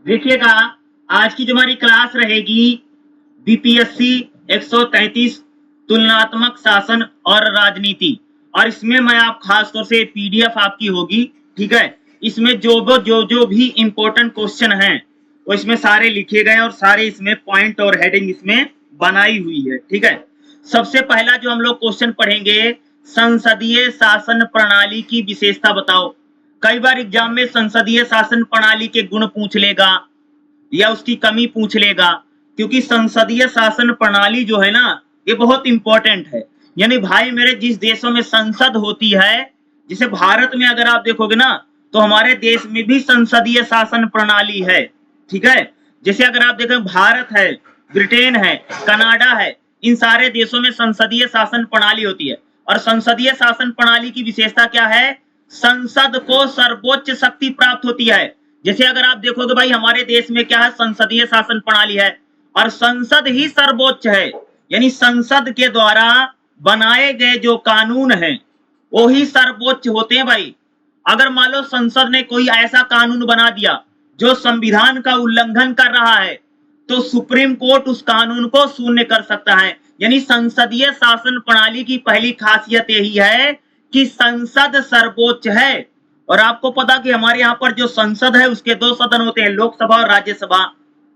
देखिएगा, आज की जो हमारी क्लास रहेगी बीपीएससी 133 तुलनात्मक शासन और राजनीति। और इसमें मैं आप खास तौर से पीडीएफ आपकी होगी, ठीक है। इसमें जो भी इंपॉर्टेंट क्वेश्चन हैं वो इसमें सारे लिखे गए और सारे इसमें पॉइंट और हेडिंग इसमें बनाई हुई है, ठीक है। सबसे पहला जो हम लोग क्वेश्चन पढ़ेंगे, संसदीय शासन प्रणाली की विशेषता बताओ। कई बार एग्जाम में संसदीय शासन प्रणाली के गुण पूछ लेगा या उसकी कमी पूछ लेगा, क्योंकि संसदीय शासन प्रणाली जो है ना, ये बहुत इंपॉर्टेंट है। यानी भाई मेरे, जिस देशों में संसद होती है, जैसे भारत में अगर आप देखोगे ना, तो हमारे देश में भी संसदीय शासन प्रणाली है, ठीक है। जैसे अगर आप देखें, भारत है, ब्रिटेन है, कनाडा है, इन सारे देशों में संसदीय शासन प्रणाली होती है। और संसदीय शासन प्रणाली की विशेषता क्या है? संसद को सर्वोच्च शक्ति प्राप्त होती है। जैसे अगर आप देखोगे भाई, हमारे देश में क्या है? संसदीय शासन प्रणाली है और संसद ही सर्वोच्च है। यानी संसद के द्वारा बनाए गए जो कानून हैं वो ही सर्वोच्च होते हैं भाई। अगर मान लो संसद ने कोई ऐसा कानून बना दिया जो संविधान का उल्लंघन कर रहा है, तो सुप्रीम कोर्ट उस कानून को शून्य कर सकता है। यानी संसदीय शासन प्रणाली की पहली खासियत यही है कि संसद सर्वोच्च है। और आपको पता कि हमारे यहाँ पर जो संसद है उसके दो सदन होते हैं, लोकसभा और राज्यसभा,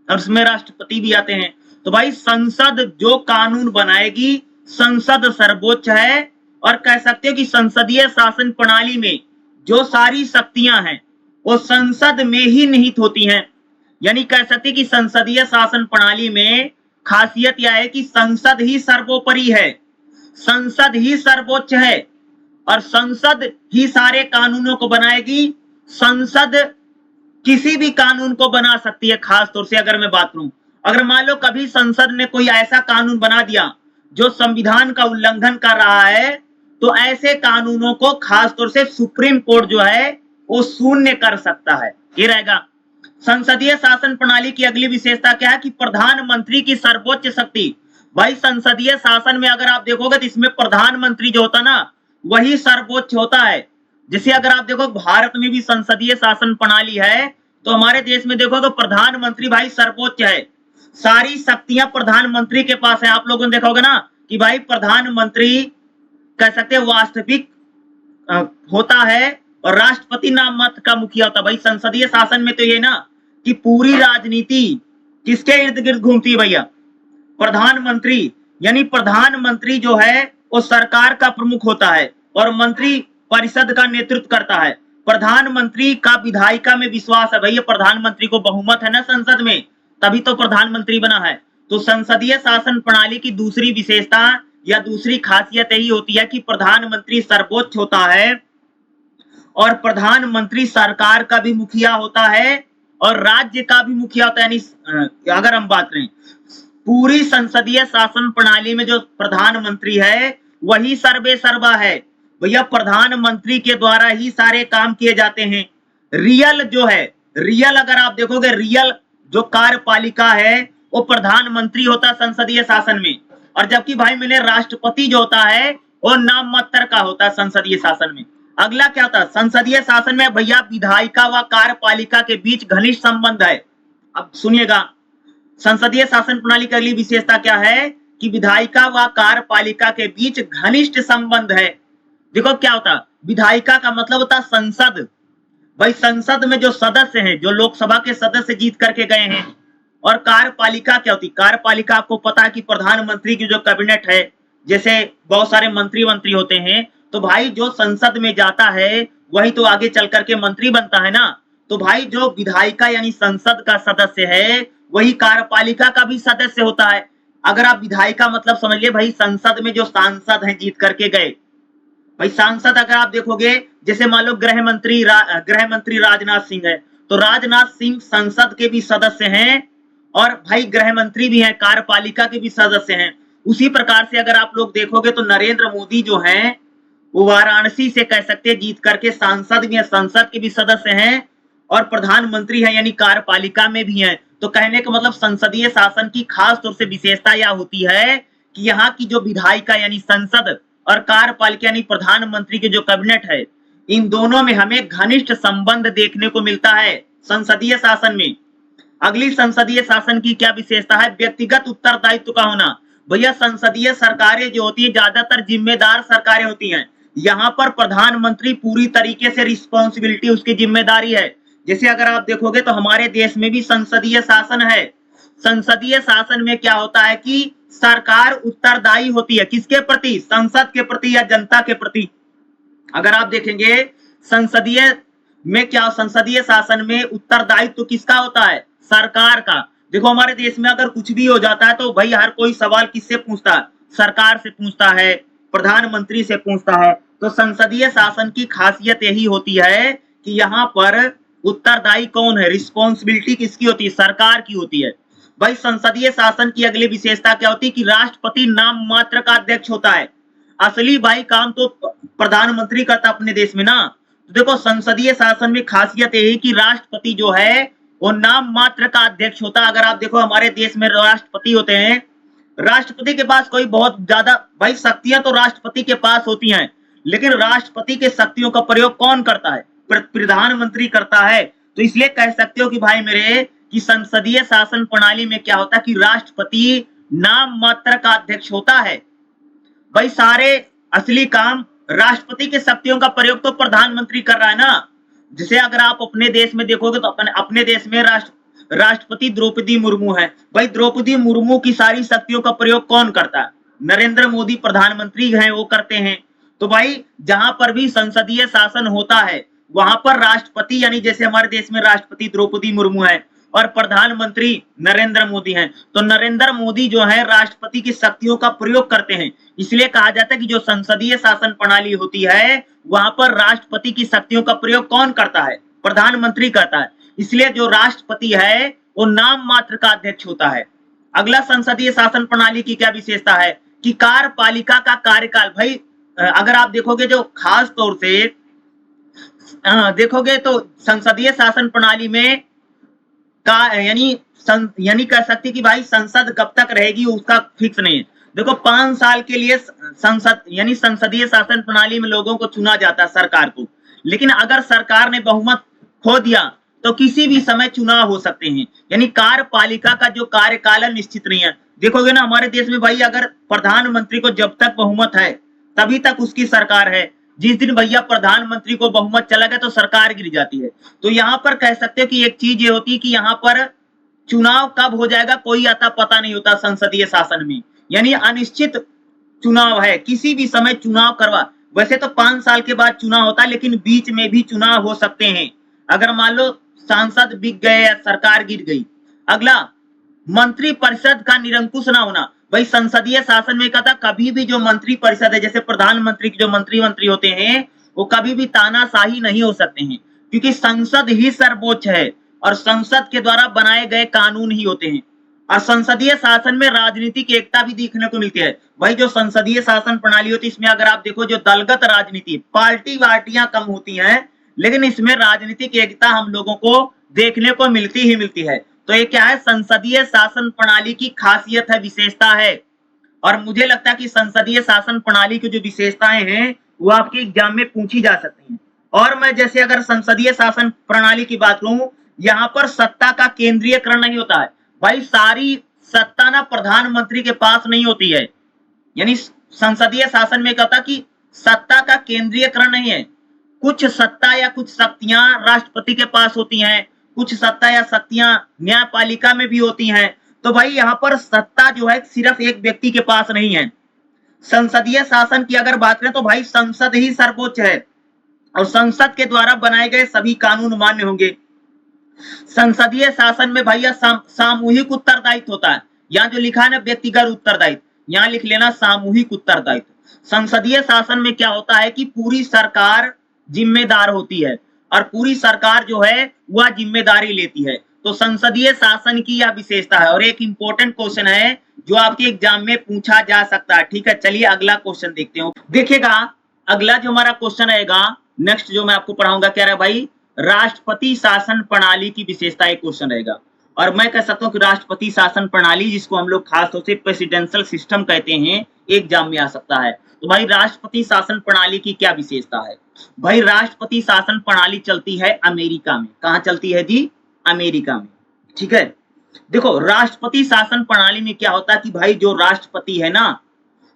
और उसमें राष्ट्रपति भी आते हैं। तो भाई संसद जो कानून बनाएगी, संसद सर्वोच्च है। और कह सकते हो कि संसदीय शासन प्रणाली में जो सारी शक्तियां हैं वो संसद में ही निहित होती हैं। यानी कह सकते कि संसदीय शासन प्रणाली में खासियत यह है कि संसद ही सर्वोपरि है, संसद ही सर्वोच्च है और संसद ही सारे कानूनों को बनाएगी। संसद किसी भी कानून को बना सकती है। खास तौर से अगर मैं बात करूं, अगर मान लो कभी संसद ने कोई ऐसा कानून बना दिया जो संविधान का उल्लंघन कर रहा है, तो ऐसे कानूनों को खास तौर से सुप्रीम कोर्ट जो है वो शून्य कर सकता है। ये रहेगा। संसदीय शासन प्रणाली की अगली विशेषता क्या है? कि प्रधानमंत्री की सर्वोच्च शक्ति। भाई संसदीय शासन में अगर आप देखोगे तो इसमें प्रधानमंत्री जो होता ना, वही सर्वोच्च होता है। जैसे अगर आप देखो भारत में भी संसदीय शासन प्रणाली है, तो हमारे देश में देखोगे प्रधानमंत्री भाई सर्वोच्च है। सारी शक्तियां प्रधानमंत्री के पास है। आप लोगों ने देखा होगा ना कि भाई प्रधानमंत्री कह सकते हैं वास्तविक होता है और राष्ट्रपति नाम मात्र का मुखिया होता है। भाई संसदीय शासन में तो ये ना कि पूरी राजनीति किसके इर्द गिर्द घूमती है भैया? प्रधानमंत्री। यानी प्रधानमंत्री जो है वो सरकार का प्रमुख होता है और मंत्री परिषद का नेतृत्व करता है। प्रधानमंत्री का विधायिका में विश्वास है। भैया प्रधानमंत्री को बहुमत है ना संसद में, तभी तो प्रधानमंत्री बना है। तो संसदीय शासन प्रणाली की दूसरी विशेषता या दूसरी खासियत यही होती है कि प्रधानमंत्री सर्वोच्च होता है और प्रधानमंत्री सरकार का भी मुखिया होता है और राज्य का भी मुखिया होता है। यानी अगर हम बात करें पूरी संसदीय शासन प्रणाली में जो प्रधानमंत्री है वही सर्वे सर्वा है। भैया प्रधानमंत्री के द्वारा ही सारे काम किए जाते हैं। रियल जो है, रियल अगर आप देखोगे, रियल जो कार्यपालिका है वो प्रधानमंत्री होता है संसदीय शासन में। और जबकि भाई मैंने राष्ट्रपति जो होता है वो नाम मात्र का होता है संसदीय शासन में। अगला क्या होता है संसदीय शासन में? भैया विधायिका व कार्यपालिका के बीच घनिष्ठ संबंध है। अब सुनिएगा, संसदीय शासन प्रणाली की अगली विशेषता क्या है? कि विधायिका व कार्यपालिका के बीच घनिष्ठ संबंध है। देखो क्या होता है, विधायिका का मतलब होता है संसद। भाई संसद में जो सदस्य हैं, जो लोकसभा के सदस्य जीत करके गए हैं। और कार्यपालिका क्या होती? कार्यपालिका आपको पता है कि प्रधानमंत्री की जो कैबिनेट है, जैसे बहुत सारे मंत्री होते हैं, तो भाई जो संसद में जाता है वही तो आगे चल करके मंत्री बनता है ना। तो भाई जो विधायिका यानी संसद का सदस्य है वही कार्यपालिका का भी सदस्य होता है। अगर आप विधायिका मतलब समझिए भाई संसद में जो सांसद हैं जीत करके गए। भाई सांसद अगर आप देखोगे, जैसे मान लो गृह मंत्री राजनाथ सिंह है, तो राजनाथ सिंह संसद के भी सदस्य हैं और भाई गृह मंत्री भी हैं, कार्यपालिका के भी सदस्य हैं। उसी प्रकार से अगर आप लोग देखोगे तो नरेंद्र मोदी जो हैं वो वाराणसी से कह सकते हैं जीत करके सांसद भी हैं, संसद के भी सदस्य हैं और प्रधानमंत्री हैं, यानी कार्यपालिका में भी हैं। तो कहने का मतलब संसदीय शासन की खास तौर से विशेषता यह होती है कि यहाँ की जो विधायिका यानी संसद और कार्यपालिका यानी प्रधानमंत्री के जो कैबिनेट है, इन दोनों में हमें घनिष्ठ संबंध देखने को मिलता है संसदीय शासन में। अगली संसदीय शासन की क्या विशेषता है? व्यक्तिगत उत्तरदायित्व का होना। भैया संसदीय सरकारें जो होती है ज्यादातर जिम्मेदार सरकारें होती हैं। यहाँ पर प्रधानमंत्री पूरी तरीके से रिस्पॉन्सिबिलिटी उसकी जिम्मेदारी है। जैसे अगर आप देखोगे तो हमारे देश में भी संसदीय शासन है। संसदीय शासन में क्या होता है कि सरकार उत्तरदायी होती है किसके प्रति? संसद के प्रति या जनता के प्रति। अगर आप देखेंगे संसदीय में क्या, संसदीय शासन में उत्तरदायित्व तो किसका होता है? सरकार का। देखो हमारे देश में अगर कुछ भी हो जाता है तो भाई हर कोई सवाल किससे पूछता है? सरकार से पूछता है, प्रधानमंत्री से पूछता है। तो संसदीय शासन की खासियत यही होती है कि यहाँ पर उत्तरदायी कौन है? रिस्पॉन्सिबिलिटी किसकी होती है? सरकार की होती है। भाई संसदीय शासन की अगली विशेषता क्या होती है कि राष्ट्रपति नाम मात्र का अध्यक्ष होता है। असली भाई काम तो प्रधानमंत्री करता अपने देश में ना। तो देखो संसदीय शासन में खासियत यही कि राष्ट्रपति जो है वो नाम मात्र का अध्यक्ष होता है। अगर आप देखो हमारे देश में राष्ट्रपति होते हैं, राष्ट्रपति के पास कोई बहुत ज्यादा भाई शक्तियां तो राष्ट्रपति के पास होती हैं, लेकिन राष्ट्रपति के शक्तियों का प्रयोग कौन करता है? प्रधानमंत्री करता है। तो इसलिए कह सकते हो कि भाई मेरे कि संसदीय शासन प्रणाली में क्या होता है कि राष्ट्रपति नाम मात्र का अध्यक्ष होता है। भाई सारे असली काम राष्ट्रपति के शक्तियों का प्रयोग तो प्रधानमंत्री कर रहा है ना। जैसे अगर आप अपने देश में देखोगे तो अपने देश में राष्ट्रपति द्रौपदी मुर्मू है। भाई द्रौपदी मुर्मू की सारी शक्तियों का प्रयोग कौन करता है? नरेंद्र मोदी प्रधानमंत्री हैं, वो करते हैं। तो भाई जहां पर भी संसदीय शासन होता है वहां पर राष्ट्रपति, यानी जैसे हमारे देश में राष्ट्रपति द्रौपदी मुर्मू है और प्रधानमंत्री नरेंद्र मोदी हैं, तो नरेंद्र मोदी जो है राष्ट्रपति की शक्तियों का प्रयोग करते हैं। इसलिए कहा जाता है कि जो संसदीय शासन प्रणाली होती है वहां पर राष्ट्रपति की शक्तियों का प्रयोग कौन करता है? प्रधानमंत्री करता है। इसलिए जो राष्ट्रपति है वो नाम मात्र का अध्यक्ष होता है। अगला संसदीय शासन प्रणाली की क्या विशेषता है कि कार्यपालिका का कार्यकाल। भाई अगर आप देखोगे जो खास तौर से देखोगे तो संसदीय शासन प्रणाली में का यानी कह सकते कि भाई संसद कब तक रहेगी उसका फिक्स नहीं है। देखो 5 साल के लिए संसद यानी संसदीय शासन प्रणाली में लोगों को चुना जाता है, सरकार को। लेकिन अगर सरकार ने बहुमत खो दिया तो किसी भी समय चुनाव हो सकते हैं। यानी कार्यपालिका का जो कार्यकाल निश्चित नहीं है। देखोगे ना हमारे देश में भाई अगर प्रधानमंत्री को जब तक बहुमत है तभी तक उसकी सरकार है। जिस दिन भैया प्रधानमंत्री को बहुमत चला गया तो सरकार गिर जाती है। तो यहाँ पर कह सकते हो कि एक चीज ये होती है कि यहाँ पर चुनाव कब हो जाएगा कोई आता पता नहीं होता संसदीय शासन में। यानी अनिश्चित चुनाव है, किसी भी समय चुनाव करवा। वैसे तो 5 साल के बाद चुनाव होता है लेकिन बीच में भी चुनाव हो सकते हैं अगर मान लो सांसद बिक गए या सरकार गिर गई। अगला मंत्री परिषद का निरंकुश न होना। भाई संसदीय शासन में कहता कभी भी जो मंत्री परिषद है, जैसे प्रधानमंत्री के जो मंत्री होते हैं वो कभी भी तानाशाही नहीं हो सकते हैं, क्योंकि संसद ही सर्वोच्च है और संसद के द्वारा बनाए गए कानून ही होते हैं। और संसदीय शासन में राजनीतिक एकता भी देखने को मिलती है। भाई जो संसदीय शासन प्रणाली होती है इसमें अगर आप देखो जो दलगत राजनीति, पार्टी वार्टियां कम होती हैं, लेकिन इसमें राजनीतिक एकता हम लोगों को देखने को मिलती ही मिलती है। तो ये क्या है? संसदीय शासन प्रणाली की खासियत है, विशेषता है। और मुझे लगता है कि संसदीय शासन प्रणाली की जो विशेषताएं हैं वो आपके एग्जाम में पूछी जा सकती हैं। और मैं जैसे अगर संसदीय शासन प्रणाली की बात करूं, यहाँ पर सत्ता का केंद्रीयकरण नहीं होता है। भाई सारी सत्ता ना प्रधानमंत्री के पास नहीं होती है। यानी संसदीय शासन में कहता कि सत्ता का केंद्रीयकरण नहीं है। कुछ सत्ता या कुछ शक्तियां राष्ट्रपति के पास होती हैं, कुछ सत्ता या शक्तियां न्यायपालिका में भी होती हैं। तो भाई यहाँ पर सत्ता जो है सिर्फ एक व्यक्ति के पास नहीं है। संसदीय शासन की अगर बात करें तो भाई संसद ही सर्वोच्च है और संसद के द्वारा बनाए गए सभी कानून मान्य होंगे। संसदीय शासन में भैया सामूहिक उत्तरदायित्व होता है। यहाँ जो लिखा है ना व्यक्तिगत उत्तरदायित्व, यहाँ लिख लेना सामूहिक उत्तरदायित्व। संसदीय शासन में क्या होता है कि पूरी सरकार जिम्मेदार होती है और पूरी सरकार जो है वह जिम्मेदारी लेती है। तो संसदीय शासन की यह विशेषता है। और एक इंपॉर्टेंट क्वेश्चन है जो आपके एग्जाम में पूछा जा सकता है। ठीक है, चलिए अगला क्वेश्चन देखते हो। देखिएगा अगला जो हमारा क्वेश्चन रहेगा नेक्स्ट जो मैं आपको पढ़ाऊंगा क्या रहा भाई, राष्ट्रपति शासन प्रणाली की विशेषता एक क्वेश्चन रहेगा। और मैं कह सकता हूँ कि राष्ट्रपति शासन प्रणाली जिसको हम लोग खासतौर से प्रेसिडेंशियल सिस्टम कहते हैं एग्जाम में आ सकता है। तो भाई राष्ट्रपति शासन प्रणाली की क्या विशेषता है? भाई राष्ट्रपति शासन प्रणाली चलती है अमेरिका में। कहाँ चलती है जी? अमेरिका में। ठीक है। देखो राष्ट्रपति शासन प्रणाली में क्या होता है कि भाई जो राष्ट्रपति है ना,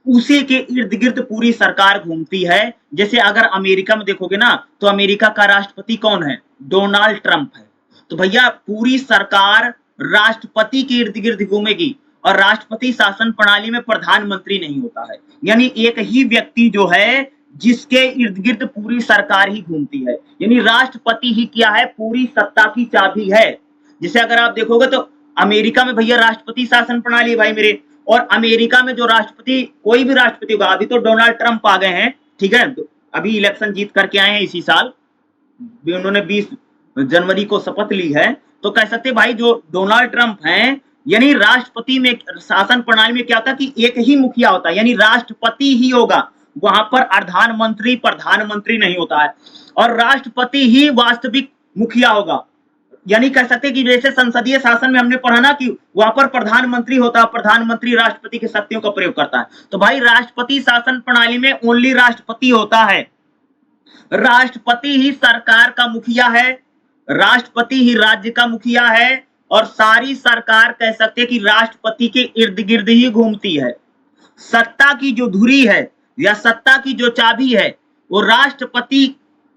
उसी के इर्द गिर्द पूरी सरकार घूमती है। जैसे अगर अमेरिका में देखोगे ना, तो अमेरिका का राष्ट्रपति कौन है? डोनाल्ड ट्रंप है। तो भैया पूरी सरकार राष्ट्रपति के इर्द गिर्द घूमेगी, और राष्ट्रपति शासन प्रणाली में प्रधानमंत्री नहीं होता है। यानी एक ही व्यक्ति जो है जिसके इर्द गिर्द पूरी सरकार ही घूमती है। यानी राष्ट्रपति ही क्या है? पूरी सत्ता की चाबी है। जैसे अगर आप देखोगे तो अमेरिका में भैया राष्ट्रपति शासन प्रणाली है भाई मेरे, और अमेरिका में जो राष्ट्रपति, कोई भी राष्ट्रपति होगा, अभी तो डोनाल्ड ट्रंप आ गए हैं, ठीक है, अभी इलेक्शन जीत करके आए हैं इसी साल, उन्होंने 20 जनवरी को शपथ ली है। तो कह सकते भाई जो डोनाल्ड ट्रंप हैं, यानी राष्ट्रपति में शासन प्रणाली में क्या होता है कि एक ही मुखिया होता है, यानी राष्ट्रपति ही होगा, वहां पर प्रधानमंत्री नहीं होता है, और राष्ट्रपति ही वास्तविक मुखिया होगा। यानी कह सकते कि जैसे संसदीय शासन में हमने पढ़ा ना कि वहां पर प्रधानमंत्री होता है, प्रधानमंत्री राष्ट्रपति की शक्तियों का प्रयोग करता है। तो भाई राष्ट्रपति शासन प्रणाली में ओनली राष्ट्रपति होता है, राष्ट्रपति ही सरकार का मुखिया है, राष्ट्रपति ही राज्य का मुखिया है, और सारी सरकार कह सकते कि राष्ट्रपति के इर्द गिर्द ही घूमती है। सत्ता की जो धुरी है या सत्ता की जो चाबी है, वो राष्ट्रपति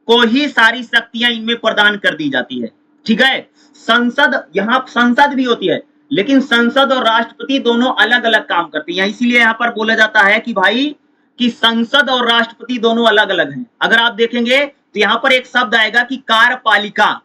को ही सारी शक्तियां इनमें प्रदान कर दी जाती है, ठीक है। संसद, यहाँ संसद भी होती है, लेकिन संसद और राष्ट्रपति दोनों अलग अलग काम करती हैं। इसीलिए यहाँ पर बोला जाता है कि भाई कि संसद और राष्ट्रपति दोनों अलग अलग हैं। अगर आप देखेंगे तो यहाँ पर एक शब्द आएगा कि कार्यपालिका,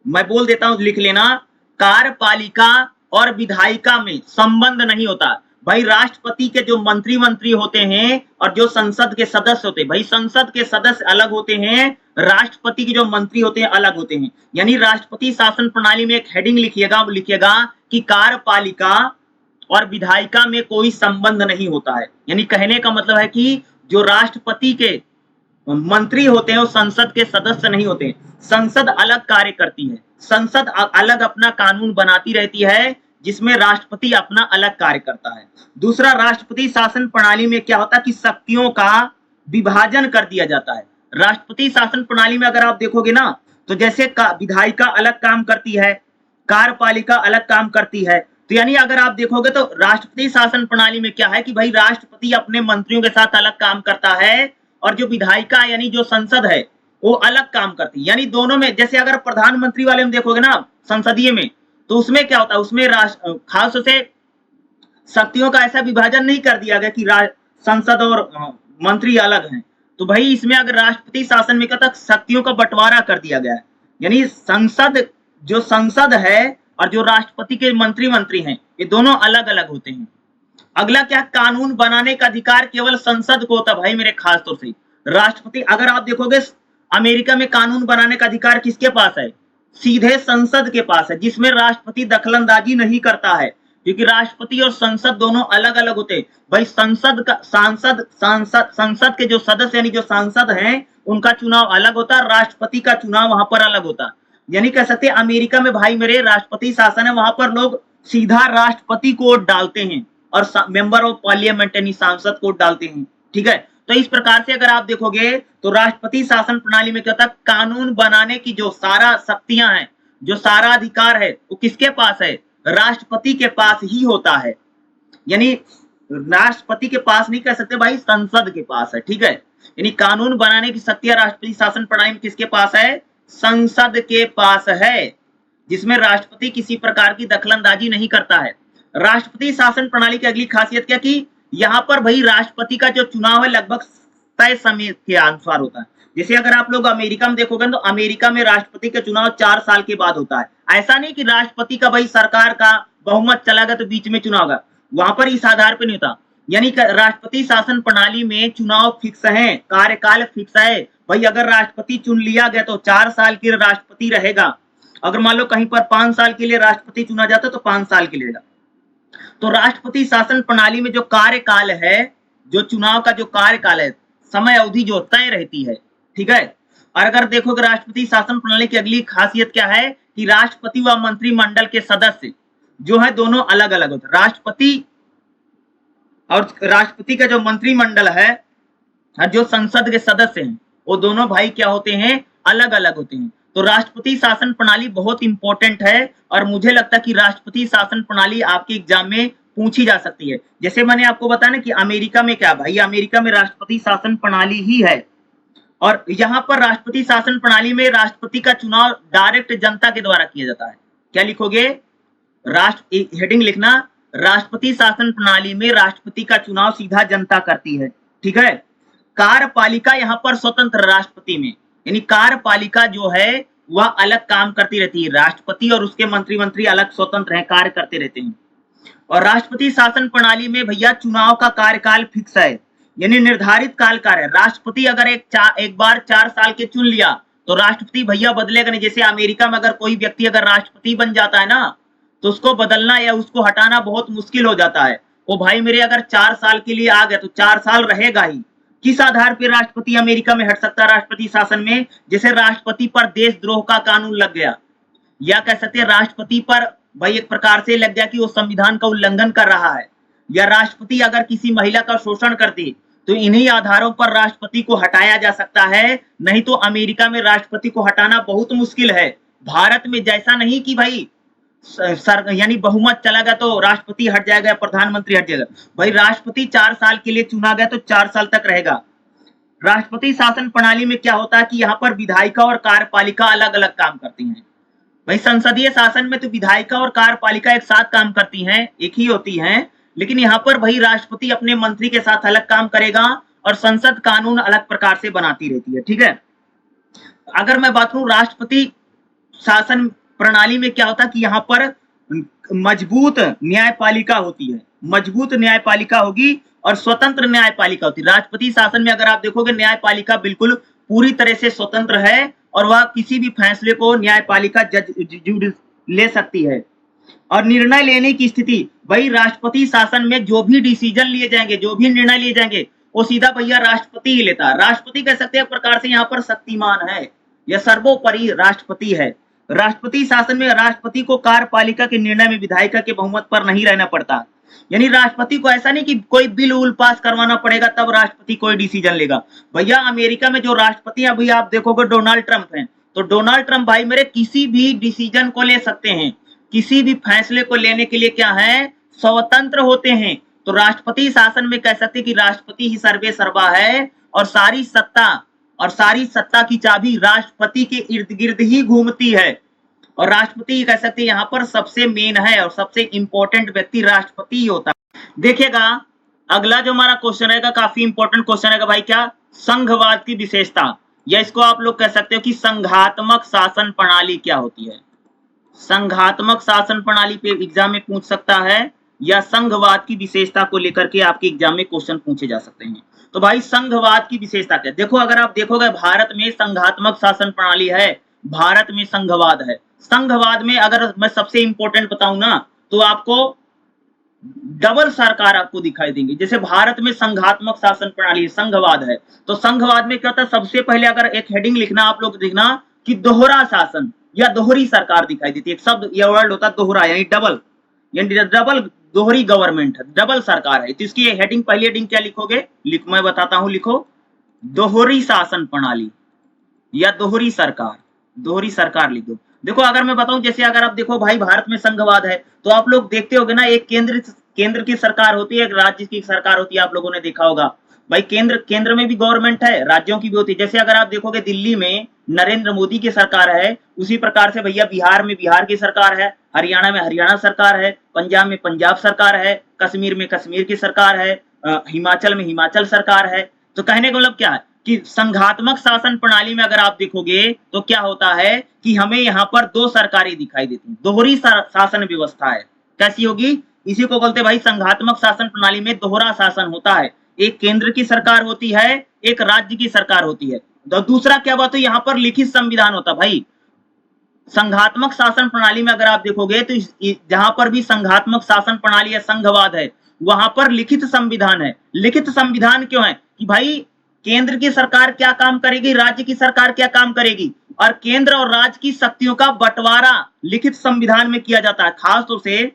मैं बोल देता हूं, लिख लेना, कार्यपालिका और विधायिका में संबंध नहीं होता। भाई राष्ट्रपति के जो मंत्री होते हैं और जो संसद के सदस्य होते हैं, भाई संसद के सदस्य अलग होते हैं, राष्ट्रपति के जो मंत्री होते हैं अलग होते हैं। यानी राष्ट्रपति शासन प्रणाली में एक हेडिंग लिखिएगा, लिखिएगा कि कार्यपालिका और विधायिका में कोई संबंध नहीं होता है। यानी कहने का मतलब है कि जो राष्ट्रपति के मंत्री होते हैं वो संसद के सदस्य नहीं होते। संसद अलग कार्य करती है, संसद अलग अपना कानून बनाती रहती है, जिसमें राष्ट्रपति अपना अलग कार्य करता है। दूसरा, राष्ट्रपति शासन प्रणाली में क्या होता है कि शक्तियों का विभाजन कर दिया जाता है। राष्ट्रपति शासन प्रणाली में अगर आप देखोगे ना, तो जैसे विधायिका अलग काम करती है, कार्यपालिका अलग काम करती है। तो यानी अगर आप देखोगे तो राष्ट्रपति शासन प्रणाली में क्या है कि भाई राष्ट्रपति अपने मंत्रियों के साथ अलग काम करता है, और जो विधायिका यानी जो संसद है वो अलग काम करती है। यानी दोनों में, जैसे अगर प्रधानमंत्री वाले में देखोगे ना संसदीय में, तो उसमें क्या होता है, उसमें खास से शक्तियों का ऐसा विभाजन नहीं कर दिया गया कि संसद और मंत्री अलग हैं। तो भाई इसमें अगर राष्ट्रपति शासन में क्या था, शक्तियों का बंटवारा कर दिया गया है। यानी संसद है और जो राष्ट्रपति के मंत्री हैं, ये दोनों अलग अलग होते हैं। अगला क्या, कानून बनाने का अधिकार केवल संसद को होता भाई मेरे, खास तौर से राष्ट्रपति। अगर आप देखोगे अमेरिका में कानून बनाने का अधिकार किसके पास है? सीधे संसद के पास है, जिसमें राष्ट्रपति दखलंदाजी नहीं करता है, क्योंकि राष्ट्रपति और संसद दोनों अलग अलग होते हैं। भाई संसद के जो सदस्य यानी जो सांसद हैं, उनका चुनाव अलग होता है, राष्ट्रपति का चुनाव वहां पर अलग होता है। यानी कह सकते हैं अमेरिका में भाई मेरे राष्ट्रपति शासन है, वहां पर लोग सीधा राष्ट्रपति को वोट डालते हैं और मेंबर ऑफ पार्लियामेंट यानी सांसद को वोट डालते हैं, ठीक है। तो इस प्रकार से अगर आप देखोगे तो राष्ट्रपति शासन प्रणाली में क्या होता है, कानून बनाने की जो सारा शक्तियां हैं, जो सारा अधिकार है, वो किसके पास है? राष्ट्रपति के पास ही होता है। यानी राष्ट्रपति के पास नहीं कह सकते भाई, संसद के पास है, ठीक है। यानी कानून बनाने की शक्तियां राष्ट्रपति शासन प्रणाली में किसके पास है? संसद के पास है, जिसमें राष्ट्रपति किसी प्रकार की दखलंदाजी नहीं करता है। राष्ट्रपति शासन प्रणाली की अगली खासियत क्या कि यहाँ पर भाई राष्ट्रपति का जो चुनाव है लगभग तय समय के अनुसार होता है। जैसे अगर आप लोग अमेरिका में देखोगे तो अमेरिका में राष्ट्रपति का चुनाव 4 साल के बाद होता है। ऐसा नहीं कि राष्ट्रपति का भाई सरकार का बहुमत चला गया तो बीच में चुनाव होगा, वहां पर इस आधार पर नहीं होता। यानी राष्ट्रपति शासन प्रणाली में चुनाव फिक्स है, कार्यकाल फिक्स है। भाई अगर राष्ट्रपति चुन लिया गया तो 4 साल के लिए राष्ट्रपति रहेगा। अगर मान लो कहीं पर 5 साल के लिए राष्ट्रपति चुना जाता तो 5 साल के लिए रहेगा। तो राष्ट्रपति शासन प्रणाली में जो कार्यकाल है, जो चुनाव का जो कार्यकाल है, समय अवधि जो तय रहती है, ठीक है। और अगर देखोगे राष्ट्रपति शासन प्रणाली की अगली खासियत क्या है कि राष्ट्रपति व मंत्रिमंडल के सदस्य जो है दोनों अलग अलग होते हैं। राष्ट्रपति और राष्ट्रपति का जो मंत्रिमंडल है, जो संसद के सदस्य हैं, वो दोनों भाई क्या होते हैं? अलग अलग होते हैं। तो राष्ट्रपति शासन प्रणाली बहुत इंपॉर्टेंट है और मुझे लगता है कि राष्ट्रपति शासन प्रणाली आपके एग्जाम में पूछी जा सकती है। जैसे मैंने आपको बताया ना कि अमेरिका में क्या भाई, अमेरिका में राष्ट्रपति शासन प्रणाली ही है और यहाँ पर राष्ट्रपति शासन प्रणाली में राष्ट्रपति का चुनाव डायरेक्ट जनता के द्वारा किया जाता है। क्या लिखोगे? हेडिंग लिखना, राष्ट्रपति शासन प्रणाली में राष्ट्रपति का चुनाव सीधा जनता करती है। ठीक है। कार्यपालिका यहाँ पर स्वतंत्र राष्ट्रपति में, यानी कार्यपालिका जो है वह अलग काम करती रहती है, राष्ट्रपति और उसके मंत्री अलग स्वतंत्र हैं, कार्य करते रहते हैं। और राष्ट्रपति शासन प्रणाली में भैया चुनाव का कार्यकाल फिक्स है, यानी निर्धारित काल का है। राष्ट्रपति अगर एक बार 4 साल के चुन लिया तो राष्ट्रपति भैया बदलेगा नहीं। जैसे अमेरिका में अगर कोई व्यक्ति अगर राष्ट्रपति बन जाता है ना तो उसको बदलना या उसको हटाना बहुत मुश्किल हो जाता है। वो भाई मेरे अगर 4 साल के लिए आ गया तो 4 साल रहेगा ही। किस आधार पर राष्ट्रपति अमेरिका में हट सकता है राष्ट्रपति शासन में? जैसे राष्ट्रपति पर देशद्रोह का कानून लग गया, या कह सकते हैं राष्ट्रपति पर भाई एक प्रकार से लग गया कि वो संविधान का उल्लंघन कर रहा है, या राष्ट्रपति अगर किसी महिला का शोषण कर दे तो इन्हीं आधारों पर राष्ट्रपति को हटाया जा सकता है। नहीं तो अमेरिका में राष्ट्रपति को हटाना बहुत मुश्किल है। भारत में जैसा नहीं कि भाई यानी बहुमत चला गया तो राष्ट्रपति हट जाएगा या प्रधानमंत्री हट जाएगा। भाई राष्ट्रपति 4 साल के लिए चुना गया तो 4 साल तक रहेगा। राष्ट्रपति शासन प्रणाली में क्या होता है कि यहाँ पर विधायिका और कार्यपालिका अलग अलग काम करती हैं। भाई संसदीय शासन में तो विधायिका और कार्यपालिका एक साथ काम करती हैं, एक ही होती हैं, लेकिन यहाँ पर भाई राष्ट्रपति अपने मंत्री के साथ अलग काम करेगा और संसद कानून अलग प्रकार से बनाती रहती है। ठीक है। अगर मैं बात करूं राष्ट्रपति शासन प्रणाली में क्या होता है कि यहाँ पर मजबूत न्यायपालिका होती है, मजबूत न्यायपालिका होगी और स्वतंत्र न्यायपालिका होती है। राष्ट्रपति शासन में अगर आप देखोगे न्यायपालिका बिल्कुल पूरी तरह से स्वतंत्र है और वह किसी भी फैसले को न्यायपालिका जज ले सकती है। और निर्णय लेने की स्थिति, भाई राष्ट्रपति शासन में जो भी डिसीजन लिए जाएंगे, जो भी निर्णय लिए जाएंगे वो सीधा भैया राष्ट्रपति ही लेता है। राष्ट्रपति कह सकते हैं एक प्रकार से यहाँ पर शक्तिमान है, यह सर्वोपरि राष्ट्रपति है। राष्ट्रपति शासन में राष्ट्रपति को कार्यपालिका के निर्णय में विधायिका के बहुमत पर नहीं रहना पड़ता, यानी राष्ट्रपति को ऐसा नहीं कि कोई बिल उल पास करवाना पड़ेगा तब राष्ट्रपति कोई डिसीजन लेगा। भैया अमेरिका में जो राष्ट्रपति अभी आप देखोगे डोनाल्ड ट्रंप हैं, तो डोनाल्ड ट्रंप भाई मेरे किसी भी डिसीजन को ले सकते हैं, किसी भी फैसले को लेने के लिए क्या है, स्वतंत्र होते हैं। तो राष्ट्रपति शासन में कह सकते हैं कि राष्ट्रपति ही सर्वे सर्वा है और सारी सत्ता की चाबी राष्ट्रपति के इर्द गिर्द ही घूमती है। और राष्ट्रपति कह सकते हैं यहाँ पर सबसे मेन है और सबसे इंपॉर्टेंट व्यक्ति राष्ट्रपति ही होता है। देखिएगा अगला जो हमारा क्वेश्चन रहेगा काफी इंपॉर्टेंट क्वेश्चन रहेगा भाई, क्या? संघवाद की विशेषता, या इसको आप लोग कह सकते हो कि संघात्मक शासन प्रणाली क्या होती है। संघात्मक शासन प्रणाली पे एग्जाम में पूछ सकता है, या संघवाद की विशेषता को लेकर के आपके एग्जाम में क्वेश्चन पूछे जा सकते हैं। तो भाई संघवाद की विशेषता क्या? देखो अगर आप देखोगे भारत में संघात्मक शासन प्रणाली है, भारत में संघवाद है। संघवाद में अगर मैं सबसे इंपॉर्टेंट बताऊं ना तो आपको डबल सरकार आपको दिखाई देंगे। जैसे भारत में संघात्मक शासन प्रणाली संघवाद है, तो संघवाद में क्या होता है, सबसे पहले अगर एक हेडिंग लिखना आप लोग देखना कि दोहरा शासन या दोहरी सरकार दिखाई देती है। एक शब्द यह वर्ड होता है दोहरा, यानी डबल दोहरी गवर्नमेंट है, डबल सरकार है। तो इसकी हेडिंग पहली हेडिंग क्या लिखोगे, मैं बताता हूं, लिखो दोहरी शासन प्रणाली या दोहरी सरकार लिख दो। देखो अगर मैं बताऊं, जैसे अगर आप देखो भाई भारत में संघवाद है तो आप लोग देखते होगे ना, एक केंद्र की सरकार होती है, एक राज्य की सरकार होती है। आप लोगों ने देखा होगा भाई केंद्र में भी गवर्नमेंट है, राज्यों की भी होती है। जैसे अगर आप देखोगे दिल्ली में नरेंद्र मोदी की सरकार है, उसी प्रकार से भैया बिहार में बिहार की सरकार है, हरियाणा में हरियाणा सरकार है, पंजाब में पंजाब सरकार है, कश्मीर में कश्मीर की सरकार है, हिमाचल में हिमाचल सरकार है। तो कहने का मतलब क्या है कि संघात्मक शासन प्रणाली में अगर आप देखोगे तो क्या होता है कि हमें यहाँ पर 2 सरकारें दिखाई देती हैं, दोहरी शासन व्यवस्था है। कैसी होगी, इसी को बोलते भाई संघात्मक शासन प्रणाली में दोहरा शासन होता है। एक केंद्र की सरकार होती है, एक राज्य की सरकार होती है। तो दूसरा क्या बात है, यहाँ पर लिखित संविधान होता है। भाई संघात्मक शासन प्रणाली में अगर आप देखोगे तो जहां पर भी संघात्मक शासन प्रणाली या संघवाद है वहां पर लिखित संविधान है। लिखित संविधान क्यों है कि भाई केंद्र की सरकार क्या काम करेगी, राज्य की सरकार क्या काम करेगी, और केंद्र और राज्य की शक्तियों का बंटवारा लिखित संविधान में किया जाता है। खासतौर से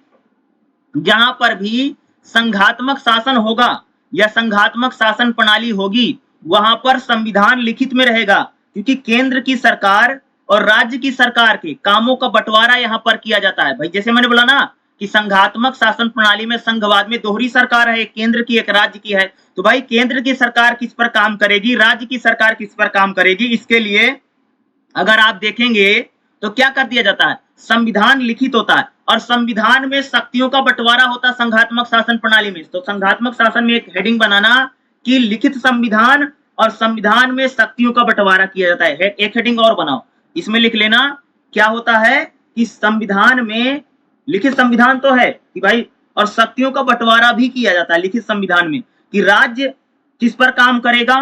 जहां पर भी संघात्मक शासन होगा या संघात्मक शासन प्रणाली होगी वहां पर संविधान लिखित में रहेगा, क्योंकि केंद्र की सरकार और राज्य की सरकार के कामों का बंटवारा यहाँ पर किया जाता है। भाई जैसे मैंने बोला ना कि संघात्मक शासन प्रणाली में संघवाद में दोहरी सरकार है, एक केंद्र की एक राज्य की है। तो भाई केंद्र की सरकार किस पर काम करेगी, राज्य की सरकार किस पर काम करेगी, इसके लिए अगर आप देखेंगे तो क्या कर दिया जाता है, संविधान लिखित होता है और संविधान में शक्तियों का बंटवारा होता है संघात्मक शासन प्रणाली में। तो संघात्मक शासन में एक हेडिंग बनाना कि लिखित संविधान और संविधान में शक्तियों का बंटवारा किया जाता है। एक हेडिंग और बनाओ, इसमें लिख लेना क्या होता है कि संविधान में लिखित संविधान तो है कि भाई और शक्तियों का बंटवारा भी किया जाता है लिखित संविधान में कि राज्य किस पर काम करेगा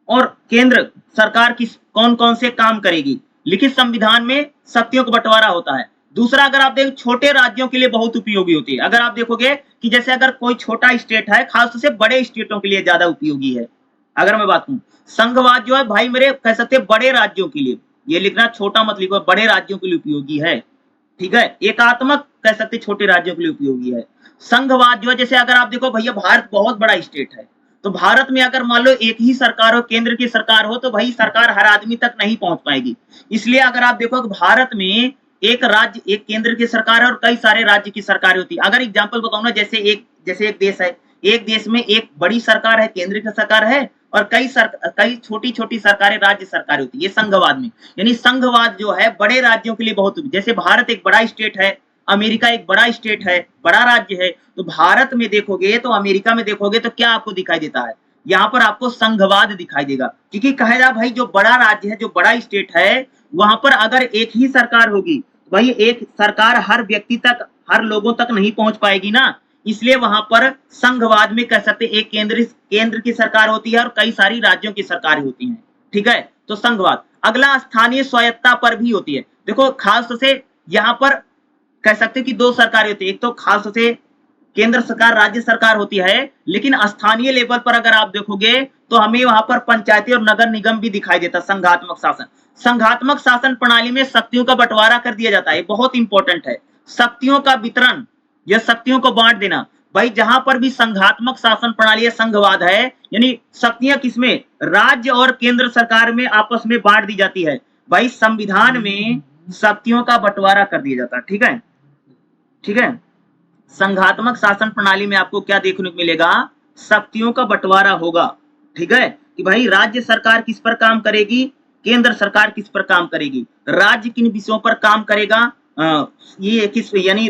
और केंद्र सरकार किस कौन कौन से काम करेगी। लिखित संविधान में शक्तियों का बंटवारा होता है। दूसरा अगर आप देखें छोटे राज्यों के लिए बहुत उपयोगी होती है। अगर आप देखोगे कि जैसे अगर कोई छोटा स्टेट है, खासतौर से बड़े स्टेटों के लिए ज्यादा उपयोगी है। अगर मैं बात करूं संघवाद जो है भाई मेरे कह सकते हैं बड़े राज्यों के लिए, ये लिखना छोटा मत लिखो, बड़े राज्यों के लिए उपयोगी है, ठीक है। एकात्मक कह सकते छोटे राज्यों के लिए उपयोगी है। संघवाद जो है जैसे अगर आप देखो भैया भारत बहुत बड़ा स्टेट है, तो भारत में अगर मान लो एक ही सरकार हो, केंद्र की सरकार हो, तो भाई सरकार हर आदमी तक नहीं पहुंच पाएगी। इसलिए अगर आप देखो कि भारत में एक राज्य एक केंद्र की सरकार है और कई सारे राज्य की सरकार होती है। अगर एग्जांपल बताऊं ना, जैसे एक देश है, एक देश में एक बड़ी सरकार है, केंद्र की सरकार है और कई छोटी छोटी सरकारें राज्य सरकार होती है, ये संघवाद में। यानी संघवाद जो है बड़े राज्यों के लिए बहुत, जैसे भारत एक बड़ा स्टेट है, अमेरिका एक बड़ा स्टेट है, बड़ा राज्य है, तो भारत में देखोगे तो अमेरिका में देखोगे तो क्या आपको दिखाई देता है, यहाँ पर आपको संघवाद दिखाई देगा। क्योंकि कहा जा भाई जो बड़ा राज्य है, जो बड़ा स्टेट है, वहां पर अगर एक ही सरकार होगी, भाई एक सरकार हर व्यक्ति तक, हर लोगों तक नहीं पहुंच पाएगी ना, इसलिए वहां पर संघवाद में कह सकते एक केंद्र की सरकार होती है और कई सारी राज्यों की सरकार होती हैं, ठीक है। तो संघवाद। अगला स्थानीय स्वायत्ता पर भी होती है। देखो खास तौर से यहाँ पर कह सकते कि दो सरकारें होती है, एक तो खास तौर से केंद्र सरकार राज्य सरकार होती है, लेकिन स्थानीय लेवल पर अगर आप देखोगे तो हमें वहां पर पंचायती और नगर निगम भी दिखाई देता। संघात्मक शासन, संघात्मक शासन प्रणाली में शक्तियों का बंटवारा कर दिया जाता है, बहुत इंपॉर्टेंट है। शक्तियों का वितरण या शक्तियों को बांट देना, भाई जहां पर भी संघात्मक शासन प्रणाली या संघवाद है, यानी शक्तियां किसमें, राज्य और केंद्र सरकार में आपस में बांट दी जाती है। भाई संविधान में शक्तियों का बंटवारा कर दिया जाता है, ठीक है, ठीक है। संघात्मक शासन प्रणाली में आपको क्या देखने को मिलेगा, शक्तियों का बंटवारा होगा, ठीक है, कि भाई राज्य सरकार किस पर काम करेगी, केंद्र सरकार किस पर काम करेगी, राज्य किन विषयों पर काम करेगा, ये किस यानी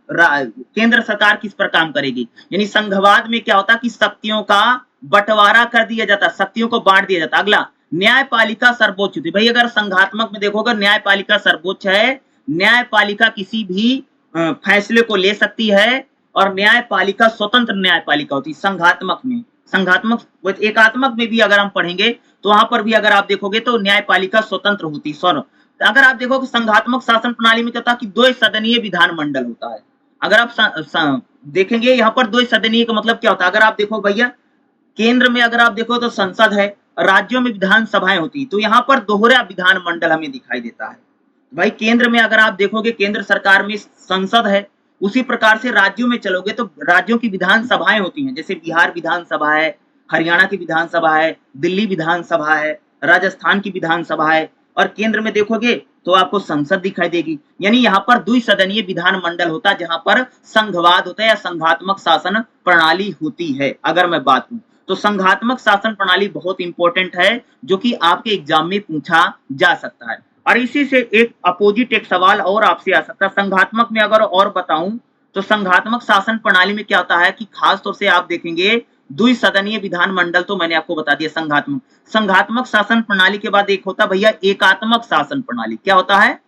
केंद्र सरकार किस पर काम करेगी। यानी संघवाद में क्या होता कि शक्तियों का बंटवारा कर दिया जाता, शक्तियों को बांट दिया जाता। अगला न्यायपालिका सर्वोच्च होती है। भाई अगर संघात्मक में देखोगे न्यायपालिका सर्वोच्च है, न्यायपालिका किसी भी फैसले को ले सकती है और न्यायपालिका स्वतंत्र न्यायपालिका होती है संघात्मक में। संघात्मक एकात्मक में भी अगर हम पढ़ेंगे तो वहां पर भी अगर आप देखोगे तो न्यायपालिका स्वतंत्र होती है। अगर आप देखोगे संघात्मक शासन प्रणाली में क्या था कि 2 सदनीय विधानमंडल होता है। अगर आप देखेंगे यहाँ पर 2 सदनीय का मतलब क्या होता है, अगर आप देखो भैया केंद्र में अगर आप देखो तो संसद है, राज्यों में विधानसभाएं होती है, तो यहाँ पर दोहरा विधानमंडल हमें दिखाई देता है। भाई केंद्र में अगर आप देखोगे केंद्र सरकार में संसद है, उसी प्रकार से राज्यों में चलोगे तो राज्यों की विधानसभाएं होती हैं, जैसे बिहार विधानसभा है, हरियाणा की विधानसभा है, दिल्ली विधानसभा है, राजस्थान की विधानसभा है, और केंद्र में देखोगे तो आपको संसद दिखाई देगी। यानी यहाँ पर द्विसदनीय विधानमंडल होता है जहां पर संघवाद होता है या संघात्मक शासन प्रणाली होती है। अगर मैं बात करूं तो संघात्मक शासन प्रणाली बहुत इंपॉर्टेंट है, जो कि आपके एग्जाम में पूछा जा सकता है। और इसी से एक अपोजिट एक सवाल और आपसे आ सकता है संघात्मक में। अगर और बताऊं तो संघात्मक शासन प्रणाली में क्या होता है कि खास तौर से आप देखेंगे द्विसदनीय विधानमंडल, तो मैंने आपको बता दिया संघात्मक शासन प्रणाली के बाद एक होता भैया एकात्मक शासन प्रणाली। क्या होता है,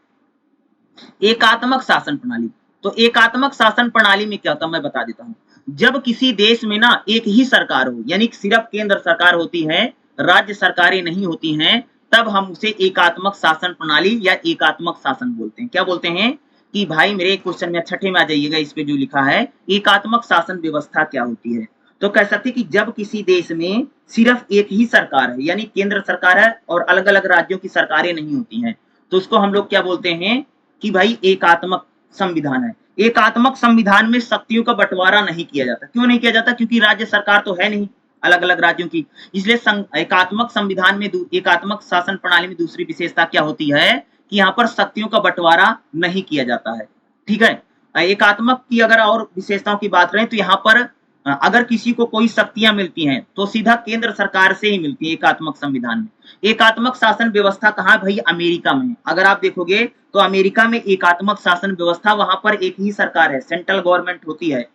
एकात्मक शासन प्रणाली। तो एकात्मक शासन प्रणाली में क्या होता है मैं बता देता हूं। जब किसी देश में ना एक ही सरकार हो, यानी सिर्फ केंद्र सरकार होती है, राज्य सरकारें नहीं होती हैं, तब हम उसे एकात्मक शासन प्रणाली या एकात्मक शासन बोलते हैं। क्या बोलते हैं कि भाई मेरे क्वेश्चन में छठे में आ जाइएगा, इस पे जो लिखा है एकात्मक शासन व्यवस्था क्या होती है। तो कह सकते कि जब किसी देश में सिर्फ एक ही सरकार है, यानी केंद्र सरकार है और अलग अलग राज्यों की सरकारें नहीं होती हैं, तो उसको हम लोग क्या बोलते हैं कि भाई एकात्मक संविधान है। एकात्मक संविधान में शक्तियों का बंटवारा नहीं किया जाता। क्यों नहीं किया जाता, क्योंकि राज्य सरकार तो है नहीं अलग अलग राज्यों की, इसलिए एकात्मक संविधान में एकात्मक शासन प्रणाली में दूसरी विशेषता क्या होती है कि यहाँ पर शक्तियों का बंटवारा नहीं किया जाता है। ठीक है, एकात्मक की अगर और विशेषताओं की बात करें तो यहाँ पर अगर किसी को कोई शक्तियां मिलती हैं तो सीधा केंद्र सरकार से ही मिलती है एकात्मक संविधान में। एकात्मक शासन व्यवस्था कहाँ भाई? अमेरिका में। अगर आप देखोगे तो अमेरिका में एकात्मक शासन व्यवस्था, वहां पर एक ही सरकार है, सेंट्रल गवर्नमेंट होती है।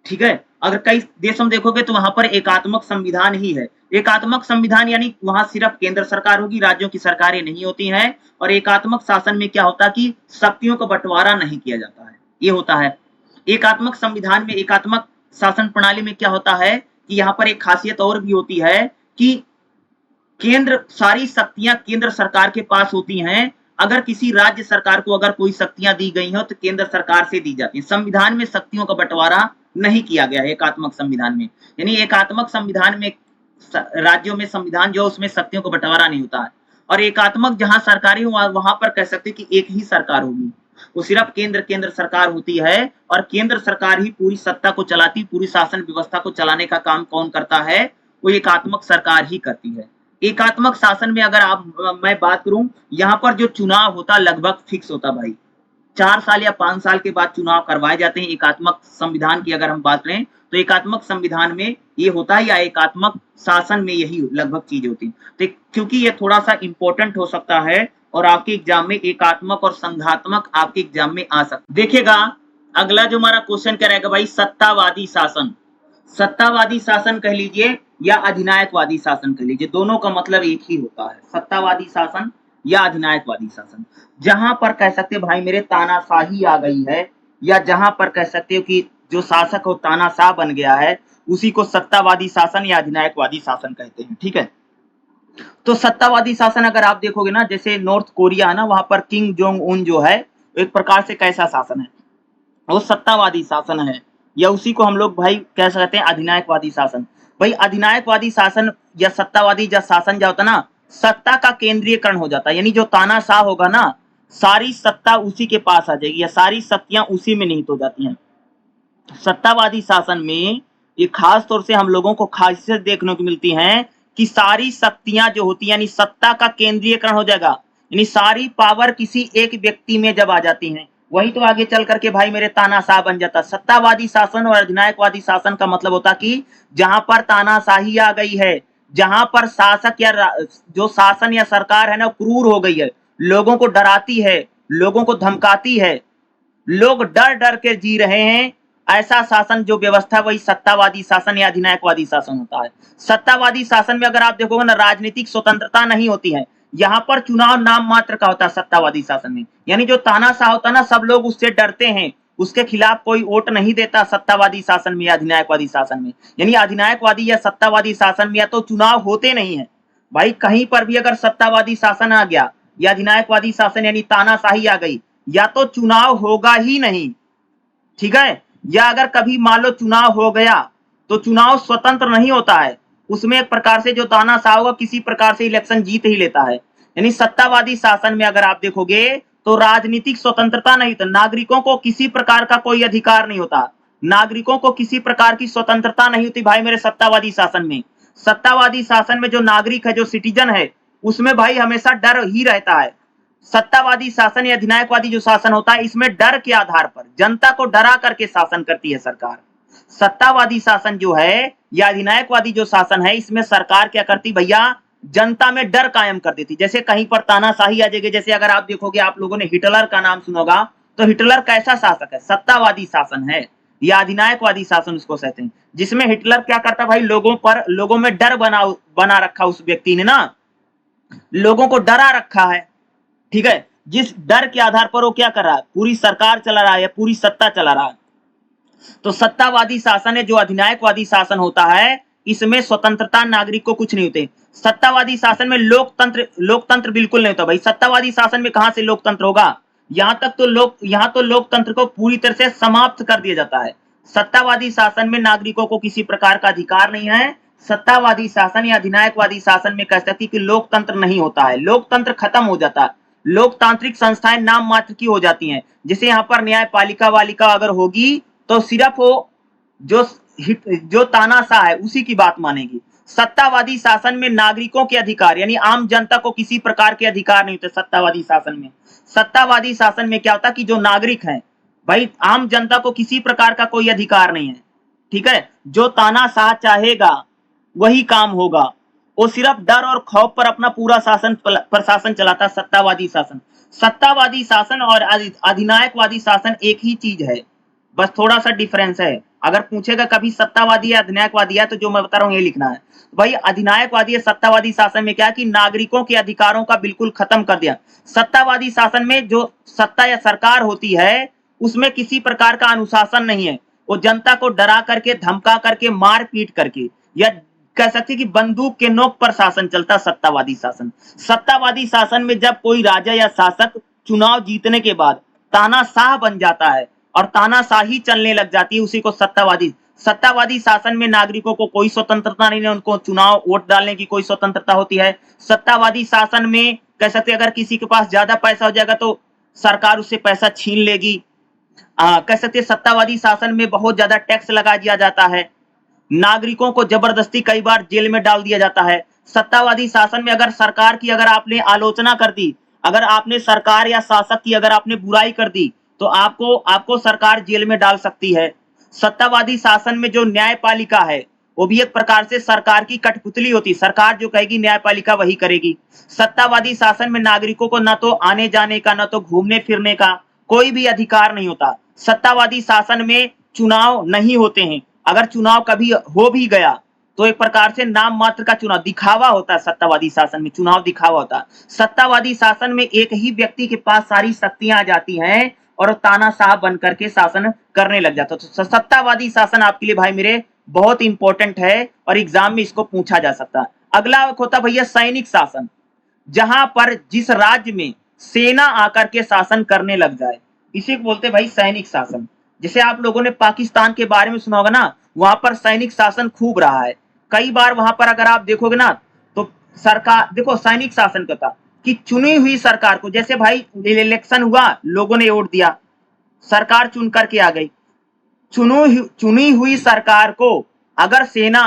ठीक है, अगर कई देशों में देखोगे तो वहां पर एकात्मक संविधान ही है। एकात्मक संविधान यानी वहां सिर्फ केंद्र सरकार होगी, राज्यों की सरकारें नहीं होती हैं। और एकात्मक शासन में क्या होता है कि शक्तियों का बंटवारा नहीं किया जाता है, ये होता है। एकात्मक संविधान में, एकात्मक शासन प्रणाली में क्या होता है कि यहाँ पर एक खासियत और भी होती है कि केंद्र, सारी शक्तियां केंद्र सरकार के पास होती हैं। अगर किसी राज्य सरकार को अगर कोई शक्तियां दी गई हो तो केंद्र सरकार से दी जाती है। संविधान में शक्तियों का बंटवारा नहीं किया गया है एकात्मक संविधान में। यानी एकात्मक संविधान में राज्यों में संविधान जो उसमें शक्तियों का बंटवारा नहीं होता है। और एकात्मक जहां सरकारी हो वहां पर कह सकते कि एक ही सरकार होगी, वो सिर्फ केंद्र सरकार होती है। और केंद्र सरकार ही पूरी सत्ता को चलाती, पूरी शासन व्यवस्था को चलाने का काम कौन करता है? वो एकात्मक सरकार ही करती है। एकात्मक शासन में अगर मैं बात करूं, यहाँ पर जो चुनाव होता लगभग फिक्स होता भाई। 4 साल या 5 साल के बाद चुनाव करवाए जाते हैं। एकात्मक संविधान की अगर हम बात करें तो एकात्मक संविधान में ये होता है, या एकात्मक शासन में यही लगभग चीज होती है। तो क्योंकि ये थोड़ा सा इंपॉर्टेंट हो सकता है और आपके एग्जाम में एकात्मक और संघात्मक आपके एग्जाम में आ सकता है। देखिएगा अगला जो हमारा क्वेश्चन क्या रहेगा भाई? सत्तावादी शासन। सत्तावादी शासन कह लीजिए या अधिनायकवादी शासन कह लीजिए, दोनों का मतलब एक ही होता है, सत्तावादी शासन या अधिनायकवादी शासन। जहां पर कह सकते भाई मेरे तानाशाही आ गई है, या जहां पर कह सकते हो कि जो शासक हो तानाशाह बन गया है, उसी को सत्तावादी शासन या अधिनायकवादी शासन कहते हैं। ठीक है, तो सत्तावादी शासन अगर आप देखोगे ना, जैसे नॉर्थ कोरिया है ना, वहां पर किम जोंग उन जो है एक प्रकार से कैसा शासन है? वो सत्तावादी शासन है, या उसी को हम लोग भाई कह सकते हैं अधिनायकवादी शासन। भाई अधिनायकवादी शासन या सत्तावादी जो शासन जो होता है ना, सत्ता का केंद्रीयकरण हो जाता है। यानी जो तानाशाह होगा ना, सारी सत्ता उसी के पास आ जाएगी, या सारी शक्तियां उसी में निहित हो जाती हैं। सत्तावादी शासन में ये खास तौर से हम लोगों को खासियत देखने को मिलती है कि सारी शक्तियां जो होती है, यानी सत्ता का केंद्रीयकरण हो जाएगा, यानी सारी पावर किसी एक व्यक्ति में जब आ जाती है, वही तो आगे चल करके भाई मेरे तानाशाह बन जाता। सत्तावादी शासन और अधिनायकवादी शासन का मतलब होता कि जहां पर तानाशाही आ गई है, जहां पर शासक या जो शासन या सरकार है ना क्रूर हो गई है, लोगों को डराती है, लोगों को धमकाती है, लोग डर डर के जी रहे हैं, ऐसा शासन जो व्यवस्था वही सत्तावादी शासन या अधिनायकवादी शासन होता है। सत्तावादी शासन में अगर आप देखोगे ना, राजनीतिक स्वतंत्रता नहीं होती है। यहाँ पर चुनाव नाम मात्र का होता है सत्तावादी शासन में। यानी जो तानाशाह होता है ना, सब लोग उससे डरते हैं, उसके खिलाफ कोई वोट नहीं देता सत्तावादी शासन में या अधिनायकवादी शासन में। यानी अधिनायकवादी या सत्तावादी शासन में या तो चुनाव होते नहीं है भाई, कहीं पर भी अगर सत्तावादी शासन आ गया या अधिनायकवादी शासन यानी तानाशाही आ गई, या तो चुनाव होगा ही नहीं। ठीक है, या अगर कभी मान लो चुनाव हो गया तो चुनाव स्वतंत्र नहीं होता है, उसमें एक प्रकार से जो तानाशाह होगा किसी प्रकार से इलेक्शन जीत ही लेता है। यानी सत्तावादी शासन में अगर आप देखोगे तो राजनीतिक स्वतंत्रता नहीं, तो नागरिकों को किसी प्रकार का कोई अधिकार नहीं होता, नागरिकों को किसी प्रकार की स्वतंत्रता नहीं होती भाई मेरे सत्तावादी शासन में। सत्तावादी शासन में जो नागरिक है, जो सिटीजन है, उसमें भाई हमेशा डर ही रहता है। सत्तावादी शासन या अधिनायकवादी जो शासन होता है, इसमें डर के आधार पर जनता को डरा करके शासन करती है सरकार। सत्तावादी शासन जो है या अधिनायकवादी जो शासन है, इसमें सरकार क्या करती भैया, जनता में डर कायम कर देती। जैसे कहीं पर तानाशाही आ जाएगी, जैसे अगर आप देखोगे, आप लोगों ने हिटलर का नाम सुना होगा, तो हिटलर कैसा शासक है? सत्तावादी शासन है या अधिनायकवादी शासन उसको कहते हैं, जिसमें हिटलर क्या करता भाई, लोगों में डर बना रखा, उस व्यक्ति ने ना लोगों को डरा रखा है। ठीक है, जिस डर के आधार पर वो क्या कर रहा है, पूरी सरकार चला रहा है, पूरी सत्ता चला रहा है। तो सत्तावादी शासन है, जो अधिनायकवादी शासन होता है, इसमें स्वतंत्रता नागरिक को कुछ नहीं होते। सत्तावादी शासन में लोकतंत्र बिल्कुल नहीं होता भाई। सत्तावादी शासन में कहां से लोकतंत्र होगा? यहां तो लोकतंत्र को पूरी तरह से समाप्त कर दिया जाता है। सत्तावादी शासन में नागरिकों को किसी प्रकार का अधिकार नहीं है। सत्तावादी शासन या अधिनायकवादी शासन में कह सकती कि लोकतंत्र नहीं होता है, लोकतंत्र खत्म हो जाता है, लोकतांत्रिक संस्थाएं नाम मात्र की हो जाती हैं। जैसे यहाँ पर न्यायपालिका वालिका अगर होगी तो सिर्फ वो जो तानाशाह है उसी की बात मानेगी, सत्तावादी शासन में नागरिकों के अधिकार यानी आम जनता को किसी प्रकार के अधिकार नहीं होते सत्तावादी शासन में। सत्तावादी शासन में क्या होता कि जो नागरिक हैं भाई आम जनता को किसी प्रकार का कोई अधिकार नहीं है, ठीक है। जो तानाशाह चाहेगा वही काम होगा, वो सिर्फ डर और खौफ पर अपना पूरा प्रशासन चलाता। सत्तावादी शासन, सत्तावादी शासन और अधिनायकवादी शासन एक ही चीज है, बस थोड़ा सा डिफरेंस है। अगर पूछेगा कभी सत्तावादी या अधिनायकवादी है तो जो मैं बता रहा हूं ये लिखना है। भाई अधिनायकवादी या सत्तावादी शासन में क्या है कि नागरिकों के अधिकारों का बिल्कुल खत्म कर दिया। सत्तावादी शासन में जो सत्ता या सरकार होती है उसमें किसी प्रकार का अनुशासन नहीं है, वो जनता को डरा करके धमका करके मार पीट करके या कह सकते कि बंदूक के नोक पर शासन चलता। सत्तावादी शासन, सत्तावादी शासन में जब कोई राजा या शासक चुनाव जीतने के बाद तानाशाह बन जाता है और तानाशाही चलने लग जाती है, उसी को सत्तावादी शासन में नागरिकों को कोई स्वतंत्रता नहीं है, उनको चुनाव वोट डालने की कोई स्वतंत्रता होती है। सत्तावादी शासन में कह सकते अगर किसी के पास ज्यादा पैसा हो जाएगा तो सरकार उससे पैसा छीन लेगी। कह सकते सत्तावादी शासन में बहुत ज्यादा टैक्स लगा दिया जाता है, नागरिकों को जबरदस्ती कई बार जेल में डाल दिया जाता है। सत्तावादी शासन में अगर सरकार की अगर आपने आलोचना कर दी, अगर आपने सरकार या शासक की अगर आपने बुराई कर दी तो आपको सरकार जेल में डाल सकती है। सत्तावादी शासन में जो न्यायपालिका है वो भी एक प्रकार से सरकार की कठपुतली होती, सरकार जो कहेगी न्यायपालिका वही करेगी। सत्तावादी शासन में नागरिकों को न तो आने जाने का न तो घूमने फिरने का कोई भी अधिकार नहीं होता। सत्तावादी शासन में चुनाव नहीं होते हैं, अगर चुनाव कभी हो भी गया तो एक प्रकार से नाम मात्र का चुनाव दिखावा होता है। सत्तावादी शासन में चुनाव दिखावा होता है। सत्तावादी शासन में एक ही व्यक्ति के पास सारी शक्तियां आ जाती हैं और तानाशाह बन करके शासन करने लग जाता है। तो सत्तावादी शासन आपके लिए भाई मेरे बहुत इंपॉर्टेंट है और एग्जाम में इसको पूछा जा सकता है। अगला होता भैया सैनिक शासन, जहां पर जिस राज्य में सेना आकर के शासन करने लग जाए इसे बोलते भाई सैनिक शासन। जैसे आप लोगों ने पाकिस्तान के बारे में सुना होगा ना, वहां पर सैनिक शासन खूब रहा है। कई बार वहां पर अगर आप देखोगे ना तो सरकार देखो सैनिक शासन का था कि चुनी हुई सरकार को, जैसे भाई इलेक्शन हुआ लोगों ने वोट दिया सरकार चुन करके आ गई, चुनी हुई सरकार को अगर सेना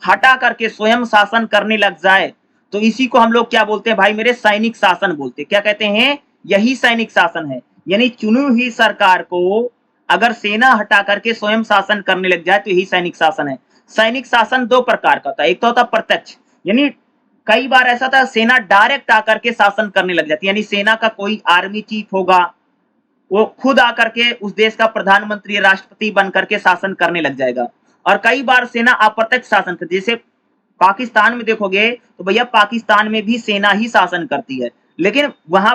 हटा करके स्वयं शासन करने लग जाए तो इसी को हम लोग क्या बोलते हैं भाई मेरे सैनिक शासन बोलते। क्या कहते हैं? यही सैनिक शासन है। यानी चुनी हुई सरकार को अगर सेना हटा करके स्वयं शासन करने लग जाए तो यही सैनिक शासन है। सैनिक शासन दो प्रकार का होता है, एक तो होता प्रत्यक्ष, यानी कई बार ऐसा था सेना डायरेक्ट आकर के शासन करने लग जाती है, यानी सेना का कोई आर्मी चीफ होगा वो खुद आकर के उस देश का प्रधानमंत्री राष्ट्रपति बन करके शासन करने लग जाएगा। और कई बार सेना अप्रत्यक्ष शासन करती है, जैसे पाकिस्तान में देखोगे तो भैया पाकिस्तान में भी सेना ही शासन करती है, लेकिन वहां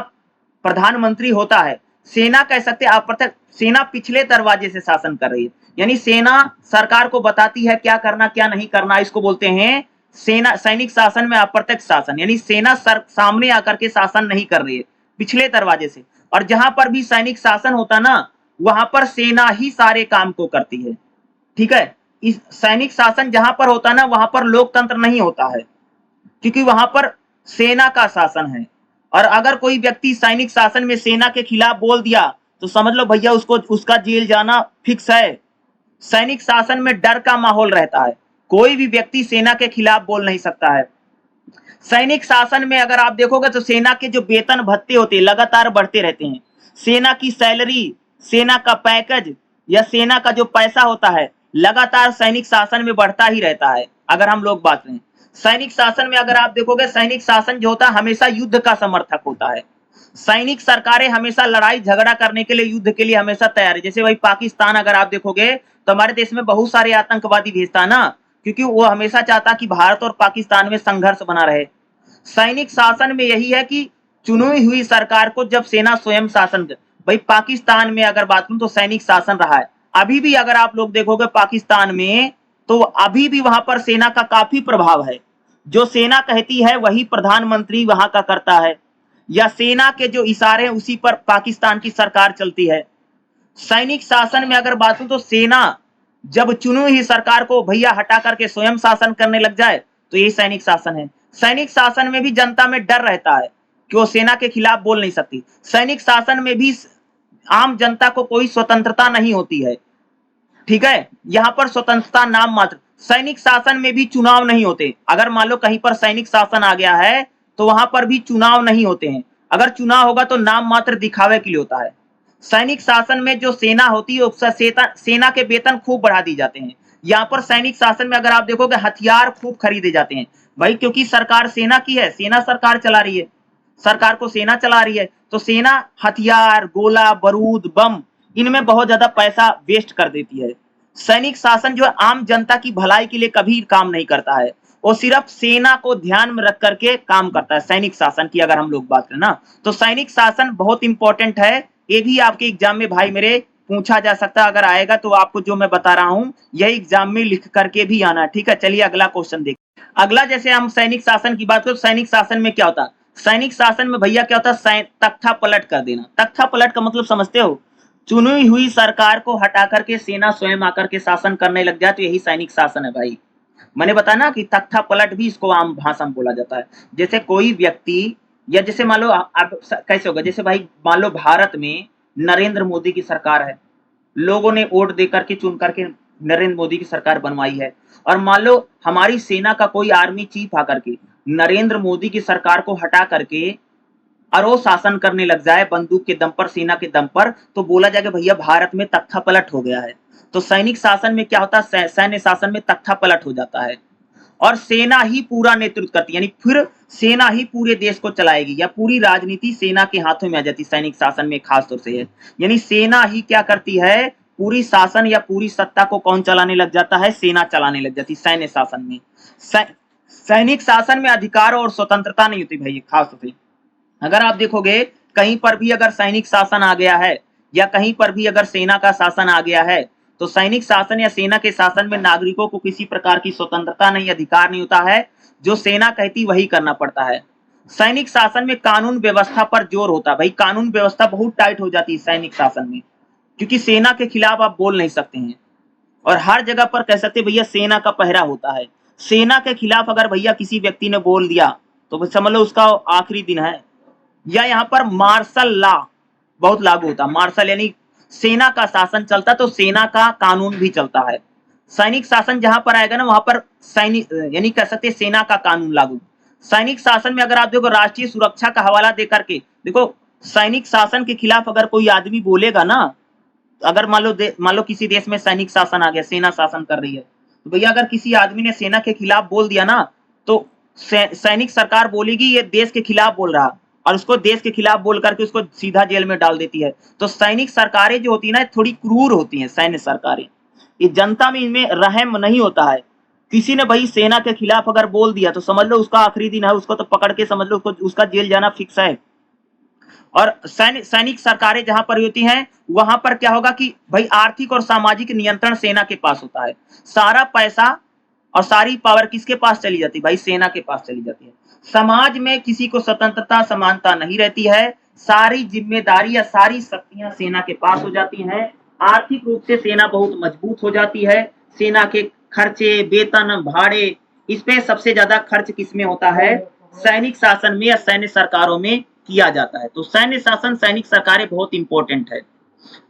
प्रधानमंत्री होता है। सेना कह सकते हैं अप्रत्यक्ष, सेना पिछले दरवाजे से शासन कर रही है, यानी सेना सरकार को बताती है क्या करना क्या नहीं करना, इसको बोलते हैं सेना। सैनिक शासन में अप्रत्यक्ष शासन, यानी सेना सामने आकर के शासन नहीं कर रही है, पिछले दरवाजे से। और जहां पर भी सैनिक शासन होता ना वहां पर सेना ही सारे काम को करती है, ठीक है। इस सैनिक शासन जहां पर होता ना वहां पर लोकतंत्र नहीं होता है, क्योंकि वहां पर सेना का शासन है। और अगर कोई व्यक्ति सैनिक शासन में सेना के खिलाफ बोल दिया तो समझ लो भैया उसका जेल जाना फिक्स है। सैनिक शासन में डर का माहौल रहता है, कोई भी व्यक्ति सेना के खिलाफ बोल नहीं सकता है। सैनिक शासन में अगर आप देखोगे तो सेना के जो वेतन भत्ते होते हैं लगातार बढ़ते रहते हैं। सेना की सैलरी, सेना का पैकेज या सेना का जो पैसा होता है लगातार सैनिक शासन में बढ़ता ही रहता है। अगर हम लोग बात करें सैनिक शासन में, अगर आप देखोगे सैनिक शासन जो होता है हमेशा युद्ध का समर्थक होता है। सैनिक सरकारें हमेशा लड़ाई झगड़ा करने के लिए, युद्ध के लिए हमेशा तैयार है। जैसे भाई पाकिस्तान अगर आप देखोगे तो हमारे देश में बहुत सारे आतंकवादी भेजता ना, क्योंकि वो हमेशा चाहता कि भारत और पाकिस्तान में संघर्ष बना रहे। सैनिक शासन में यही है कि चुनी हुई सरकार को जब सेना स्वयं शासन, भाई पाकिस्तान में अगर बात करूं तो सैनिक शासन रहा है। अभी भी अगर आप लोग देखोगे पाकिस्तान में तो अभी भी वहां पर सेना का काफी प्रभाव है। जो सेना कहती है वही प्रधानमंत्री वहां का करता है, या सेना के जो इशारे हैं उसी पर पाकिस्तान की सरकार चलती है। सैनिक शासन में अगर बात करूं तो सेना जब चुनी हुई सरकार को भैया हटा करके स्वयं शासन करने लग जाए तो यही सैनिक शासन है। सैनिक शासन में भी जनता में डर रहता है कि वो सेना के खिलाफ बोल नहीं सकती। सैनिक शासन में भी आम जनता को कोई स्वतंत्रता नहीं होती है, ठीक है। यहाँ पर स्वतंत्रता नाम मात्र। सैनिक शासन में भी चुनाव नहीं होते। अगर मान लो कहीं पर सैनिक शासन आ गया है तो वहां पर भी चुनाव नहीं होते हैं। अगर चुनाव होगा तो नाम मात्र दिखावे के लिए होता है। सैनिक शासन में जो सेना होती है सेना के वेतन खूब बढ़ा दी जाते हैं। यहाँ पर सैनिक शासन में अगर आप देखोगे हथियार खूब खरीदे जाते हैं भाई, क्योंकि सरकार सेना की है, सेना सरकार चला रही है, सरकार को सेना चला रही है, तो सेना हथियार, गोला बारूद, बम, इनमें बहुत ज्यादा पैसा वेस्ट कर देती है। सैनिक शासन जो है आम जनता की भलाई के लिए कभी काम नहीं करता है, वो सिर्फ सेना को ध्यान में रख करके काम करता है। सैनिक शासन की अगर हम लोग बात करें ना, तो सैनिक शासन बहुत इंपॉर्टेंट है। ये भी आपके एग्जाम में भाई मेरे पूछा जा सकता है। अगर आएगा तो आपको जो मैं बता रहा हूं यही एग्जाम में लिख करके भी आना है। ठीक है, चलिए अगला क्वेश्चन देखिए। अगला जैसे हम सैनिक शासन की बात करें, सैनिक शासन में क्या होता है? सैनिक शासन में भैया क्या होता है? तख्ता पलट कर देना। तख्ता पलट का मतलब समझते हो? चुनी हुई सरकार को हटा करके सेना स्वयं आकर के शासन करने लग जाए, तो यही सैनिक शासन है भाई। मैंने बताया ना कि तख्ता पलट भी इसको आम भाषा में बोला जाता है। जैसे कोई व्यक्ति, या जैसे मान लो आप कैसे होगा, जैसे भाई मान लो भारत में नरेंद्र मोदी की सरकार है, लोगों ने वोट दे करके चुन करके नरेंद्र मोदी की सरकार बनवाई है, और मान लो हमारी सेना का कोई आर्मी चीफ आकर के नरेंद्र मोदी की सरकार को हटा करके और वो शासन करने लग जाए बंदूक के दम पर, सेना के दम पर, तो बोला जाएगा भैया भारत में तख्ता पलट हो गया है। तो सैनिक शासन में क्या होता है? सैन्य शासन में तख्ता पलट हो जाता है और सेना ही पूरा नेतृत्व करती है, यानी फिर सेना ही पूरे देश को चलाएगी, या पूरी राजनीति सेना के हाथों में आ जाती है। सैनिक शासन में खास तौर से है, यानी सेना ही क्या करती है? पूरी शासन या पूरी सत्ता को कौन चलाने लग जाता है? सेना चलाने लग जाती है सैन्य शासन में। सैनिक शासन में अधिकार और स्वतंत्रता नहीं होती भाई, खास तौर से। अगर आप देखोगे कहीं पर भी अगर सैनिक शासन आ गया है, या कहीं पर भी अगर सेना का शासन आ गया है, तो सैनिक शासन या सेना के शासन में नागरिकों को किसी प्रकार की स्वतंत्रता नहीं, अधिकार नहीं होता है। जो सेना कहती वही करना पड़ता है। सैनिक शासन में कानून व्यवस्था पर जोर होता है भाई, कानून व्यवस्था बहुत टाइट हो जाती है सैनिक शासन में, क्योंकि सेना के खिलाफ आप बोल नहीं सकते हैं। और हर जगह पर कह सकते भैया सेना का पहरा होता है। सेना के खिलाफ अगर भैया किसी व्यक्ति ने बोल दिया तो समझ लो उसका आखिरी दिन है। या यहाँ पर मार्शल लॉ बहुत लागू होता है। मार्शल यानी सेना का शासन चलता, तो सेना का कानून भी चलता है। सैनिक शासन जहां पर आएगा ना, वहां पर सैनिक यानी कह सकते सेना का कानून लागू। सैनिक शासन में अगर आप देखो राष्ट्रीय सुरक्षा का हवाला दे करके देखो, सैनिक शासन के खिलाफ अगर कोई आदमी बोलेगा ना, अगर मान लो किसी देश में सैनिक शासन आ गया, सेना शासन कर रही है, तो भैया अगर किसी आदमी ने सेना के खिलाफ बोल दिया ना, तो सैनिक सरकार बोलेगी ये देश के खिलाफ बोल रहा, और उसको देश के खिलाफ बोल करके उसको सीधा जेल में डाल देती है। तो सैनिक सरकारें जो होती है ना, थोड़ी क्रूर होती हैं सैन्य सरकारें। ये जनता में इनमें रहम नहीं होता है। किसी ने भाई सेना के खिलाफ अगर बोल दिया तो समझ लो उसका आखिरी दिन है, उसको तो पकड़ के समझ लो उसका जेल जाना फिक्स है। और सैनिक सरकारें जहां पर होती हैं वहां पर क्या होगा कि भाई आर्थिक और सामाजिक नियंत्रण सेना के पास होता है। सारा पैसा और सारी पावर किसके पास चली जाती है? भाई सेना के पास चली जाती है। समाज में किसी को स्वतंत्रता समानता नहीं रहती है। सारी जिम्मेदारी या सारी शक्तियां सेना के पास हो जाती हैं। आर्थिक रूप से सेना बहुत मजबूत हो जाती है। सेना के खर्चे, वेतन, भाड़े, इस पे सबसे ज्यादा खर्च किसमें होता है? सैनिक शासन में या सैन्य सरकारों में किया जाता है। तो सैन्य शासन, सैनिक सरकारें बहुत इंपॉर्टेंट है।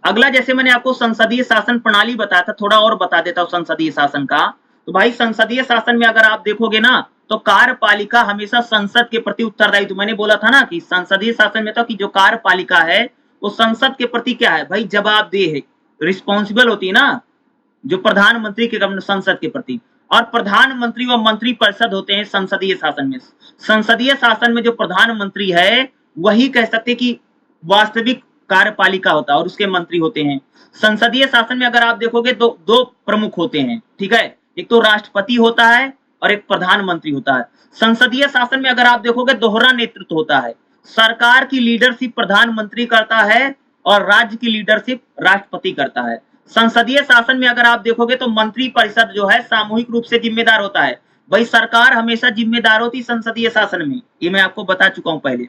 अगला जैसे मैंने आपको संसदीय शासन प्रणाली बताया था, थोड़ा और बता देता हूं संसदीय शासन का। तो भाई संसदीय शासन में अगर आप देखोगे ना, तो कार्यपालिका हमेशा संसद के प्रति उत्तरदायी। तो मैंने बोला था ना कि संसदीय शासन में तो कि जो कार्यपालिका है वो संसद के प्रति क्या है भाई? जवाबदेह है, रिस्पॉन्सिबल होती है ना, जो प्रधानमंत्री के संसद के प्रति। और प्रधानमंत्री व मंत्री परिषद होते हैं संसदीय शासन में। संसदीय शासन में जो प्रधानमंत्री है वही कह सकते कि वास्तविक कार्यपालिका होता है, और उसके मंत्री होते हैं। संसदीय शासन में अगर आप देखोगे तो दो प्रमुख होते हैं, ठीक है, एक तो राष्ट्रपति होता है और एक प्रधानमंत्री होता है। संसदीय शासन में अगर आप देखोगे दोहरा नेतृत्व होता है। सरकार की लीडरशिप प्रधानमंत्री करता है और राज्य की लीडरशिप राष्ट्रपति करता है। संसदीय शासन में अगर आप देखोगे तो मंत्री परिषद जो है सामूहिक रूप से जिम्मेदार होता है। भाई सरकार हमेशा जिम्मेदार होती संसदीय शासन में, ये मैं आपको बता चुका हूं पहले।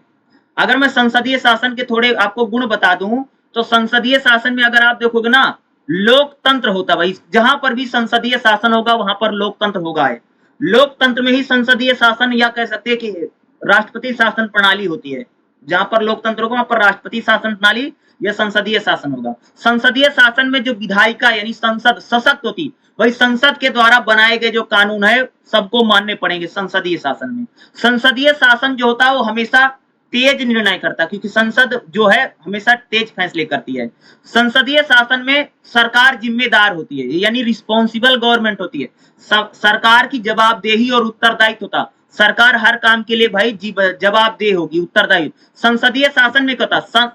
अगर मैं संसदीय शासन के थोड़े आपको गुण बता दूं, तो संसदीय शासन में अगर आप देखोगे ना, लोकतंत्र होता है भाई। जहां पर भी संसदीय शासन होगा वहां पर लोकतंत्र होगा है। लोकतंत्र में ही संसदीय शासन या कह सकते हैं कि राष्ट्रपति शासन प्रणाली होती है। जहां पर लोकतंत्र होगा वहां पर राष्ट्रपति शासन प्रणाली या संसदीय शासन होगा। संसदीय शासन में जो विधायिका यानी संसद सशक्त होती, वही संसद के द्वारा बनाए गए जो कानून है सबको मानने पड़ेंगे संसदीय शासन में। संसदीय शासन जो होता है वो हमेशा तेज निर्णय करता है, क्योंकि संसद जो है हमेशा तेज फैसले करती है। संसदीय शासन में सरकार जिम्मेदार होती है, यानी रिस्पॉन्सिबल गवर्नमेंट होती है। सरकार की जवाबदेही और उत्तरदायित्व होता, सरकार हर काम के लिए भाई जवाबदेह होगी, उत्तरदायी। संसदीय शासन में कहता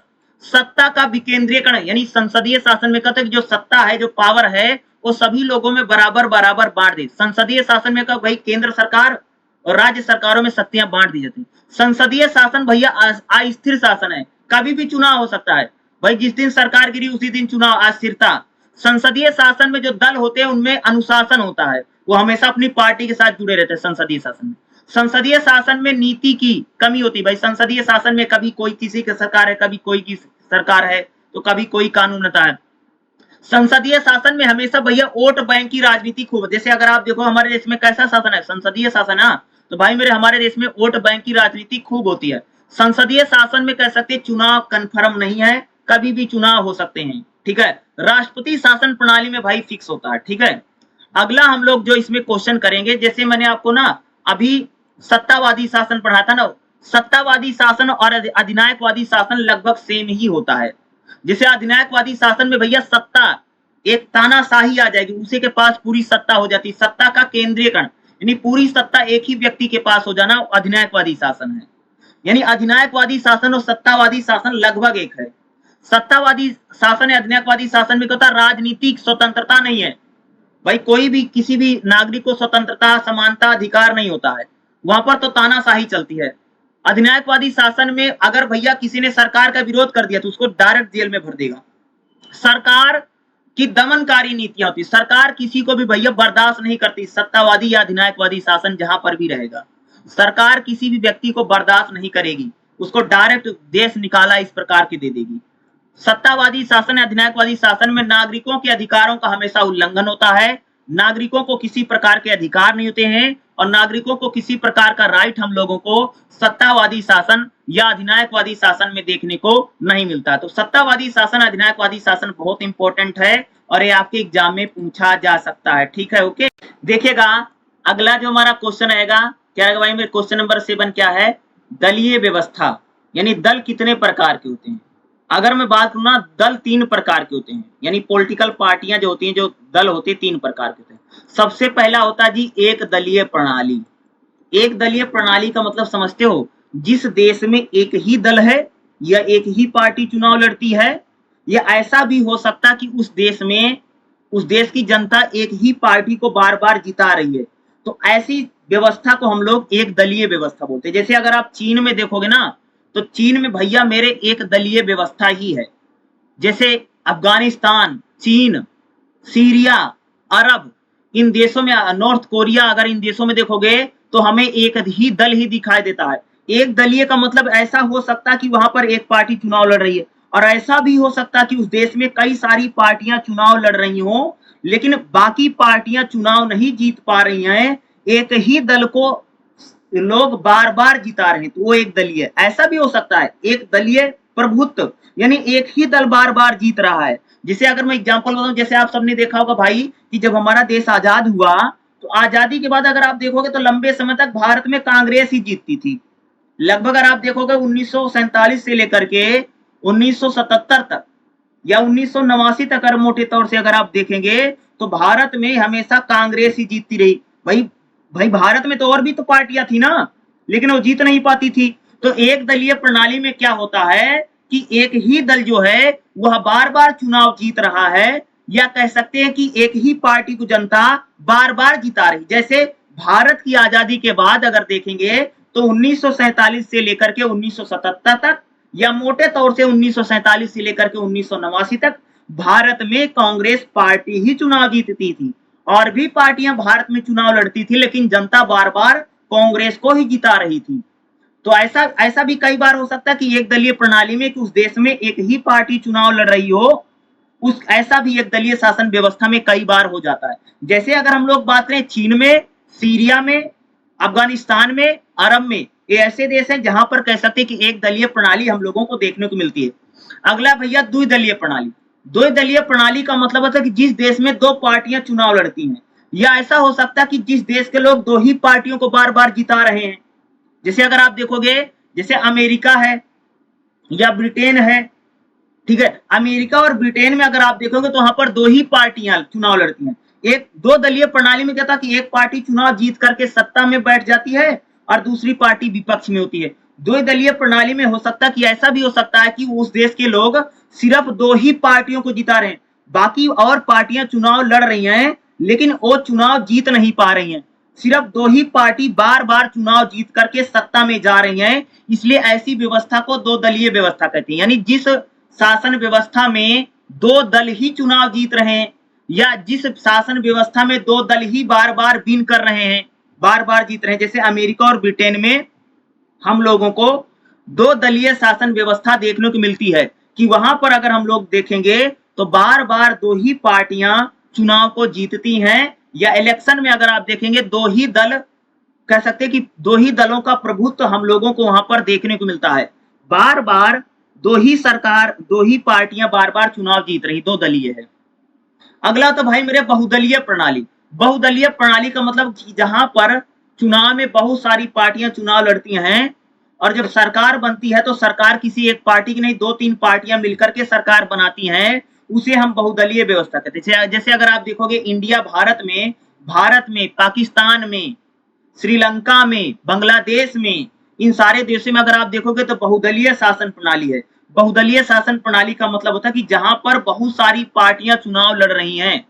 सत्ता का विकेंद्रीकरण, यानी संसदीय शासन में कहता है कि जो सत्ता है, जो पावर है, वो सभी लोगों में बराबर बराबर बांट दे। संसदीय शासन में कहता भाई केंद्र सरकार और राज्य सरकारों में शक्तियां बांट दी जाती। संसदीय शासन भैया अस्थिर शासन है, कभी भी चुनाव हो सकता है भाई, जिस दिन सरकार गिरी उसी दिन चुनाव, अस्थिरता। संसदीय शासन में जो दल होते हैं उनमें अनुशासन होता है, वो हमेशा अपनी पार्टी के साथ जुड़े रहते हैं संसदीय शासन में। संसदीय शासन में नीति की कमी होती है भाई, संसदीय शासन में कभी कोई किसी की सरकार है, कभी कोई की सरकार है, तो कभी कोई कानून होता है। संसदीय शासन में हमेशा भैया वोट बैंक की राजनीति खूब, जैसे अगर आप देखो हमारे देश में कैसा शासन है, संसदीय शासन है, तो भाई मेरे हमारे देश में वोट बैंक की राजनीति खूब होती है। संसदीय शासन में कह सकते चुनाव कन्फर्म नहीं है, कभी भी चुनाव हो सकते हैं, ठीक है। राष्ट्रपति शासन प्रणाली में भाई फिक्स होता है, ठीक है। अगला हम लोग जो इसमें क्वेश्चन करेंगे, जैसे मैंने आपको ना अभी सत्तावादी शासन पढ़ा था ना, सत्तावादी शासन और अधिनायकवादी शासन लगभग सेम ही होता है। जैसे अधिनायकवादी शासन में भैया सत्ता एक तानाशाही आ जाएगी, उसी के पास पूरी सत्ता हो जाती, सत्ता का केंद्रीकरण, यानी पूरी सत्ता एक ही व्यक्ति के पास हो जाना, अधिनायकवादी शासन है। यानी अधिनायकवादी शासन और सत्तावादी शासन लगभग एक है। सत्तावादी शासन या अधिनायकवादी शासन में कहता राजनीतिक स्वतंत्रता नहीं है भाई, कोई भी किसी भी नागरिक को स्वतंत्रता, समानता, अधिकार नहीं होता है, वहां पर तो तानाशाही चलती है। अधिनायकवादी शासन में अगर भैया किसी ने सरकार का विरोध कर दिया तो उसको डायरेक्ट जेल में भर देगा। सरकार की दमनकारी नीतियां होती, सरकार किसी को भी भैया बर्दाश्त नहीं करती। सत्तावादी या अधिनायकवादी शासन जहां पर भी रहेगा, सरकार किसी भी व्यक्ति को बर्दाश्त नहीं करेगी, उसको डायरेक्ट देश निकाला इस प्रकार की दे देगी। सत्तावादी शासन, अधिनायकवादी शासन में नागरिकों के अधिकारों का हमेशा उल्लंघन होता है, नागरिकों को किसी प्रकार के अधिकार नहीं होते हैं और नागरिकों को किसी प्रकार का राइट हम लोगों को सत्तावादी शासन या अधिनायकवादी शासन में देखने को नहीं मिलता। तो सत्तावादी शासन, अधिनायकवादी शासन बहुत इंपॉर्टेंट है और ये आपके एग्जाम में पूछा जा सकता है, ठीक है। ओके, देखिएगा अगला जो हमारा क्वेश्चन आएगा, क्या आएगा भाई मेरे क्वेश्चन नंबर 7 क्या है, दलीय व्यवस्था, यानी दल कितने प्रकार के होते हैं। अगर मैं बात करूं ना, दल 3 प्रकार के होते हैं, यानी पॉलिटिकल पार्टियां जो होती हैं, जो दल होते हैं 3 प्रकार के होते हैं। सबसे पहला होता है जी एक दलीय प्रणाली। एक दलीय प्रणाली का मतलब समझते हो, जिस देश में एक ही दल है या एक ही पार्टी चुनाव लड़ती है, या ऐसा भी हो सकता कि उस देश में उस देश की जनता एक ही पार्टी को बार बार जिता रही है, तो ऐसी व्यवस्था को हम लोग एक दलीय व्यवस्था बोलते हैं। जैसे अगर आप चीन में देखोगे ना, तो चीन में भैया मेरे एक दलीय व्यवस्था ही है। जैसे अफगानिस्तान, चीन, सीरिया, अरब, इन देशों में, नॉर्थ कोरिया, अगर इन देशों में देखोगे तो हमें एक ही दल ही दिखाई देता है। एक दलीय का मतलब ऐसा हो सकता कि वहां पर एक पार्टी चुनाव लड़ रही है, और ऐसा भी हो सकता कि उस देश में कई सारी पार्टियां चुनाव लड़ रही हो, लेकिन बाकी पार्टियां चुनाव नहीं जीत पा रही हैं, एक ही दल को लोग बार बार जिता रहे हैं, तो वो एक दलीय। ऐसा भी हो सकता है एक दलीय प्रभुत्व, यानी एक ही दल बार बार जीत रहा है। जिसे अगर मैं एग्जांपल बताऊं, जैसे आप सबने देखा होगा भाई कि जब हमारा देश आजाद हुआ, तो आजादी के बाद अगर आप देखोगे तो लंबे समय तक भारत में कांग्रेस ही जीतती थी। लगभग अगर आप देखोगे 1947 से लेकर के 1977 तक या 1989 तक, अगर मोटे तौर से अगर आप देखेंगे तो भारत में हमेशा कांग्रेस ही जीतती रही। भाई भारत में तो और भी तो पार्टियां थी ना, लेकिन वो जीत नहीं पाती थी। तो एक दलीय प्रणाली में क्या होता है कि एक ही दल जो है वह बार बार चुनाव जीत रहा है, या कह सकते हैं कि एक ही पार्टी को जनता बार बार जिता रही। जैसे भारत की आजादी के बाद अगर देखेंगे तो 1947 से लेकर के 1977 तक, या मोटे तौर से 1947 से लेकर के 1989 तक भारत में कांग्रेस पार्टी ही चुनाव जीतती थी। और भी पार्टियां भारत में चुनाव लड़ती थी, लेकिन जनता बार बार कांग्रेस को ही जिता रही थी। तो ऐसा भी कई बार हो सकता है कि एक दलीय प्रणाली में कि उस देश में एक ही पार्टी चुनाव लड़ रही हो, ऐसा भी एक दलीय शासन व्यवस्था में कई बार हो जाता है। जैसे अगर हम लोग बात करें चीन में, सीरिया में, अफगानिस्तान में, अरब में, ये ऐसे देश हैं जहां पर कह सकते हैं कि एक दलीय प्रणाली हम लोगों को देखने को मिलती है। अगला भैया द्विदलीय प्रणाली। द्विदलीय प्रणाली का मतलब होता है कि जिस देश में दो पार्टियां चुनाव लड़ती हैं, या ऐसा हो सकता है कि जिस देश के लोग दो ही पार्टियों को बार बार जिता रहे हैं। जैसे अगर आप देखोगे, जैसे अमेरिका है या ब्रिटेन है, ठीक है, अमेरिका और ब्रिटेन में अगर आप देखोगे तो वहां पर दो ही पार्टियां चुनाव लड़ती हैं। एक दो दलीय प्रणाली में क्या था कि एक पार्टी चुनाव जीत करके सत्ता में बैठ जाती है और दूसरी पार्टी विपक्ष में होती है। दो दलीय प्रणाली में हो सकता है कि ऐसा भी हो सकता है कि उस देश के लोग सिर्फ दो ही पार्टियों को जिता रहे हैं, बाकी और पार्टियां चुनाव लड़ रही हैं लेकिन वो चुनाव जीत नहीं पा रही हैं। सिर्फ दो ही पार्टी बार बार चुनाव जीत करके सत्ता में जा रही हैं, इसलिए ऐसी व्यवस्था को दो दलीय व्यवस्था कहते हैं। यानी जिस शासन व्यवस्था में दो दल ही चुनाव जीत रहे हैं, या जिस शासन व्यवस्था में दो दल ही बार बार विन कर रहे हैं, बार बार जीत रहे हैं, जैसे अमेरिका और ब्रिटेन में हम लोगों को दो दलीय शासन व्यवस्था देखने को मिलती है कि वहां पर अगर हम लोग देखेंगे तो बार बार दो ही पार्टियां चुनाव को जीतती हैं, या इलेक्शन में अगर आप देखेंगे दो ही दल, कह सकते हैं कि दो ही दलों का प्रभुत्व हम लोगों को वहां पर देखने को मिलता है। बार बार दो ही सरकार, दो ही पार्टियां बार बार चुनाव जीत रही, दो दलीय है। अगला तो भाई मेरे बहुदलीय प्रणाली। बहुदलीय प्रणाली का मतलब जहां पर चुनाव में बहुत सारी पार्टियां चुनाव लड़ती हैं और जब सरकार बनती है तो सरकार किसी एक पार्टी की नहीं, दो तीन पार्टियां मिलकर के सरकार बनाती हैं, उसे हम बहुदलीय व्यवस्था कहते हैं। जैसे अगर आप देखोगे इंडिया, भारत में, पाकिस्तान में, श्रीलंका में, बांग्लादेश में, इन सारे देशों में अगर आप देखोगे तो बहुदलीय शासन प्रणाली है। बहुदलीय शासन प्रणाली का मतलब होता है कि जहां पर बहुत सारी पार्टियां चुनाव लड़ रही हैं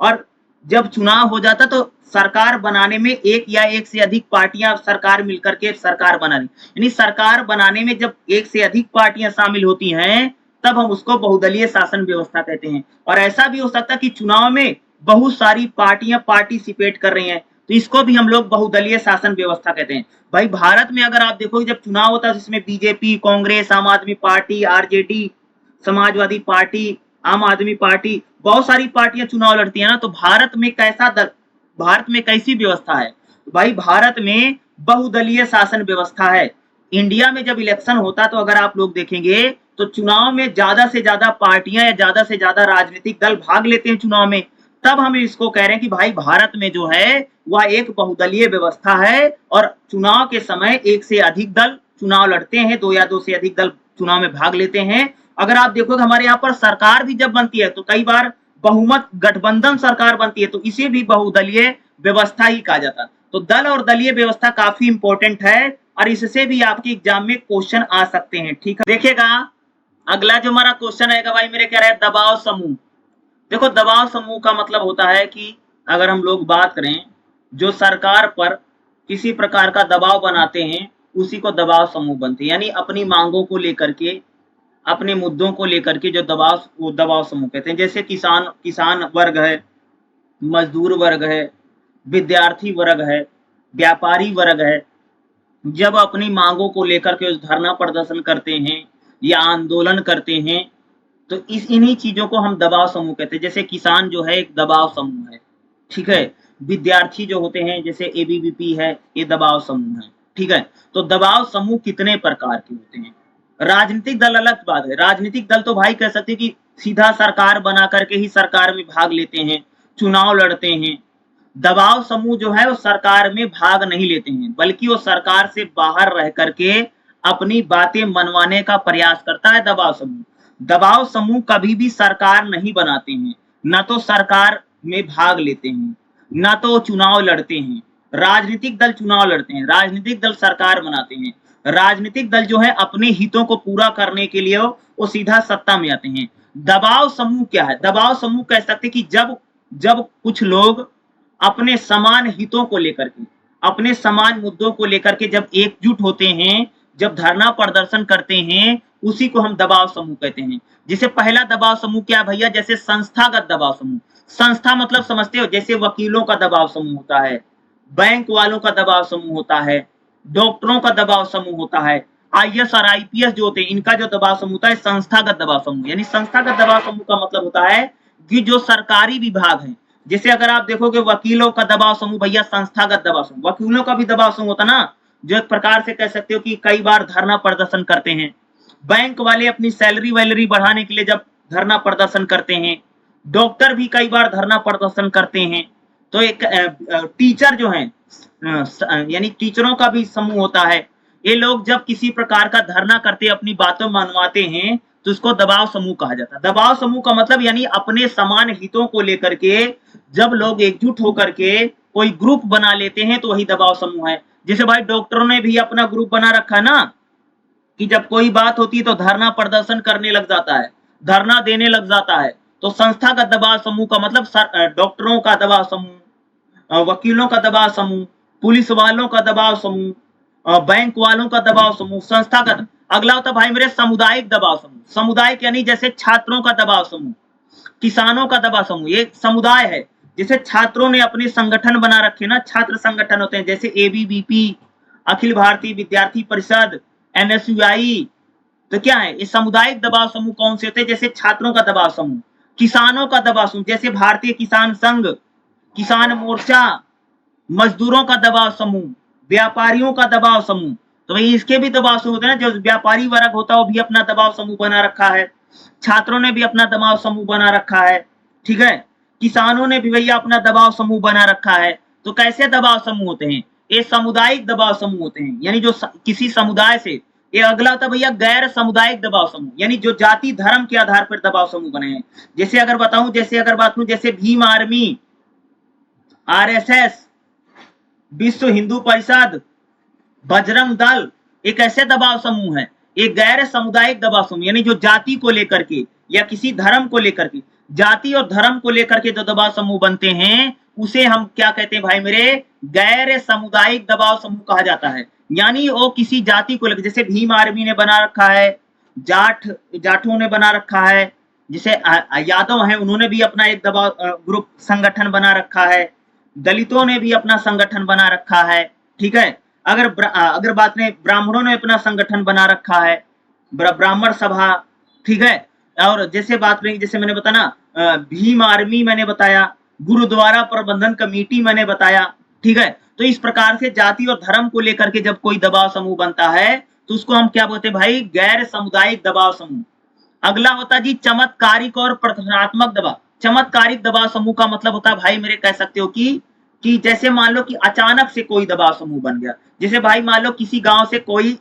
और जब चुनाव हो जाता तो सरकार बनाने में एक या एक से अधिक पार्टियां सरकार मिलकर के सरकार बना रही, यानी सरकार बनाने में जब एक से अधिक पार्टियां शामिल होती हैं तब हम उसको बहुदलीय शासन व्यवस्था कहते हैं। और ऐसा भी हो सकता है कि चुनाव में बहुत सारी पार्टियां पार्टिसिपेट कर रही हैं, तो इसको भी हम लोग बहुदलीय शासन व्यवस्था कहते हैं। भाई भारत में अगर आप देखोगे जब चुनाव होता है जिसमें बीजेपी, कांग्रेस, आम आदमी पार्टी, आरजेडी, समाजवादी पार्टी, आम आदमी पार्टी, बहुत सारी पार्टियां चुनाव लड़ती है ना, तो भारत में कैसी व्यवस्था है? भाई भारत में बहुदलीय शासन व्यवस्था है। इंडिया में जब इलेक्शन होता तो अगर आप लोग देखेंगे तो चुनाव में ज्यादा से ज्यादा पार्टियां या ज्यादा से ज्यादा राजनीतिक दल भाग लेते हैं चुनाव में, तब हम इसको कह रहे हैं कि भाई भारत में जो है वह एक बहुदलीय व्यवस्था है और चुनाव के समय एक से अधिक दल चुनाव लड़ते हैं, दो या दो से अधिक दल चुनाव में भाग लेते हैं। अगर आप देखोगे हमारे यहाँ पर सरकार भी जब बनती है तो कई बार बहुमत गठबंधन सरकार बनती है, तो इसे भी बहुदलीय व्यवस्था ही कहा जाता है। तो दल और दलीय व्यवस्था काफी इंपॉर्टेंट है और इससे भी आपके एग्जाम में क्वेश्चन आ सकते हैं। ठीक है, देखिएगा अगला जो हमारा क्वेश्चन रहेगा भाई मेरे क्या रहे, दबाव समूह। देखो दबाव समूह का मतलब होता है कि अगर हम लोग बात करें जो सरकार पर किसी प्रकार का दबाव बनाते हैं उसी को दबाव समूह बनते हैं, यानी अपनी मांगों को लेकर के, अपने मुद्दों को लेकर के जो दबाव समूह कहते हैं। जैसे किसान वर्ग है, मजदूर वर्ग है, विद्यार्थी वर्ग है, व्यापारी वर्ग है, जब अपनी मांगों को लेकर के धरना प्रदर्शन करते हैं या आंदोलन करते हैं तो इन्हीं चीजों को हम दबाव समूह कहते हैं। जैसे किसान जो है एक दबाव समूह है, ठीक है। विद्यार्थी जो होते हैं जैसे एबीवीपी है, ये दबाव समूह है, ठीक है। तो दबाव समूह कितने प्रकार के होते हैं? राजनीतिक दल अलग बात है। राजनीतिक दल तो भाई कह सकते हैं कि सीधा सरकार बना करके ही सरकार में भाग लेते हैं, चुनाव लड़ते हैं। दबाव समूह जो है वो सरकार में भाग नहीं लेते हैं, बल्कि वो सरकार से बाहर रह करके अपनी बातें मनवाने का प्रयास करता है दबाव समूह। दबाव समूह कभी भी सरकार नहीं बनाते हैं, ना तो सरकार में भाग लेते हैं, ना तो चुनाव लड़ते हैं। राजनीतिक दल चुनाव लड़ते हैं, राजनीतिक दल सरकार बनाते हैं। राजनीतिक दल जो है अपने हितों को पूरा करने के लिए वो सीधा सत्ता में आते हैं। दबाव समूह क्या है? दबाव समूह कह सकते कि जब कुछ लोग अपने समान हितों को लेकर के, अपने समान मुद्दों को लेकर के जब एकजुट होते हैं, जब धरना प्रदर्शन करते हैं, उसी को हम दबाव समूह कहते हैं। जैसे पहला दबाव समूह क्या है भैया? जैसे संस्थागत दबाव समूह। संस्था मतलब समझते हो, जैसे वकीलों का दबाव समूह होता है, बैंक वालों का दबाव समूह होता है, डॉक्टरों का दबाव समूह होता है, आईएएस और आईपीएस जो होते हैं इनका जो दबाव समूह होता है संस्थागत दबाव समूह। यानी संस्थागत दबाव समूह का मतलब होता है कि जो सरकारी विभाग है, जैसे अगर आप देखोगे वकीलों का दबाव समूह भैया संस्थागत दबाव समूह, वकीलों का भी दबाव समूह होता ना, जो एक प्रकार से कह सकते हो कि कई बार धरना प्रदर्शन करते हैं। बैंक वाले अपनी सैलरी वैलरी बढ़ाने के लिए जब धरना प्रदर्शन करते हैं, डॉक्टर भी कई बार धरना प्रदर्शन करते हैं। तो एक टीचर जो हैं यानी टीचरों का भी समूह होता है। ये लोग जब किसी प्रकार का धरना करते, अपनी बातों मनवाते हैं, तो उसको दबाव समूह कहा जाता है। दबाव समूह का मतलब यानी अपने समान हितों को लेकर के जब लोग एकजुट होकर के कोई ग्रुप बना लेते हैं, तो वही दबाव समूह है। जैसे भाई डॉक्टरों ने भी अपना ग्रुप बना रखा है ना, कि जब कोई बात होती है तो धरना प्रदर्शन करने लग जाता है, धरना देने लग जाता है। तो संस्था का दबाव समूह का मतलब डॉक्टरों का दबाव समूह, वकीलों का दबाव समूह, पुलिस वालों का दबाव समूह, बैंक वालों का दबाव समूह, संस्था का। अगला होता भाई मेरे सामुदायिक दबाव समूह। सामुदायिक यानी जैसे छात्रों का दबाव समूह, किसानों का दबाव समूह, ये समुदाय है। जैसे छात्रों ने अपने संगठन बना रखे ना, छात्र संगठन होते हैं, जैसे एबीवीपी, अखिल भारतीय विद्यार्थी परिषद, एनएसयूआई। तो क्या है ये सामुदायिक दबाव समूह? कौन से होते हैं? जैसे छात्रों का दबाव समूह, किसानों का दबाव समूह, जैसे भारतीय किसान संघ, किसान मोर्चा, मजदूरों का दबाव समूह, व्यापारियों का दबाव समूह। तो भाई इसके भी दबाव समूह होते हैं ना, जो व्यापारी वर्ग होता है वो भी अपना दबाव समूह बना रखा है, छात्रों ने भी अपना दबाव समूह बना रखा है, ठीक है, किसानों ने भी भैया अपना दबाव समूह बना रखा है। तो कैसे दबाव समूह होते हैं? ये सामुदायिक दबाव समूह होते हैं, यानी जो किसी समुदाय से। ये अगला होता भैया गैर सामुदायिक दबाव समूह, यानी जो जाति धर्म के आधार पर दबाव समूह बने हैं। जैसे अगर बताऊं, जैसे अगर बात करूं, जैसे भीम आर्मी, आरएसएस, विश्व हिंदू परिषद, बजरंग दल, एक ऐसे दबाव समूह है। एक गैर सामुदायिक दबाव समूह यानी जो जाति को लेकर के या किसी धर्म को लेकर के, जाति और धर्म को लेकर के जो दबाव समूह बनते हैं, उसे हम क्या कहते हैं भाई मेरे? गैर सामुदायिक दबाव समूह कहा जाता है। यानी वो किसी जाति को लेकर, जैसे भीम आर्मी ने बना रखा है, जाठों ने बना रखा है, जैसे यादव हैं उन्होंने भी अपना एक दबाव ग्रुप संगठन बना रखा है, दलितों ने भी अपना संगठन बना रखा है, ठीक है। अगर बात करें, ब्राह्मणों ने अपना संगठन बना रखा है, ब्राह्मण सभा, ठीक है। और जैसे बात करें, जैसे मैंने बताया ना, भीम आर्मी मैंने बताया, गुरुद्वारा प्रबंधन कमेटी मैंने बताया, ठीक है। तो इस प्रकार से जाति और धर्म को लेकर के जब कोई दबाव समूह बनता है, तो उसको हम क्या बोलते हैं भाई? गैर सामुदायिक दबाव समूह। अगला होता जी चमत्कारिक और प्रदर्शनात्मक दबाव। चमत्कारिक दबाव समूह का मतलब होता है भाई मेरे, कह सकते हो कि जैसे मान लो कि अचानक से कोई दबाव समूह बन गया। जैसे भाई मान लो किसी गांव से कोई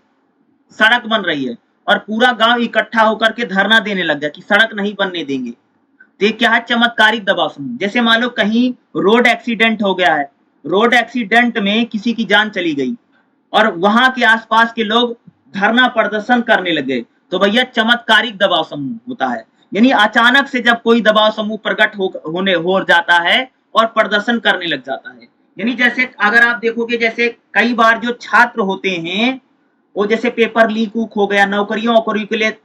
सड़क बन रही है और पूरा गांव इकट्ठा होकर के धरना देने लग गया कि सड़क नहीं बनने देंगे। तो ये क्या है? चमत्कारिक दबाव समूह। जैसे मान लो कहीं रोड एक्सीडेंट हो गया है, रोड एक्सीडेंट में किसी की जान चली गई और वहां के आसपास के लोग धरना प्रदर्शन करने लग गए, तो भैया चमत्कारिक दबाव समूह होता है। यानी अचानक से जब कोई दबाव समूह प्रकट हो जाता है और प्रदर्शन करने लग जाता है। यानी जैसे अगर आप देखोगे, जैसे कई बार जो छात्र होते हैं वो जैसे पेपर लीक हो गया, नौकरियों के लिए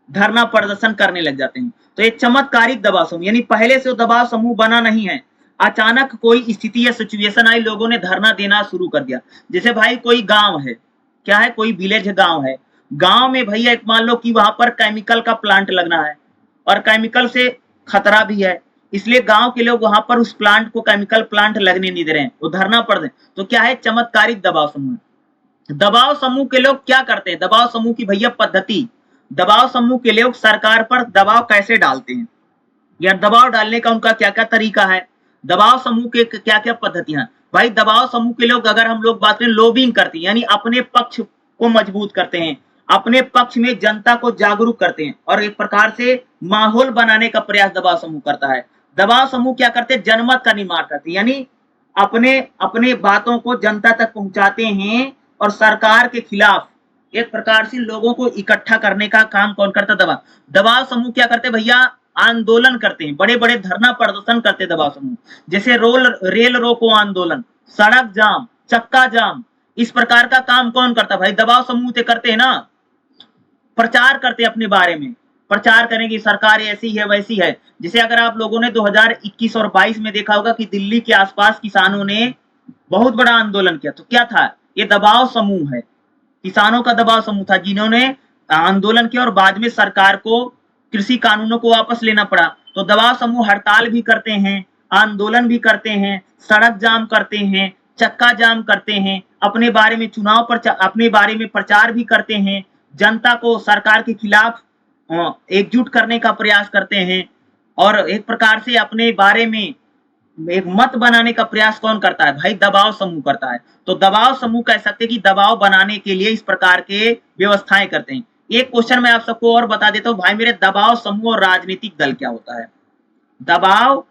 धरना प्रदर्शन करने लग जाते हैं। तो ये चमत्कारिक दबाव समूह, यानी पहले से दबाव समूह बना नहीं है, अचानक कोई स्थिति या सिचुएशन आई, लोगों ने धरना देना शुरू कर दिया। जैसे भाई कोई गांव है, क्या है, कोई विलेज गांव है, गांव में भैया एक मान लो कि वहां पर केमिकल का प्लांट लगना है और केमिकल से खतरा भी है, इसलिए गांव के लोग वहां पर उस प्लांट को, केमिकल प्लांट लगने नहीं दे रहे हैं, वो धरना पर दे। तो क्या है? चमत्कारिक दबाव समूह। दबाव समूह के लोग क्या करते हैं? दबाव समूह की भैया पद्धति, दबाव समूह के लोग सरकार पर दबाव कैसे डालते हैं या दबाव डालने का उनका क्या क्या तरीका है, दबाव समूह के क्या क्या पद्धतियां। भाई दबाव समूह के लोग, अगर हम लोग बात करें, लॉबिंग करते हैं, यानी अपने पक्ष को मजबूत करते हैं, अपने पक्ष में जनता को जागरूक करते हैं और एक प्रकार से माहौल बनाने का प्रयास दबाव समूह करता है। दबाव समूह क्या करते हैं? जनमत का निर्माण करते हैं, यानी अपने बातों को जनता तक पहुंचाते हैं और सरकार के खिलाफ एक प्रकार से लोगों को इकट्ठा करने का काम कौन करता है? दबाव समूह क्या करते हैं भैया? आंदोलन करते हैं, बड़े बड़े धरना प्रदर्शन करते हैं दबाव समूह। जैसे रेल रोको आंदोलन, सड़क जाम, चक्का जाम, इस प्रकार का काम कौन करता है भाई? दबाव समूह से करते हैं ना। प्रचार करते हैं अपने बारे में, प्रचार करें कि सरकार ऐसी है वैसी है। जैसे अगर आप लोगों ने 2021 और 22 में देखा होगा कि दिल्ली के आसपास किसानों ने बहुत बड़ा आंदोलन किया, तो क्या था? ये दबाव समूह है, किसानों का दबाव समूह था, जिन्होंने आंदोलन किया और बाद में सरकार को कृषि कानूनों को वापस लेना पड़ा। तो दबाव समूह हड़ताल भी करते हैं, आंदोलन भी करते हैं, सड़क जाम करते हैं, चक्का जाम करते हैं, अपने बारे में अपने बारे में प्रचार भी करते हैं, जनता को सरकार के खिलाफ एकजुट करने का प्रयास करते हैं और एक प्रकार से अपने बारे में एक मत बनाने का प्रयास कौन करता है भाई? दबाव समूह करता है। तो दबाव समूह कह सकते हैं कि दबाव बनाने के लिए इस प्रकार के व्यवस्थाएं करते हैं। एक क्वेश्चन मैं आप सबको और बता देता हूं भाई मेरे, दबाव समूह और राजनीतिक दल क्या होता है? दबाव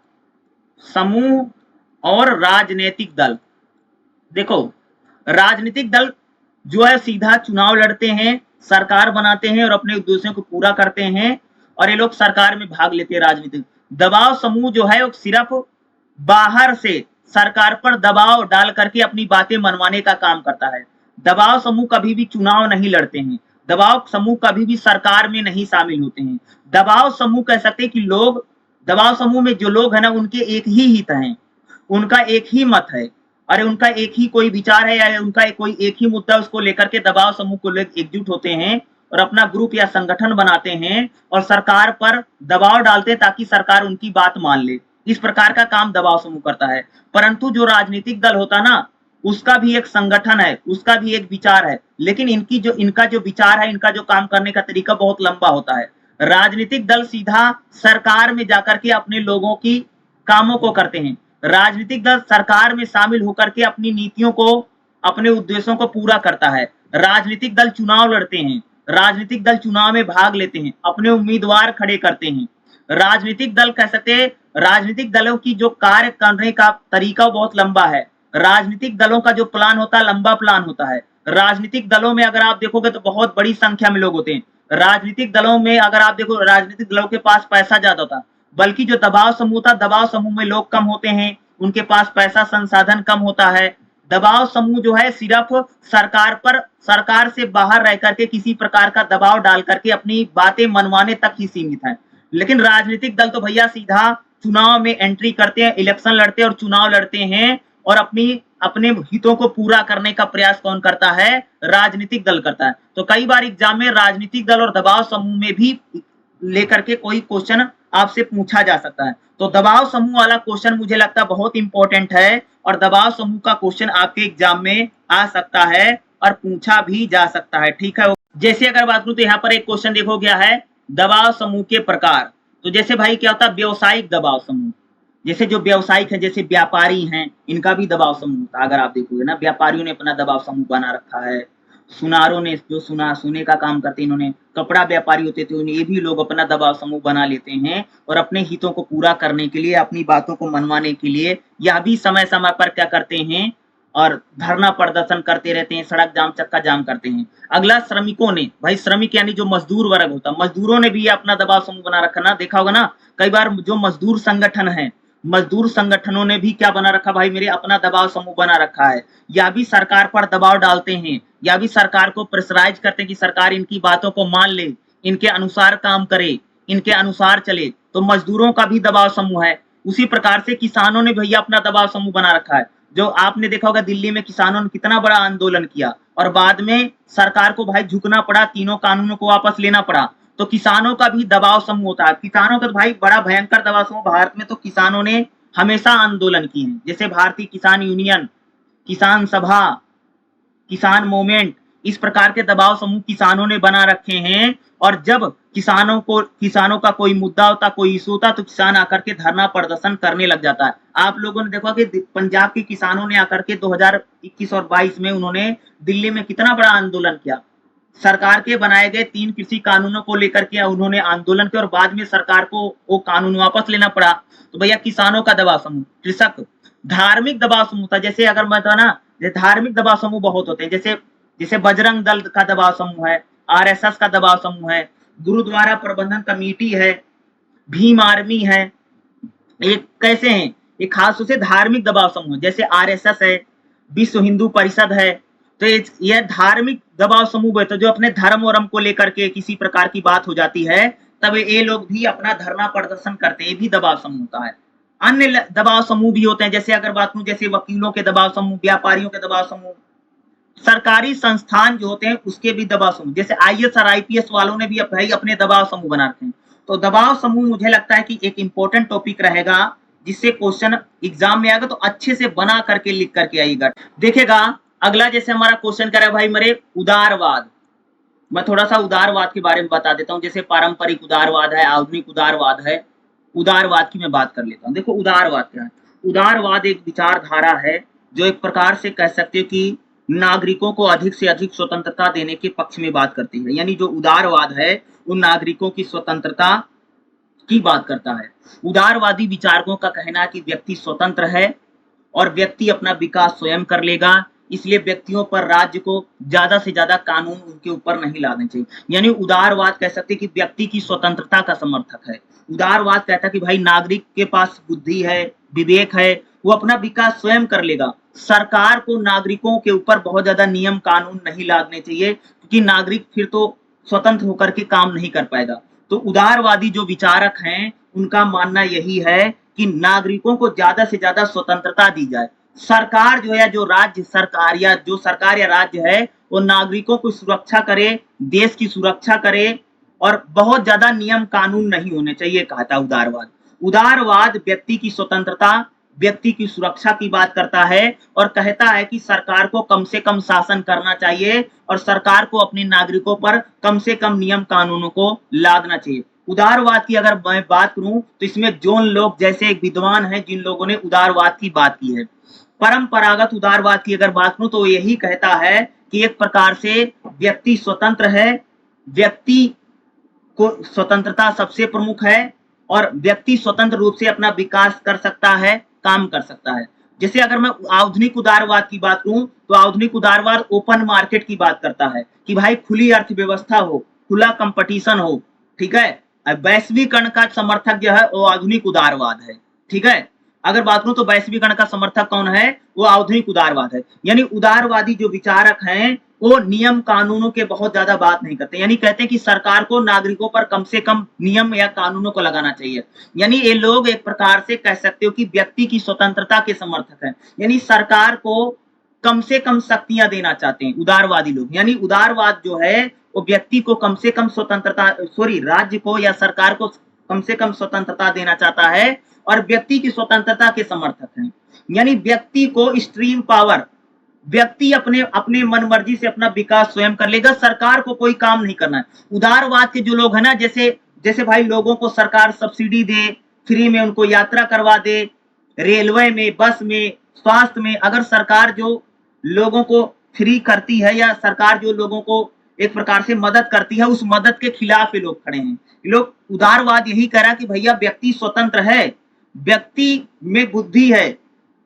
समूह और राजनीतिक दल, देखो राजनीतिक दल जो है सीधा चुनाव लड़ते हैं, सरकार बनाते हैं और अपने उद्देश्यों को पूरा करते हैं और ये लोग सरकार में भाग लेते हैं राजनीतिक। दबाव समूह जो है वो सिर्फ बाहर से सरकार पर दबाव डाल करके अपनी बातें मनवाने का काम करता है। दबाव समूह कभी भी चुनाव नहीं लड़ते हैं, दबाव समूह कभी भी सरकार में नहीं शामिल होते हैं। दबाव समूह कह सकते हैं कि लोग, दबाव समूह में जो लोग हैं ना उनके एक ही हित हैं, उनका एक ही मत है, अरे उनका एक ही कोई विचार है या उनका कोई एक ही मुद्दा उसको लेकर के दबाव समूह को लेकर एकजुट होते हैं और अपना ग्रुप या संगठन बनाते हैं और सरकार पर दबाव डालते हैं ताकि सरकार उनकी बात मान ले। इस प्रकार का काम दबाव समूह करता है। परंतु जो राजनीतिक दल होता ना, उसका भी एक संगठन है, उसका भी एक विचार है, लेकिन इनका जो विचार है, इनका जो काम करने का तरीका बहुत लंबा होता है। राजनीतिक दल सीधा सरकार में जाकर के अपने लोगों की कामों को करते हैं। राजनीतिक दल सरकार में शामिल होकर के अपनी नीतियों को, अपने उद्देश्यों को पूरा करता है। राजनीतिक दल चुनाव लड़ते हैं, राजनीतिक दल चुनाव में भाग लेते हैं, अपने उम्मीदवार खड़े करते हैं। राजनीतिक दल कह सकते हैं, राजनीतिक दलों की जो कार्य करने का तरीका बहुत लंबा है। राजनीतिक दलों का जो प्लान होता है लंबा प्लान होता है। राजनीतिक दलों में अगर आप देखोगे तो बहुत बड़ी संख्या में लोग होते हैं। राजनीतिक दलों में अगर आप देखो, राजनीतिक दलों के पास पैसा ज्यादा होता है, बल्कि जो दबाव समूह था, दबाव समूह में लोग कम होते हैं, उनके पास पैसा संसाधन कम होता है। दबाव समूह जो है सिर्फ सरकार से बाहर रह करके किसी प्रकार का दबाव डाल करके अपनी बातें मनवाने तक ही सीमित है। लेकिन राजनीतिक दल तो भैया सीधा चुनाव में एंट्री करते हैं, इलेक्शन लड़ते हैं और चुनाव लड़ते हैं और अपने हितों को पूरा करने का प्रयास कौन करता है? राजनीतिक दल करता है। तो कई बार एग्जाम में राजनीतिक दल और दबाव समूह में भी लेकर के कोई क्वेश्चन आपसे पूछा जा सकता है। तो दबाव समूह वाला क्वेश्चन मुझे लगता है बहुत इंपॉर्टेंट है और दबाव समूह का क्वेश्चन आपके एग्जाम में आ सकता है और पूछा भी जा सकता है। ठीक है, जैसे अगर बात करूं तो यहाँ पर एक क्वेश्चन देखो गया है, दबाव समूह के प्रकार। तो जैसे भाई क्या होता है? व्यवसायिक दबाव समूह, जैसे जो व्यावसायिक है, जैसे व्यापारी हैं, इनका भी दबाव समूह होता है। अगर आप देखोगे ना, व्यापारियों ने अपना दबाव समूह बना रखा है। सुनारों ने जो सोने का काम करते, इन्होंने कपड़ा व्यापारी होते थे, उन्हें ये भी लोग अपना दबाव समूह बना लेते हैं और अपने हितों को पूरा करने के लिए, अपनी बातों को मनवाने के लिए यह भी समय समय पर क्या करते हैं और धरना प्रदर्शन करते रहते हैं, सड़क जाम, चक्का जाम करते हैं। अगला श्रमिकों ने, भाई श्रमिक यानी जो मजदूर वर्ग होता है, मजदूरों ने भी अपना दबाव समूह बना रखा ना, देखा होगा ना कई बार जो मजदूर संगठन है, मजदूर संगठनों ने भी क्या बना रखा भाई मेरे? अपना दबाव समूह बना रखा है। या भी सरकार पर दबाव डालते हैं, या भी सरकार को प्रेशराइज करते हैं कि सरकार इनकी बातों को मान ले, इनके अनुसार काम करे, इनके अनुसार चले। तो मजदूरों का भी दबाव समूह है। उसी प्रकार से किसानों ने भैया अपना दबाव समूह बना रखा है। जो आपने देखा होगा दिल्ली में किसानों ने कितना बड़ा आंदोलन किया और बाद में सरकार को भाई झुकना पड़ा, तीनों कानूनों को वापस लेना पड़ा। तो किसानों का भी दबाव समूह होता है। किसानों का भाई बड़ा भयंकर दबाव समूह। भारत में तो किसानों ने हमेशा आंदोलन किए हैं, जैसे भारतीय किसान यूनियन, किसान सभा, किसान मूवमेंट, इस प्रकार के दबाव समूह किसानों ने बना रखे हैं। और जब किसानों का कोई मुद्दा होता, कोई इशू होता, तो किसान आकर के धरना प्रदर्शन करने लग जाता है। आप लोगों ने देखा कि पंजाब के किसानों ने आकर के 2021 और 22 में उन्होंने दिल्ली में कितना बड़ा आंदोलन किया। सरकार के बनाए गए 3 कृषि कानूनों को लेकर के उन्होंने आंदोलन किया और बाद में सरकार को वो कानून वापस लेना पड़ा। तो भैया किसानों का दबाव समूह। कृषक, धार्मिक दबाव समूह था, जैसे अगर मैं तो ना, धार्मिक दबाव समूह बहुत होते हैं, जैसे बजरंग दल का दबाव समूह है, आरएसएस का दबाव समूह है, गुरुद्वारा प्रबंधन कमेटी है, भीम आर्मी है। एक कैसे हैं? एक खास से धार्मिक दबाव समूह, जैसे आरएसएस है, विश्व हिंदू परिषद है। तो यह धार्मिक दबाव समूह है। तो जो अपने धर्म और को लेकर के किसी प्रकार की बात हो जाती है, तब ये लोग भी अपना धरना प्रदर्शन करते हैं, ये भी दबाव समूह होता है। अन्य दबाव समूह भी होते हैं, जैसे अगर बात करूं, जैसे वकीलों के दबाव समूह, व्यापारियों के दबाव समूह, सरकारी संस्थान जो होते हैं उसके भी दबाव समूह, जैसे आईएएस और आईपीएस वालों ने भी भाई अपने दबाव समूह बना रखे हैं। तो दबाव समूह मुझे लगता है कि एक इंपॉर्टेंट टॉपिक रहेगा, जिससे क्वेश्चन एग्जाम में आएगा तो अच्छे से बना करके लिख करके आएगा। देखेगा अगला जैसे हमारा क्वेश्चन कर रहा है भाई मेरे उदारवाद। मैं थोड़ा सा उदारवाद के बारे में बता देता हूँ। जैसे पारंपरिक उदारवाद है, आधुनिक उदारवाद है। उदारवाद की मैं बात कर लेता हूँ। देखो उदारवाद क्या है? उदारवाद एक विचारधारा है जो एक प्रकार से कह सकते हो कि नागरिकों को अधिक से अधिक स्वतंत्रता देने के पक्ष में बात करती है। यानी जो उदारवाद है वो नागरिकों की स्वतंत्रता की बात करता है। उदारवादी विचारकों का कहना है कि व्यक्ति स्वतंत्र है और व्यक्ति अपना विकास स्वयं कर लेगा, इसलिए व्यक्तियों पर राज्य को ज्यादा से ज्यादा कानून उनके ऊपर नहीं लाने चाहिए। यानी उदारवाद कह सकते हैं कि व्यक्ति की स्वतंत्रता का समर्थक है। उदारवाद कहता है कि भाई नागरिक के पास बुद्धि है, विवेक है, वो अपना विकास स्वयं कर लेगा। सरकार को नागरिकों के ऊपर बहुत ज्यादा नियम कानून नहीं लादने चाहिए, क्योंकि नागरिक फिर तो स्वतंत्र होकर के काम नहीं कर पाएगा। तो उदारवादी जो विचारक हैं उनका मानना यही है कि नागरिकों को ज्यादा से ज्यादा स्वतंत्रता दी जाए। सरकार जो है, जो राज्य सरकार या जो सरकार या राज्य है, वो नागरिकों की सुरक्षा करे, देश की सुरक्षा करे और बहुत ज्यादा नियम कानून नहीं होने चाहिए, कहता उदारवाद। उदारवाद व्यक्ति की स्वतंत्रता, व्यक्ति की सुरक्षा की बात करता है और कहता है कि सरकार को कम से कम शासन करना चाहिए और सरकार को अपने नागरिकों पर कम से कम नियम कानूनों को लादना चाहिए। उदारवाद की अगर मैं बात करूं तो इसमें जॉन लॉक जैसे एक विद्वान हैं जिन लोगों ने उदारवाद की बात की है। परंपरागत उदारवाद की अगर बात करूं तो यही कहता है कि एक प्रकार से व्यक्ति स्वतंत्र है, व्यक्ति को स्वतंत्रता सबसे प्रमुख है और व्यक्ति स्वतंत्र रूप से अपना विकास कर सकता है, काम कर सकता है। जैसे अगर मैं आधुनिक उदारवाद की बात करूं तो आधुनिक उदारवाद ओपन मार्केट की बात करता है कि भाई खुली अर्थव्यवस्था हो, खुला कंपटीशन हो, ठीक है। वैश्वीकरण का समर्थक जो है वो आधुनिक उदारवाद है, ठीक है। अगर बात करूं तो वैश्वीकरण का समर्थक कौन है? वो आधुनिक उदारवाद है। यानी उदारवादी जो विचारक हैं वो नियम कानूनों के बहुत ज्यादा बात नहीं करते। यानी कहते हैं कि सरकार को नागरिकों पर कम से कम नियम या कानूनों को लगाना चाहिए। यानी ये लोग एक प्रकार से कह सकते हो कि व्यक्ति की स्वतंत्रता के समर्थक हैं। यानी सरकार को कम से कम शक्तियां देना चाहते हैं उदारवादी लोग। यानी उदारवाद जो है वो व्यक्ति को कम से कम स्वतंत्रता, राज्य को या सरकार को कम से कम स्वतंत्रता देना चाहता है और व्यक्ति की स्वतंत्रता के समर्थक हैं। यानी व्यक्ति को एक्सट्रीम पावर, व्यक्ति अपने अपने मन मर्जी से अपना विकास स्वयं कर लेगा, सरकार को कोई काम नहीं करना है। उदारवाद के जो लोग हैं ना, जैसे जैसे भाई लोगों को सरकार सब्सिडी दे, फ्री में उनको यात्रा करवा दे, रेलवे में, बस में, स्वास्थ्य में, अगर सरकार जो लोगों को फ्री करती है या सरकार जो लोगों को एक प्रकार से मदद करती है, उस मदद के खिलाफ ये लोग खड़े हैं। लोग उदारवाद यही कह रहा है कि भैया व्यक्ति स्वतंत्र है, व्यक्ति में बुद्धि है,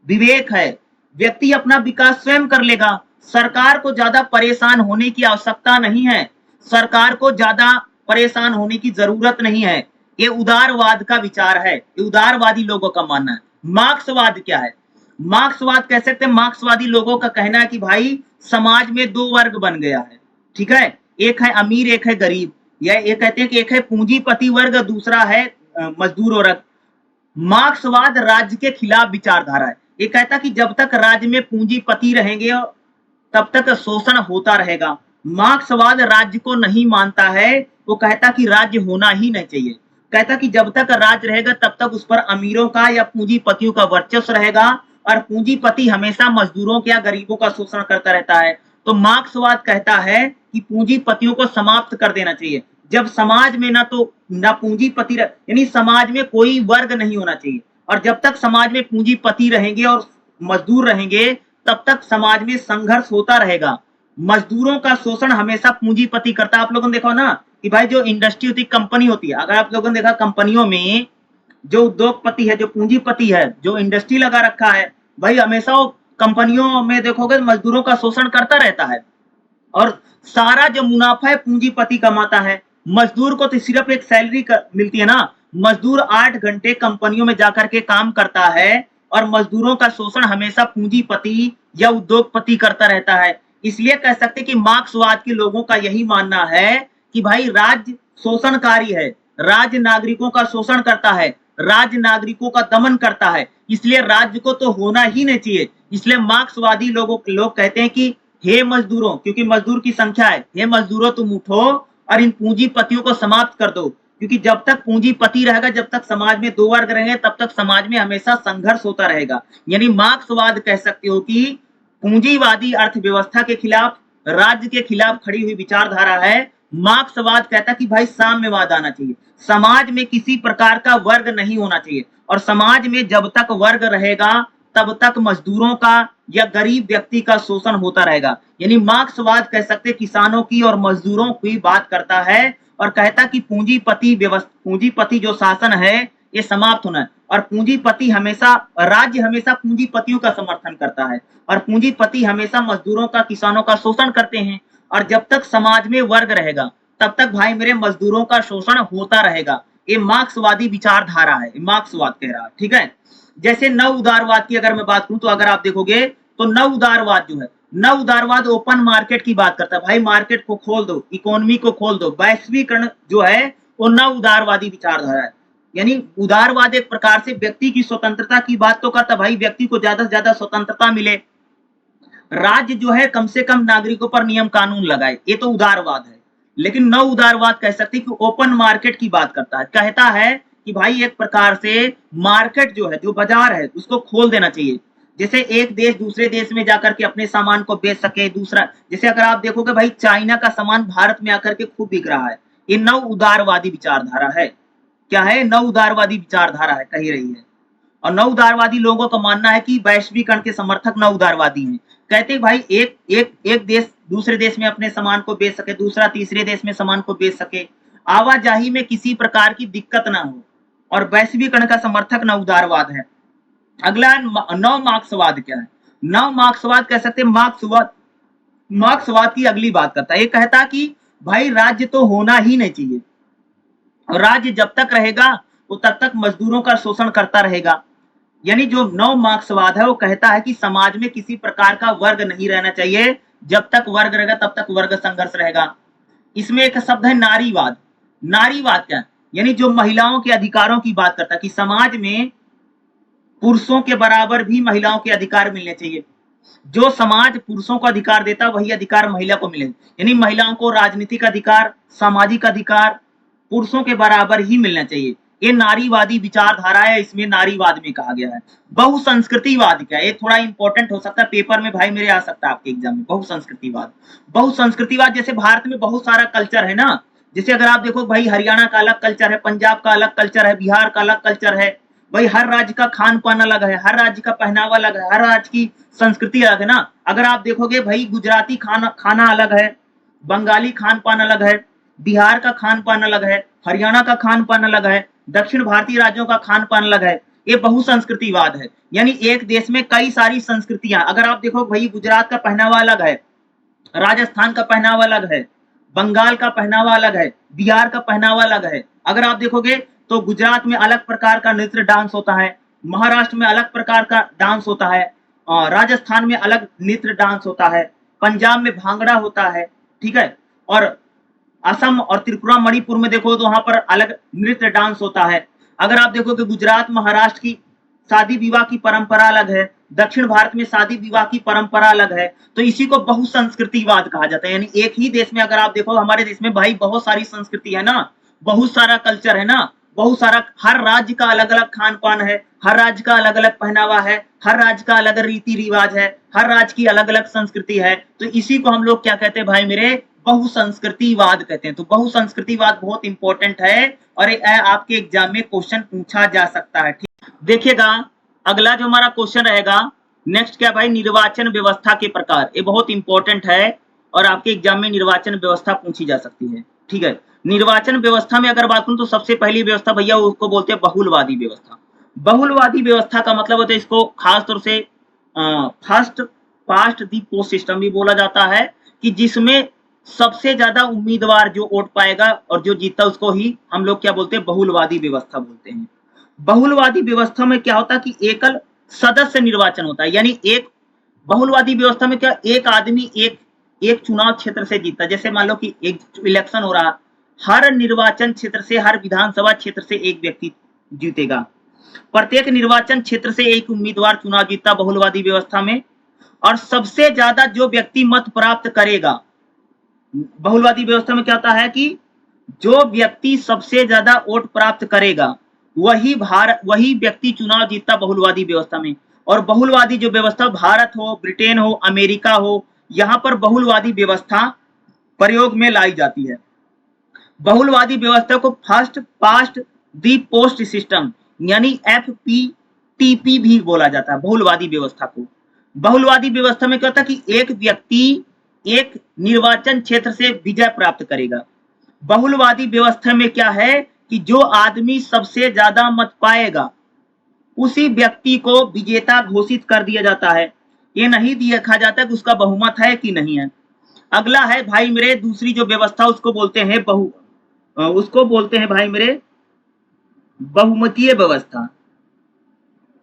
विवेक है, व्यक्ति अपना विकास स्वयं कर लेगा, सरकार को ज्यादा परेशान होने की आवश्यकता नहीं है, सरकार को ज्यादा परेशान होने की जरूरत नहीं है। ये उदारवाद का विचार है, ये उदारवादी लोगों का मानना है। मार्क्सवाद क्या है? मार्क्सवाद कह सकते हैं, मार्क्सवादी लोगों का कहना है कि भाई समाज में दो वर्ग बन गया है, ठीक है। एक है अमीर, एक है गरीब। या ये कहते हैं कि एक है पूंजीपति वर्ग, दूसरा है मजदूर वर्ग। मार्क्सवाद राज्य के खिलाफ विचारधारा है। ये कहता कि जब तक राज्य में पूंजीपति रहेंगे तब तक शोषण होता रहेगा। मार्क्सवाद राज्य को नहीं मानता है, वो कहता कि राज्य होना ही नहीं चाहिए। कहता कि जब तक राज्य रहेगा तब तक उस पर अमीरों का या पूंजीपतियों का वर्चस्व रहेगा और पूंजीपति हमेशा मजदूरों या गरीबों का शोषण करता रहता है। तो मार्क्सवाद कहता है कि पूंजीपतियों को समाप्त कर देना चाहिए। जब समाज में ना पूंजीपति यानी समाज में कोई वर्ग नहीं होना चाहिए, और जब तक समाज में पूंजीपति रहेंगे और मजदूर रहेंगे तब तक समाज में संघर्ष होता रहेगा। मजदूरों का शोषण हमेशा पूंजीपति करता है। आप लोगों ने देखा ना कि भाई जो इंडस्ट्री होती, कंपनी होती है, अगर आप लोगों ने देखा कंपनियों में जो उद्योगपति है, जो पूंजीपति है, जो इंडस्ट्री लगा रखा है, भाई हमेशा वो कंपनियों में देखोगे मजदूरों का शोषण करता रहता है और सारा जो मुनाफा है पूंजीपति कमाता है। मजदूर को तो सिर्फ एक सैलरी मिलती है ना। मजदूर 8 घंटे कंपनियों में जाकर के काम करता है और मजदूरों का शोषण हमेशा पूंजीपति या उद्योगपति करता रहता है। इसलिए कह सकते कि मार्क्सवाद के लोगों का यही मानना है कि भाई राज्य शोषणकारी है, राज्य नागरिकों का शोषण करता है, राज्य नागरिकों का दमन करता है, इसलिए राज्य को तो होना ही नहीं चाहिए। इसलिए मार्क्सवादी लोग कहते हैं कि हे मजदूरों, क्योंकि मजदूर की संख्या है, हे मजदूरों तुम उठो और इन पूंजीपतियों को समाप्त कर दो, क्योंकि जब तक पूंजीपति रहेगा, जब तक समाज में दो वर्ग रहेंगे, तब तक समाज में हमेशा संघर्ष होता रहेगा। यानी मार्क्सवाद कह सकते हो कि पूंजीवादी अर्थव्यवस्था के खिलाफ, राज्य के खिलाफ खड़ी हुई विचारधारा है। मार्क्सवाद कहता कि भाई साम्यवाद आना चाहिए, समाज में किसी प्रकार का वर्ग नहीं होना चाहिए, और समाज में जब तक वर्ग रहेगा तब तक मजदूरों का या गरीब व्यक्ति का शोषण होता रहेगा। यानी मार्क्सवाद कह सकते किसानों की और मजदूरों की बात करता है, और कहता कि पूंजीपति जो शासन है ये समाप्त होना है, और पूंजीपति हमेशा, राज्य हमेशा पूंजीपतियों का समर्थन करता है, और पूंजीपति हमेशा मजदूरों का, किसानों का शोषण करते हैं। और जब तक समाज में वर्ग रहेगा तब तक भाई मेरे मजदूरों का शोषण होता रहेगा। ये मार्क्सवादी विचारधारा है, मार्क्सवाद कह रहा है, ठीक है। जैसे नव उदारवाद की अगर मैं बात करूं तो अगर आप देखोगे तो नव उदारवाद जो है, नव उदारवाद ओपन मार्केट की बात करता है। भाई मार्केट को खोल दो, इकोनॉमी को खोल दो, वैश्वीकरण जो है वो नव उदारवादी विचारधारा है। यानी उदारवाद एक प्रकार से व्यक्ति की स्वतंत्रता की बात तो करता, भाई व्यक्ति को ज्यादा से ज्यादा स्वतंत्रता मिले, राज्य जो है कम से कम नागरिकों पर नियम कानून लगाए, ये तो उदारवाद है। लेकिन नव उदारवाद कह सकते हैं कि ओपन मार्केट की बात करता है, कहता है कि भाई एक प्रकार से मार्केट जो है, जो बाजार है उसको खोल देना चाहिए, जैसे एक देश दूसरे देश में जाकर के अपने सामान को बेच सके। दूसरा, जैसे अगर आप देखोगे भाई चाइना का सामान भारत में आकर के खूब बिक रहा है, ये नव उदारवादी विचारधारा है। क्या है? नव उदारवादी विचारधारा है, कही रही है। और नव उदारवादी लोगों का मानना है कि वैश्वीकरण के समर्थक नव उदारवादी हैं। कहते भाई एक देश दूसरे देश में अपने सामान को बेच सके, दूसरा तीसरे देश में सामान को बेच सके, आवाजाही में किसी प्रकार की दिक्कत ना हो, और वैश्वीकरण का समर्थक नव उदारवाद है। अगला नव मार्क्सवाद क्या है? नव मार्क्सवाद कह सकते हैं, मार्क्सवाद की अगली बात करता है। ये कहता कि भाई राज्य तो होना ही नहीं चाहिए, राज्य जब तक रहेगा वो तब तक मजदूरों का शोषण करता रहेगा। यानी जो नव मार्क्सवाद है वो कहता है कि समाज में किसी प्रकार का वर्ग नहीं रहना चाहिए, जब तक वर्ग रहेगा तब तक वर्ग संघर्ष रहेगा। इसमें एक शब्द है नारीवाद। नारीवाद क्या है? यानी जो महिलाओं के अधिकारों की बात करता है कि समाज में पुरुषों के बराबर भी महिलाओं के अधिकार मिलने चाहिए। जो समाज पुरुषों को अधिकार देता वही अधिकार महिला को मिले, यानी महिलाओं को राजनीतिक अधिकार, सामाजिक अधिकार पुरुषों के बराबर ही मिलना चाहिए। ये नारीवादी विचारधारा है, इसमें नारीवाद में कहा गया है। बहुसंस्कृतिवाद क्या है? ये थोड़ा इंपॉर्टेंट हो सकता है, पेपर में भाई मेरे आ सकता है आपके एग्जाम में। बहुसंस्कृतिवाद, बहुसंस्कृतिवाद जैसे भारत में बहुत सारा कल्चर है ना, जैसे अगर आप देखो भाई हरियाणा का अलग कल्चर है, पंजाब का अलग कल्चर है, बिहार का अलग कल्चर है। भाई हर राज्य का खान पान अलग है, हर राज्य का पहनावा अलग है, हर राज्य की संस्कृति अलग है ना। अगर आप देखोगे भाई गुजराती खाना अलग है, बंगाली खान पान अलग है, बिहार का खान पान अलग है, हरियाणा का खान पान अलग है, दक्षिण भारतीय राज्यों का खान पान अलग है। ये बहुसंस्कृतिवाद है, यानी एक देश में कई सारी संस्कृतियां। अगर आप देखो भाई गुजरात का पहनावा अलग है, राजस्थान का पहनावा अलग है, बंगाल का पहनावा अलग है, बिहार का पहनावा अलग है। अगर आप देखोगे तो गुजरात में अलग प्रकार का नृत्य डांस होता है, महाराष्ट्र में अलग प्रकार का डांस होता है, राजस्थान में अलग नृत्य डांस होता है, पंजाब में भांगड़ा होता है, ठीक है। और असम और त्रिपुरा मणिपुर में देखो तो वहां पर अलग नृत्य डांस होता है। अगर आप देखो कि गुजरात महाराष्ट्र की शादी विवाह की परंपरा अलग है, दक्षिण भारत में शादी विवाह की परंपरा अलग है, तो इसी को बहुसंस्कृतिवाद कहा जाता है। यानी एक ही देश में अगर आप देखो, हमारे देश में भाई बहुत सारी संस्कृति है ना, बहुत सारा कल्चर है ना, बहुत सारा, हर राज्य का अलग अलग खान पान है, हर राज्य का अलग अलग पहनावा है, हर राज्य का अलग रीति रिवाज है, हर राज्य की अलग अलग संस्कृति है। तो इसी को हम लोग क्या कहते हैं भाई मेरे? बहुसंस्कृतिवाद कहते हैं। तो बहुसंस्कृतिवाद बहुत इंपॉर्टेंट है और आपके एग्जाम में क्वेश्चन पूछा जा सकता है, ठीक। देखिएगा अगला जो हमारा क्वेश्चन रहेगा नेक्स्ट क्या भाई? निर्वाचन व्यवस्था के प्रकार। ये बहुत इंपॉर्टेंट है और आपके एग्जाम में निर्वाचन व्यवस्था पूछी जा सकती है, ठीक है। निर्वाचन व्यवस्था में अगर बात करूं तो सबसे पहली व्यवस्था भैया उसको बोलते हैं बहुलवादी व्यवस्था। बहुलवादी व्यवस्था का मतलब होता है, इसको खास तौर से first past the post system भी बोला जाता है, कि जिसमें सबसे ज्यादा उम्मीदवार जो वोट पाएगा और जो जीतता उसको ही हम लोग क्या बोलते हैं? बहुलवादी व्यवस्था बोलते हैं। बहुलवादी व्यवस्था में क्या होता है कि एकल सदस्य निर्वाचन होता है। यानी एक बहुलवादी व्यवस्था में क्या, एक आदमी एक चुनाव क्षेत्र से जीतता। जैसे मान लो कि एक इलेक्शन हो रहा, हर निर्वाचन क्षेत्र से, हर विधानसभा क्षेत्र से एक व्यक्ति जीतेगा, प्रत्येक निर्वाचन क्षेत्र से एक उम्मीदवार चुनाव जीतता बहुलवादी व्यवस्था में। और सबसे ज्यादा जो व्यक्ति मत प्राप्त करेगा, बहुलवादी व्यवस्था में क्या होता है कि जो व्यक्ति सबसे ज्यादा वोट प्राप्त करेगा वही व्यक्ति चुनाव जीतता बहुलवादी व्यवस्था में। और बहुलवादी जो व्यवस्था भारत हो, ब्रिटेन हो, अमेरिका हो, यहाँ पर बहुलवादी व्यवस्था प्रयोग में लाई जाती है। बहुलवादी व्यवस्था को फर्स्ट पास्ट दी पोस्ट सिस्टम यानी FPTP भी बोला जाता है बहुलवादी व्यवस्था को। बहुलवादी व्यवस्था में क्या होता है कि एक व्यक्ति एक निर्वाचन क्षेत्र से विजय प्राप्त करेगा। बहुलवादी व्यवस्था में क्या है कि जो आदमी सबसे ज्यादा मत पाएगा उसी व्यक्ति को विजेता घोषित कर दिया जाता है। ये नहीं देखा जाता कि उसका बहुमत है कि नहीं है। अगला है भाई मेरे दूसरी जो व्यवस्था उसको बोलते हैं भाई मेरे बहुमतीय व्यवस्था।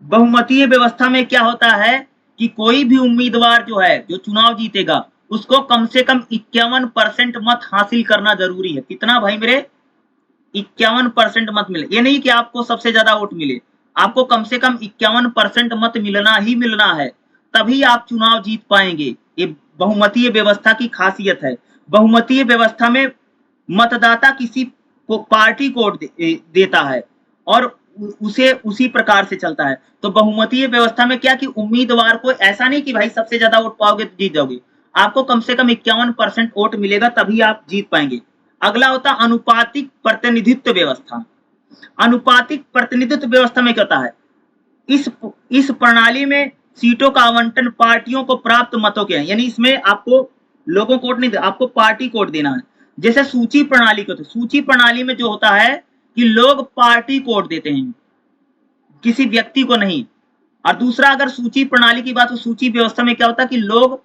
बहुमतीय व्यवस्था में क्या होता है कि कोई भी उम्मीदवार जो है जो चुनाव जीतेगा उसको कम से कम 51% मत हासिल करना जरूरी है। कितना भाई मेरे 51% मत मिले। ये नहीं कि आपको सबसे ज्यादा वोट मिले, आपको कम से कम 51% मत मिलना ही मिलना है, तभी आप चुनाव जीत पाएंगे। ये बहुमतीय व्यवस्था की खासियत है। बहुमतीय व्यवस्था में मतदाता किसी को पार्टी को वोट देता है और उसे उसी प्रकार से चलता है। तो बहुमतीय व्यवस्था में क्या कि उम्मीदवार को ऐसा नहीं कि भाई सबसे ज्यादा वोट पाओगे तो जीत जाओगे, आपको कम से कम 51% वोट मिलेगा तभी आप जीत पाएंगे। अगला होता अनुपातिक प्रतिनिधित्व व्यवस्था। अनुपातिक प्रतिनिधित्व व्यवस्था में क्या होता है, इस प्रणाली में सीटों का आवंटन पार्टियों को प्राप्त मतों के, यानी इसमें आपको लोगों को वोट नहीं, आपको पार्टी को वोट देना है। जैसे सूची प्रणाली को, तो सूची प्रणाली में जो होता है कि लोग पार्टी को वोट देते हैं, किसी व्यक्ति को नहीं। और दूसरा अगर सूची प्रणाली की बात हो, सूची व्यवस्था में क्या होता है कि लोग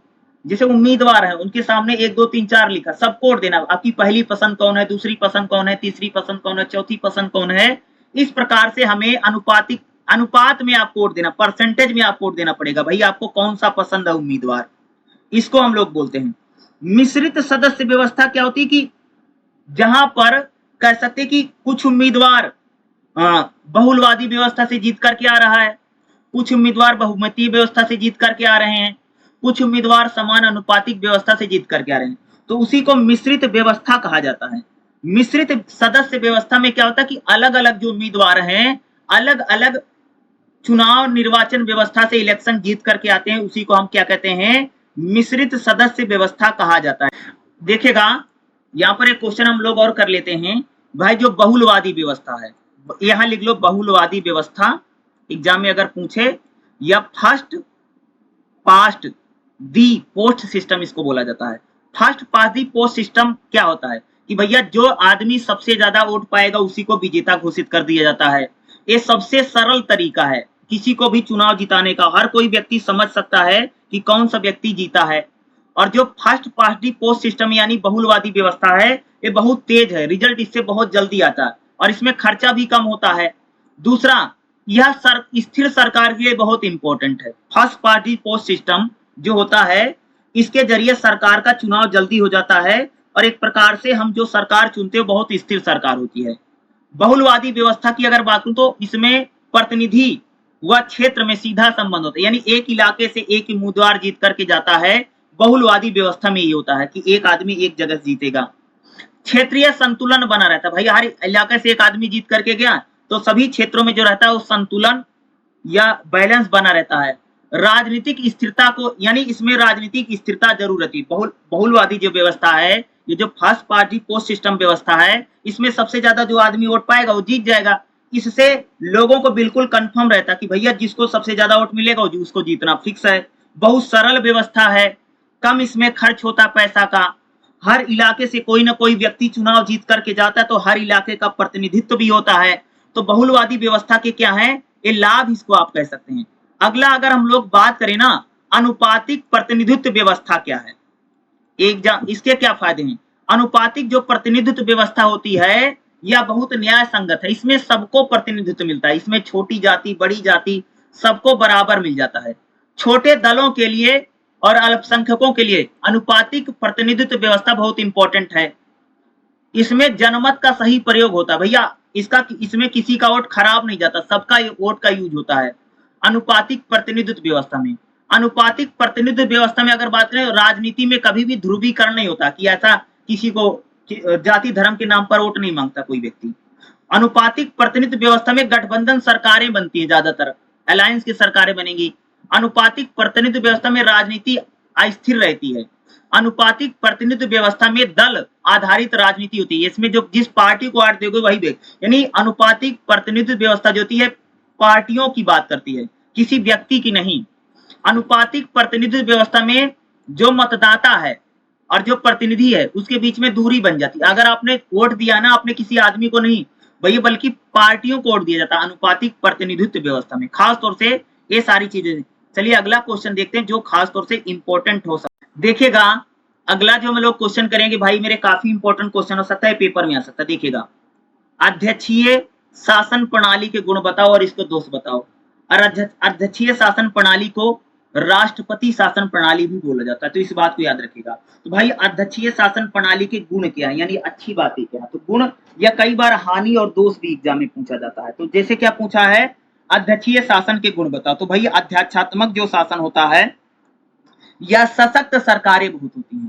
जैसे उम्मीदवार है उनके सामने 1 2 3 4 लिखा, सबको वोट देना। आपकी पहली पसंद कौन है, दूसरी पसंद कौन है, तीसरी पसंद कौन है, चौथी पसंद कौन है। इस प्रकार से हमें अनुपात में आपको वोट देना, परसेंटेज में आपको वोट देना पड़ेगा, भाई आपको कौन सा पसंद है उम्मीदवार, इसको हम लोग बोलते हैं। मिश्रित सदस्य व्यवस्था क्या होती है कि जहां पर कह सकते कि कुछ उम्मीदवार बहुलवादी व्यवस्था से जीत करके आ रहा है, कुछ उम्मीदवार बहुमतीय व्यवस्था से जीत करके आ रहे हैं, कुछ उम्मीदवार समान अनुपातिक व्यवस्था से जीत करके आ रहे हैं, तो उसी को मिश्रित व्यवस्था कहा जाता है। मिश्रित सदस्य व्यवस्था में क्या होता है कि अलग अलग जो उम्मीदवार हैं अलग अलग चुनाव निर्वाचन व्यवस्था से इलेक्शन जीत करके आते हैं, उसी को हम क्या कहते हैं, मिश्रित सदस्य व्यवस्था कहा जाता है। देखिएगा यहाँ पर एक क्वेश्चन हम लोग और कर लेते हैं भाई, जो बहुलवादी व्यवस्था है, यहां लिख लो बहुलवादी व्यवस्था, एग्जाम में अगर पूछे, या फर्स्ट पास्ट दी पोस्ट सिस्टम इसको बोला जाता है। फर्स्ट पास्ट दी पोस्ट सिस्टम क्या होता है कि भैया जो आदमी सबसे ज्यादा वोट पाएगा उसी को विजेता घोषित कर दिया जाता है। ये सबसे सरल तरीका है किसी को भी चुनाव जिताने का, हर कोई व्यक्ति समझ सकता है कि कौन सा व्यक्ति जीता है। और जो फर्स्ट पास्ट दी पोस्ट सिस्टम यानी बहुलवादी व्यवस्था है, ये बहुत तेज है, रिजल्ट इससे बहुत जल्दी आता है और इसमें खर्चा भी कम होता है। दूसरा, यह स्थिर सरकार के लिए बहुत इंपॉर्टेंट है। फर्स्ट पार्टी पोस्ट सिस्टम जो होता है इसके जरिए सरकार का चुनाव जल्दी हो जाता है और एक प्रकार से हम जो सरकार चुनते हैं बहुत स्थिर सरकार होती है। बहुलवादी व्यवस्था की अगर बात करूं तो इसमें प्रतिनिधि व क्षेत्र में सीधा संबंध होता है, यानी एक इलाके से एक उम्मीदवार जीत करके जाता है। बहुलवादी व्यवस्था में ये होता है कि एक आदमी एक जगह जीतेगा। क्षेत्रीय संतुलन बना रहता है, भाई हर इलाके से एक आदमी जीत करके गया तो सभी क्षेत्रों में जो रहता है वो संतुलन या बैलेंस बना रहता है। राजनीतिक स्थिरता को, यानी इसमें राजनीतिक स्थिरता जरूर रहती है। बहुलवादी जो व्यवस्था है, ये जो फर्स्ट पार्टी पोस्ट सिस्टम व्यवस्था है, इसमें सबसे ज्यादा जो आदमी वोट पाएगा वो जीत जाएगा। इससे लोगों को बिल्कुल कंफर्म रहता कि भैया जिसको सबसे ज्यादा वोट मिलेगा उसको जीतना फिक्स है। बहुत सरल व्यवस्था है, कम इसमें खर्च होता पैसा का। हर इलाके से कोई ना कोई व्यक्ति चुनाव जीत करके जाता है तो हर इलाके का प्रतिनिधित्व भी होता है। तो बहुलवादी व्यवस्था के क्या है, ये लाभ इसको आप कह सकते हैं। अगला अगर हम लोग बात करें ना, अनुपातिक प्रतिनिधित्व व्यवस्था क्या है, इसके क्या फायदे हैं। अनुपातिक जो प्रतिनिधित्व व्यवस्था होती है यह बहुत न्याय संगत है, इसमें सबको प्रतिनिधित्व मिलता है, इसमें छोटी जाति बड़ी जाति सबको बराबर मिल जाता है। छोटे दलों के लिए और अल्पसंख्यकों के लिए अनुपातिक प्रतिनिधित्व व्यवस्था बहुत इंपॉर्टेंट है। इसमें जनमत का सही प्रयोग होता है भैया, इसमें किसी का वोट खराब नहीं जाता, सबका वोट का यूज होता है अनुपातिक प्रतिनिधित्व व्यवस्था में। अनुपातिक प्रतिनिधित्व व्यवस्था में अगर बात करें, राजनीति में कभी भी ध्रुवीकरण नहीं होता कि ऐसा किसी को जाति धर्म के नाम पर वोट नहीं मांगता कोई व्यक्ति। अनुपातिक प्रतिनिधित्व व्यवस्था में गठबंधन सरकारें बनती है, ज्यादातर अलायंस की सरकारें बनेंगी। अनुपातिक प्रतिनिधि व्यवस्था में राजनीति अस्थिर रहती है। अनुपातिक प्रतिनिधि व्यवस्था में दल आधारित राजनीति होती है। इसमें जो जिस पार्टी को वोट दोगे वही देगा, यानी अनुपातिक प्रतिनिधि व्यवस्था जो होती है पार्टियों की बात करती है, किसी व्यक्ति की नहीं। अनुपातिक प्रतिनिधि व्यवस्था में जो मतदाता है और जो प्रतिनिधि है उसके बीच में दूरी बन जाती है। अगर आपने वोट दिया ना, आपने किसी आदमी को नहीं भैया बल्कि पार्टियों को वोट दिया जाता है अनुपातिक प्रतिनिधित्व व्यवस्था में, खास तौर से ये सारी चीजें। चलिए अगला क्वेश्चन देखते हैं जो खास तौर से इंपॉर्टेंट हो सकता है। देखिएगा अगला जो हम लोग क्वेश्चन करेंगे भाई मेरे काफी इंपॉर्टेंट क्वेश्चन हो सकता है, पेपर में आ सकता है। देखिएगा अध्यक्षीय शासन प्रणाली के गुण बताओ और इसको दोष बताओ। और अध्यक्षीय शासन प्रणाली को राष्ट्रपति शासन प्रणाली भी बोला जाता है, तो इस बात को याद रखिएगा। तो भाई अध्यक्षीय शासन प्रणाली के गुण क्या है, यानी अच्छी बातें क्या है। तो गुण या कई बार हानि और दोष भी एग्जाम में पूछा जाता है। तो जैसे क्या पूछा है, अध्यक्षीय शासन के गुण बताओ। तो भाई अध्यक्षात्मक जो शासन होता है या सशक्त सरकारें बहुत होती हैं।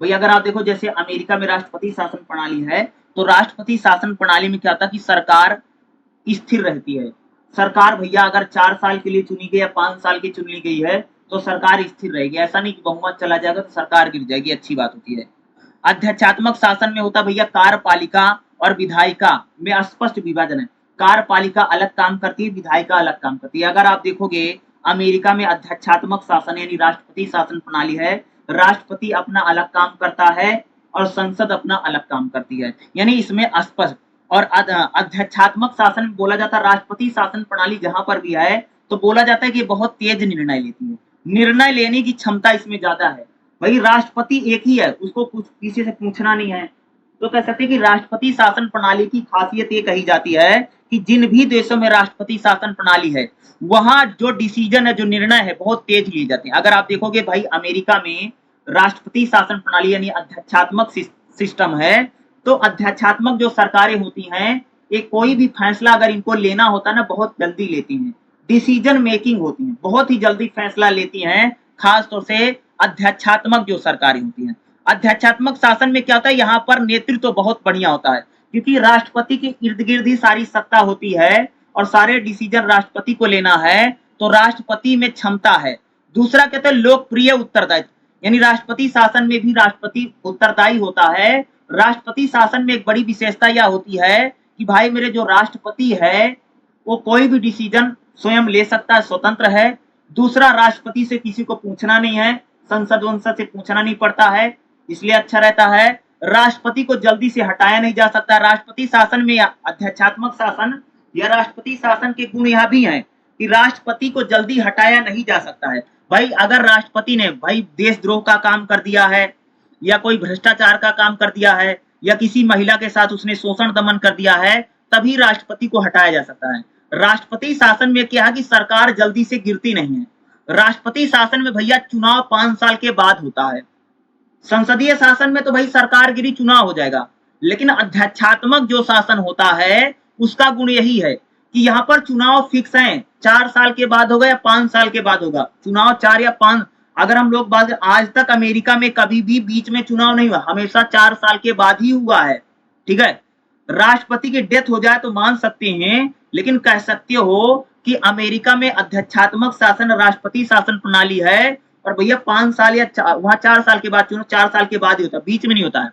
भाई अगर आप देखो जैसे अमेरिका में राष्ट्रपति शासन प्रणाली है, तो राष्ट्रपति शासन प्रणाली में क्या होता है कि सरकार स्थिर रहती है। सरकार भैया अगर 4 साल के लिए चुनी गई या 5 साल की चुनी गई है तो सरकार स्थिर रहेगी, ऐसा नहीं कि बहुमत चला जाएगा तो सरकार गिर जाएगी, अच्छी बात होती है। अध्यक्षात्मक शासन में होता भैया कार्यपालिका और विधायिका में स्पष्ट विभाजन है। कार्यपालिका अलग काम करती है, विधायिका अलग काम करती है। अगर आप देखोगे अमेरिका में अध्यक्षात्मक शासन यानी राष्ट्रपति शासन प्रणाली है, राष्ट्रपति अपना अलग काम करता है और संसद अपना अलग काम करती है, यानी इसमें स्पष्ट। और अध्यक्षात्मक शासन में बोला जाता है राष्ट्रपति शासन प्रणाली जहां पर भी है तो बोला जाता है कि बहुत तेज निर्णय लेती है, निर्णय लेने की क्षमता इसमें ज्यादा है। भाई राष्ट्रपति एक ही है, उसको कुछ किसी से पूछना नहीं है। तो कह सकते हैं कि राष्ट्रपति शासन प्रणाली की खासियत ये कही जाती है कि जिन भी देशों में राष्ट्रपति शासन प्रणाली है वहां जो डिसीजन है, जो निर्णय है बहुत तेज लिए जाते हैं। अगर आप देखोगे भाई अमेरिका में राष्ट्रपति शासन प्रणाली यानी अध्यक्षात्मक सिस्टम है, तो अध्यक्षात्मक जो सरकारें होती हैं ये कोई भी फैसला अगर इनको लेना होता है ना बहुत जल्दी लेती हैं, डिसीजन मेकिंग होती है, बहुत ही जल्दी फैसला लेती हैं, खास तौर से अध्यक्षात्मक जो सरकारें होती हैं। अध्यक्षात्मक शासन में क्या होता है, यहाँ पर नेतृत्व बहुत बढ़िया होता है क्योंकि राष्ट्रपति के इर्द गिर्द ही सारी सत्ता होती है और सारे डिसीजन राष्ट्रपति को लेना है, तो राष्ट्रपति में क्षमता है। दूसरा कहते हैं लोकप्रिय उत्तरदायित्व, यानी राष्ट्रपति शासन में भी राष्ट्रपति उत्तरदायी होता है। राष्ट्रपति शासन में एक बड़ी विशेषता यह होती है कि भाई मेरे जो राष्ट्रपति है वो कोई भी डिसीजन स्वयं ले सकता है, स्वतंत्र है। दूसरा राष्ट्रपति से किसी को पूछना नहीं है, संसद वंसद से पूछना नहीं पड़ता है, इसलिए अच्छा रहता है। राष्ट्रपति को जल्दी से हटाया नहीं जा सकता। राष्ट्रपति शासन में अध्यक्षात्मक शासन या राष्ट्रपति शासन के गुण यह भी हैं कि राष्ट्रपति को जल्दी हटाया नहीं जा सकता है। भाई अगर राष्ट्रपति ने भाई देशद्रोह का काम कर दिया है या कोई भ्रष्टाचार का काम कर दिया है या किसी महिला के साथ उसने शोषण दमन कर दिया है, तभी राष्ट्रपति को हटाया जा सकता है। राष्ट्रपति शासन में क्या है कि सरकार जल्दी से गिरती नहीं है। राष्ट्रपति शासन में भैया चुनाव 5 साल के बाद होता है। संसदीय शासन में तो भाई सरकार गिरी चुनाव हो जाएगा, लेकिन अध्यक्षात्मक जो शासन होता है उसका गुण यही है कि यहाँ पर चुनाव फिक्स है, 4 साल के बाद होगा या 5 साल के बाद होगा चुनाव, 4 या 5। अगर हम लोग बात, आज तक अमेरिका में कभी भी बीच में चुनाव नहीं हुआ, हमेशा 4 साल के बाद ही हुआ है। ठीक है, राष्ट्रपति की डेथ हो जाए तो मान सकते हैं, लेकिन कह सकते हो कि अमेरिका में अध्यक्षात्मक शासन राष्ट्रपति शासन प्रणाली है और भैया 5 साल या वहां 4 साल के बाद चुनाव 4 साल के बाद ही होता है, बीच में नहीं होता है।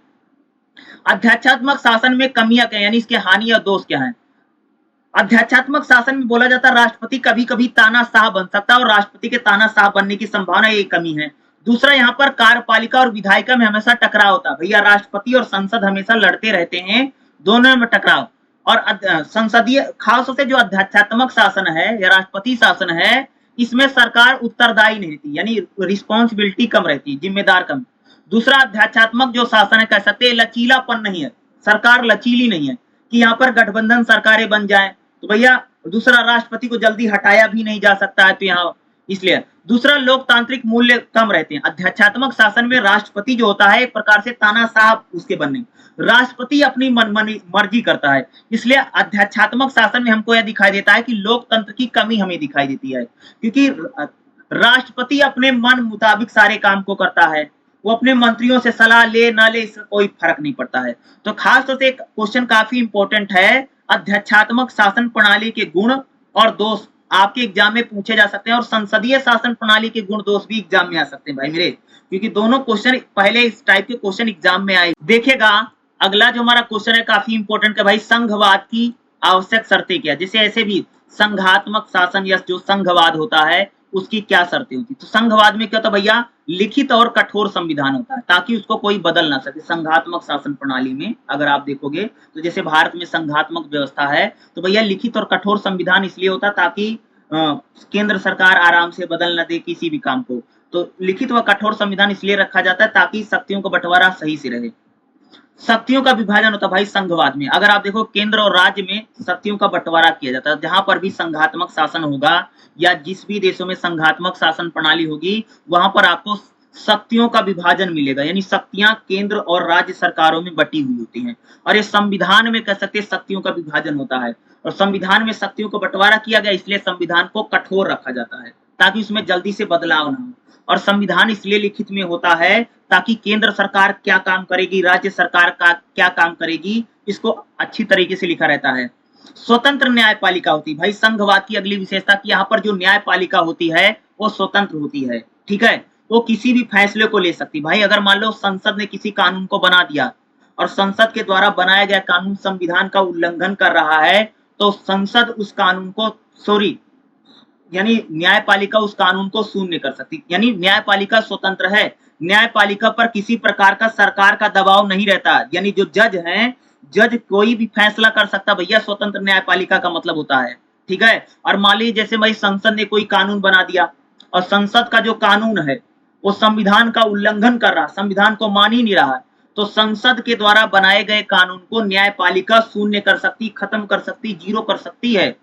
अध्यक्षात्मक शासन में कमियां क्या है, यानी इसके हानि और दोष क्या है। अध्यक्षात्मक शासन में बोला जाता है राष्ट्रपति कभी कभी तानाशाह बन सकता है और राष्ट्रपति के तानाशाह बनने की संभावना ये कमी है। दूसरा यहाँ पर कार्यपालिका और विधायिका में हमेशा टकराव होता है। भैया राष्ट्रपति और संसद हमेशा लड़ते रहते हैं, दोनों में टकराव। और संसदीय खास तौर से जो अध्यक्षात्मक शासन है या राष्ट्रपति शासन है, इसमें सरकार उत्तरदायी नहीं रहती, यानी रिस्पॉन्सिबिलिटी कम रहती है, जिम्मेदार कम। दूसरा अध्यक्षात्मक जो शासन है कह सकते हैं लचीलापन नहीं है, सरकार लचीली नहीं है कि यहाँ पर गठबंधन सरकारें बन जाए। तो भैया दूसरा राष्ट्रपति को जल्दी हटाया भी नहीं जा सकता है, तो यहाँ इसलिए दूसरा लोकतांत्रिक मूल्य कम रहते हैं। अध्यक्षात्मक शासन में राष्ट्रपति जो होता है एक प्रकार से तानाशाह उसके बनने, राष्ट्रपति अपनी मर्जी करता है, इसलिए अध्यक्षात्मक शासन में हमको यह दिखाई देता है कि लोकतंत्र की कमी हमें दिखाई देती है, क्योंकि राष्ट्रपति अपने मन मुताबिक सारे काम को करता है, वो अपने मंत्रियों से सलाह ले ना ले इससे कोई फर्क नहीं पड़ता है। तो खास तौर से एक क्वेश्चन काफी इंपॉर्टेंट है, अध्यक्षात्मक शासन प्रणाली के गुण और दोष आपके एग्जाम में पूछे जा सकते हैं और संसदीय शासन प्रणाली के गुण दोष भी एग्जाम में आ सकते हैं भाई मेरे, क्योंकि दोनों क्वेश्चन पहले इस टाइप के क्वेश्चन एग्जाम में आए। देखिएगा अगला जो हमारा क्वेश्चन है काफी इंपॉर्टेंट है भाई, संघवाद की आवश्यक शर्तें क्या। जैसे ऐसे भी संघात्मक शासन या जो संघवाद होता है उसकी क्या शर्तें होती। तो संघवाद में क्या होता भैया, लिखित और कठोर संविधान होता है ताकि उसको कोई बदल ना सके। संघात्मक शासन प्रणाली में अगर आप देखोगे तो जैसे भारत में संघात्मक व्यवस्था है तो भैया लिखित और कठोर संविधान इसलिए होता है ताकि केंद्र सरकार आराम से बदल न दे किसी भी काम को। तो लिखित व कठोर संविधान इसलिए रखा जाता है ताकि शक्तियों का बंटवारा सही से रहे। शक्तियों का विभाजन होता है भाई संघवाद में। अगर आप देखो केंद्र और राज्य में शक्तियों का बंटवारा किया जाता है। जहां पर भी संघात्मक शासन होगा या जिस भी देशों में संघात्मक शासन प्रणाली होगी वहां पर आपको शक्तियों का विभाजन मिलेगा, यानी शक्तियां केंद्र और राज्य सरकारों में बटी हुई होती हैं। और ये संविधान में कह सकते हैं शक्तियों का विभाजन होता है और संविधान में शक्तियों को बंटवारा किया गया इसलिए संविधान को कठोर रखा जाता है ताकि उसमें जल्दी से बदलाव ना हो। और संविधान इसलिए लिखित में होता है ताकि केंद्र सरकार क्या काम करेगी, राज्य सरकार का क्या काम करेगी, इसको अच्छी तरीके से लिखा रहता है। स्वतंत्र न्यायपालिका होती है भाई संघवाद की अगली विशेषता कि यहाँ पर जो न्यायपालिका होती है वो स्वतंत्र होती है, ठीक है। वो किसी भी फैसले को ले सकती भाई। अगर मान लो संसद ने किसी कानून को बना दिया और संसद के द्वारा बनाया गया कानून संविधान का उल्लंघन कर रहा है तो संसद उस कानून को यानी न्यायपालिका उस कानून को शून्य कर सकती, यानी न्यायपालिका स्वतंत्र है। न्यायपालिका पर किसी प्रकार का सरकार का दबाव नहीं रहता, यानी जो जज हैं, जज कोई भी फैसला कर सकता भैया, स्वतंत्र न्यायपालिका का मतलब होता है, ठीक है। और मान लीजिए जैसे भाई संसद ने कोई कानून बना दिया और संसद का जो कानून है वो संविधान का उल्लंघन कर रहा, संविधान को मान ही नहीं रहा, तो संसद के द्वारा बनाए गए कानून को न्यायपालिका शून्य कर सकती, खत्म कर सकती, जीरो कर सकती है।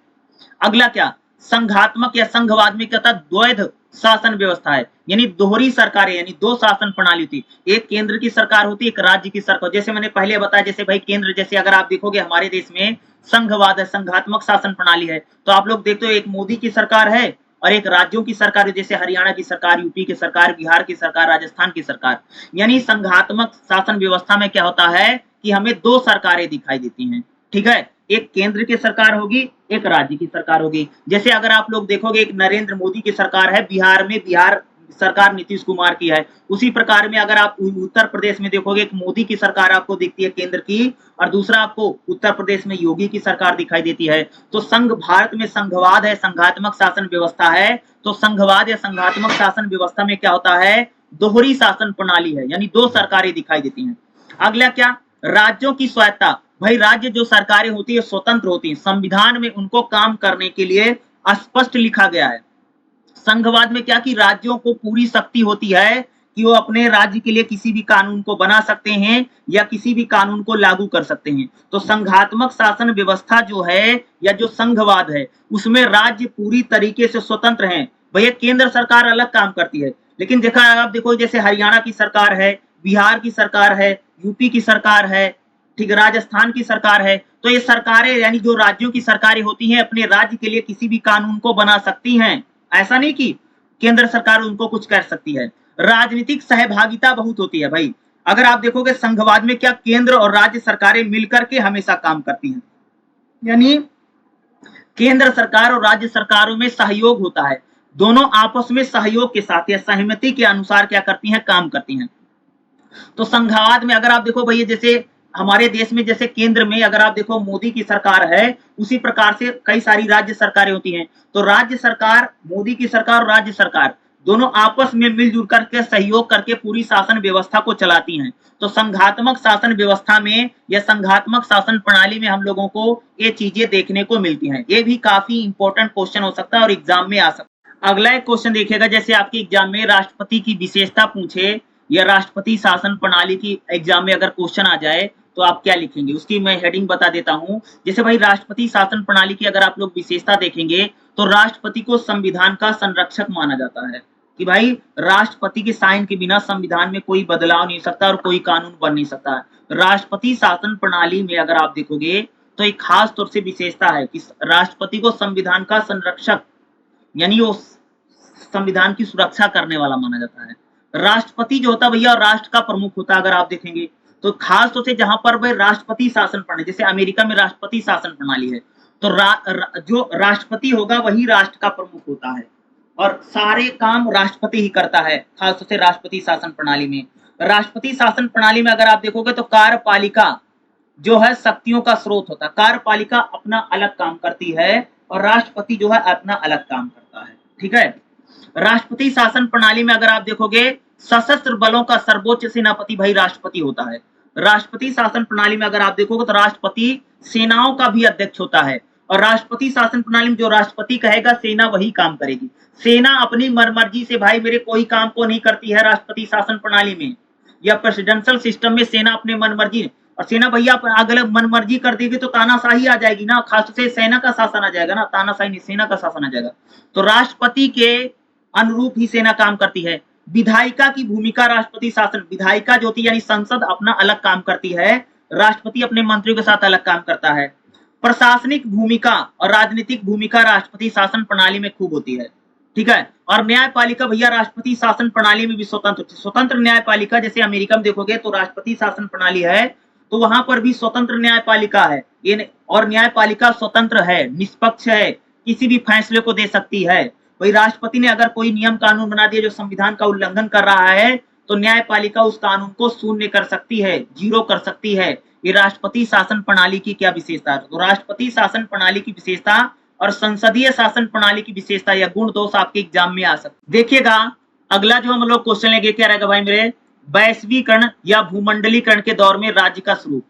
अगला क्या, संघात्मक या संघवाद में क्या था, द्वैध शासन व्यवस्था है, यानी दोहरी सरकारें, यानी दो शासन प्रणाली थी। एक केंद्र की सरकार होती, एक राज्य की सरकार। जैसे मैंने पहले बताया जैसे भाई केंद्र, जैसे अगर आप देखोगे हमारे देश में संघवाद है, संघात्मक शासन प्रणाली है, तो आप लोग देखते हो एक मोदी की सरकार है और एक राज्यों की सरकार है, जैसे हरियाणा की सरकार, यूपी की सरकार, बिहार की सरकार, राजस्थान की सरकार। यानी संघात्मक शासन व्यवस्था में क्या होता है कि हमें दो सरकारें दिखाई देती हैं, ठीक है। एक केंद्र की सरकार होगी, एक राज्य की सरकार होगी। जैसे अगर आप लोग देखोगे एक नरेंद्र मोदी की सरकार है, बिहार में बिहार सरकार नीतीश कुमार की है। उसी प्रकार में अगर आप उत्तर प्रदेश में देखोगे एक मोदी की सरकार आपको दिखती है केंद्र की, और दूसरा आपको उत्तर प्रदेश में योगी की सरकार दिखाई देती है। तो संघ भारत में संघवाद है, संघात्मक शासन व्यवस्था है। तो संघवाद या संघात्मक शासन व्यवस्था में क्या होता है, दोहरी शासन प्रणाली है, यानी दो सरकारें दिखाई देती हैं। अगला क्या, राज्यों की स्वायत्ता। भाई राज्य जो सरकारें होती है स्वतंत्र होती है, संविधान में उनको काम करने के लिए स्पष्ट लिखा गया है। संघवाद में क्या कि राज्यों को पूरी शक्ति होती है कि वो अपने राज्य के लिए किसी भी कानून को बना सकते हैं या किसी भी कानून को लागू कर सकते हैं। तो संघात्मक शासन व्यवस्था जो है या जो संघवाद है उसमें राज्य पूरी तरीके से स्वतंत्र हैं। भैया केंद्र सरकार अलग काम करती है, लेकिन देखा आप देखो जैसे हरियाणा की सरकार है, बिहार की सरकार है, यूपी की सरकार है, ठीक, राजस्थान की सरकार है। तो ये सरकारें यानी जो राज्यों की सरकारें होती हैं अपने राज्य के लिए किसी भी कानून को बना सकती हैं, ऐसा नहीं कि केंद्र सरकार उनको कुछ कर सकती है। राजनीतिक सहभागिता बहुत होती है भाई। अगर आप देखोगे संघवाद में क्या केंद्र और राज्य सरकारें मिलकर के हमेशा काम करती हैं, यानी केंद्र सरकार और राज्य सरकारों में सहयोग होता है। दोनों आपस में सहयोग के साथ या सहमति के अनुसार क्या करती हैं, काम करती हैं। तो संघवाद में अगर आप देखो भैया जैसे हमारे देश में जैसे केंद्र में अगर आप देखो मोदी की सरकार है, उसी प्रकार से कई सारी राज्य सरकारें होती हैं। तो राज्य सरकार, मोदी की सरकार और राज्य सरकार दोनों आपस में मिलजुल करके सहयोग करके पूरी शासन व्यवस्था को चलाती हैं। तो संघात्मक शासन व्यवस्था में या संघात्मक शासन प्रणाली में हम लोगों को ये चीजें देखने को मिलती हैं। ये भी काफी इंपॉर्टेंट क्वेश्चन हो सकता है और एग्जाम में आ सकता है। अगला एक क्वेश्चन देखिएगा, जैसे आपके एग्जाम में राष्ट्रपति की विशेषता पूछे या राष्ट्रपति शासन प्रणाली की एग्जाम में अगर क्वेश्चन आ जाए तो आप क्या लिखेंगे, उसकी मैं हेडिंग बता देता हूं। जैसे भाई राष्ट्रपति शासन प्रणाली की अगर आप लोग विशेषता देखेंगे तो राष्ट्रपति को संविधान का संरक्षक माना जाता है कि भाई राष्ट्रपति के साइन के बिना संविधान में कोई बदलाव नहीं सकता और कोई कानून बन नहीं सकता। राष्ट्रपति शासन प्रणाली में अगर आप देखोगे तो एक खास तौर से विशेषता है कि राष्ट्रपति को संविधान का संरक्षक यानी वो संविधान की सुरक्षा करने वाला माना जाता है। राष्ट्रपति जो होता है भैया राष्ट्र का प्रमुख होता है। अगर आप देखेंगे तो खास तौर से जहां पर भाई राष्ट्रपति शासन प्रणाली, जैसे अमेरिका में राष्ट्रपति शासन प्रणाली है, तो जो राष्ट्रपति होगा वही राष्ट्र का प्रमुख होता है और सारे काम राष्ट्रपति ही करता है, खासतौर से राष्ट्रपति शासन प्रणाली में। राष्ट्रपति शासन प्रणाली में अगर आप देखोगे तो कार्यपालिका जो है शक्तियों का स्रोत होता है। कार्यपालिका अपना अलग काम करती है और राष्ट्रपति जो है अपना अलग काम करता है, ठीक है। राष्ट्रपति शासन प्रणाली में अगर आप देखोगे सशस्त्र बलों का सर्वोच्च सेनापति भाई राष्ट्रपति होता है। राष्ट्रपति शासन प्रणाली में अगर आप देखोगे तो राष्ट्रपति सेनाओं का भी अध्यक्ष होता है और राष्ट्रपति शासन प्रणाली में जो राष्ट्रपति कहेगा सेना वही काम करेगी। सेना अपनी मनमर्जी से भाई मेरे कोई काम को नहीं करती है राष्ट्रपति शासन प्रणाली में या प्रेसिडेंशियल सिस्टम में सेना अपने मनमर्जी, और सेना भैया अगर मनमर्जी कर देगी तो तानाशाही आ जाएगी ना, खास से सेना का शासन आ जाएगा ना, तानाशाही नहीं सेना का शासन आ जाएगा। तो राष्ट्रपति के अनुरूप ही सेना काम करती है। विधायिका की भूमिका राष्ट्रपति शासन, विधायिका जो होती है यानी संसद अपना अलग काम करती है, राष्ट्रपति अपने मंत्रियों के साथ अलग काम करता है। प्रशासनिक भूमिका और राजनीतिक भूमिका राष्ट्रपति शासन प्रणाली में खूब होती है, ठीक है। और न्यायपालिका भैया राष्ट्रपति शासन प्रणाली में भी स्वतंत्र न्यायपालिका, जैसे अमेरिका में देखोगे तो राष्ट्रपति शासन प्रणाली है तो वहां पर भी स्वतंत्र न्यायपालिका है ये, और न्यायपालिका स्वतंत्र है, निष्पक्ष है, किसी भी फैसले को दे सकती है। वही राष्ट्रपति ने अगर कोई नियम कानून बना दिया जो संविधान का उल्लंघन कर रहा है तो न्यायपालिका उस कानून को शून्य कर सकती है, जीरो कर सकती है। ये राष्ट्रपति शासन प्रणाली की क्या विशेषता है? तो राष्ट्रपति शासन प्रणाली की विशेषता और संसदीय शासन प्रणाली की विशेषता या गुण दोष आपके एग्जाम में आ सकते। देखिएगा अगला जो हम लोग क्वेश्चन लेंगे क्या रहेगा भाई मेरे, वैश्वीकरण या भूमंडलीकरण के दौर में राज्य का स्वरूप।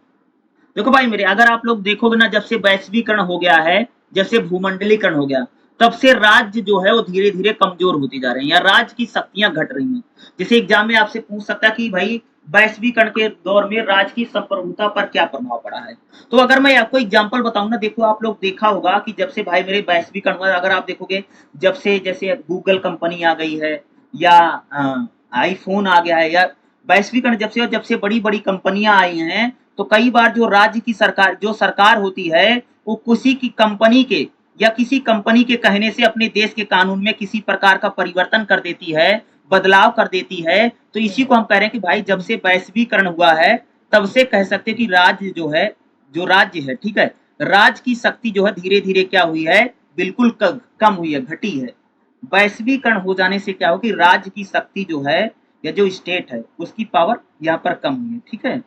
देखो भाई मेरे, अगर आप लोग देखोगे ना, जब से वैश्वीकरण हो गया है, जब से भूमंडलीकरण हो गया, तब से राज्य जो है वो धीरे धीरे कमजोर होती जा रहे हैं या राज्य की शक्तियां घट रही हैं। जैसे एग्जाम में आपसे पूछ सकता है कि भाई वैश्वीकरण के दौर में राज्य की संप्रभुता पर क्या प्रभाव पड़ा है। तो अगर मैं आपको एग्जांपल बताऊं ना, देखो आप लोग देखा होगा कि जब से भाई मेरे वैश्वीकरण हुआ, अगर आप देखोगे जब से जैसे गूगल कंपनी आ गई है या आईफोन आ गया है, या वैश्वीकरण जब से बड़ी बड़ी कंपनियां आई हैं, तो कई बार जो राज्य की सरकार जो सरकार होती है वो किसी की कंपनी के या किसी कंपनी के कहने से अपने देश के कानून में किसी प्रकार का परिवर्तन कर देती है, बदलाव कर देती है। तो इसी को हम कह रहे हैं कि भाई जब से वैश्वीकरण हुआ है तब से कह सकते हैं कि राज्य जो है, जो राज्य है, ठीक है, राज्य की शक्ति जो है धीरे धीरे क्या हुई है, बिल्कुल कम हुई है, घटी है। वैश्वीकरण हो जाने से क्या हो कि राज्य की शक्ति जो है या जो स्टेट है उसकी पावर यहाँ पर कम हुई है, ठीक है।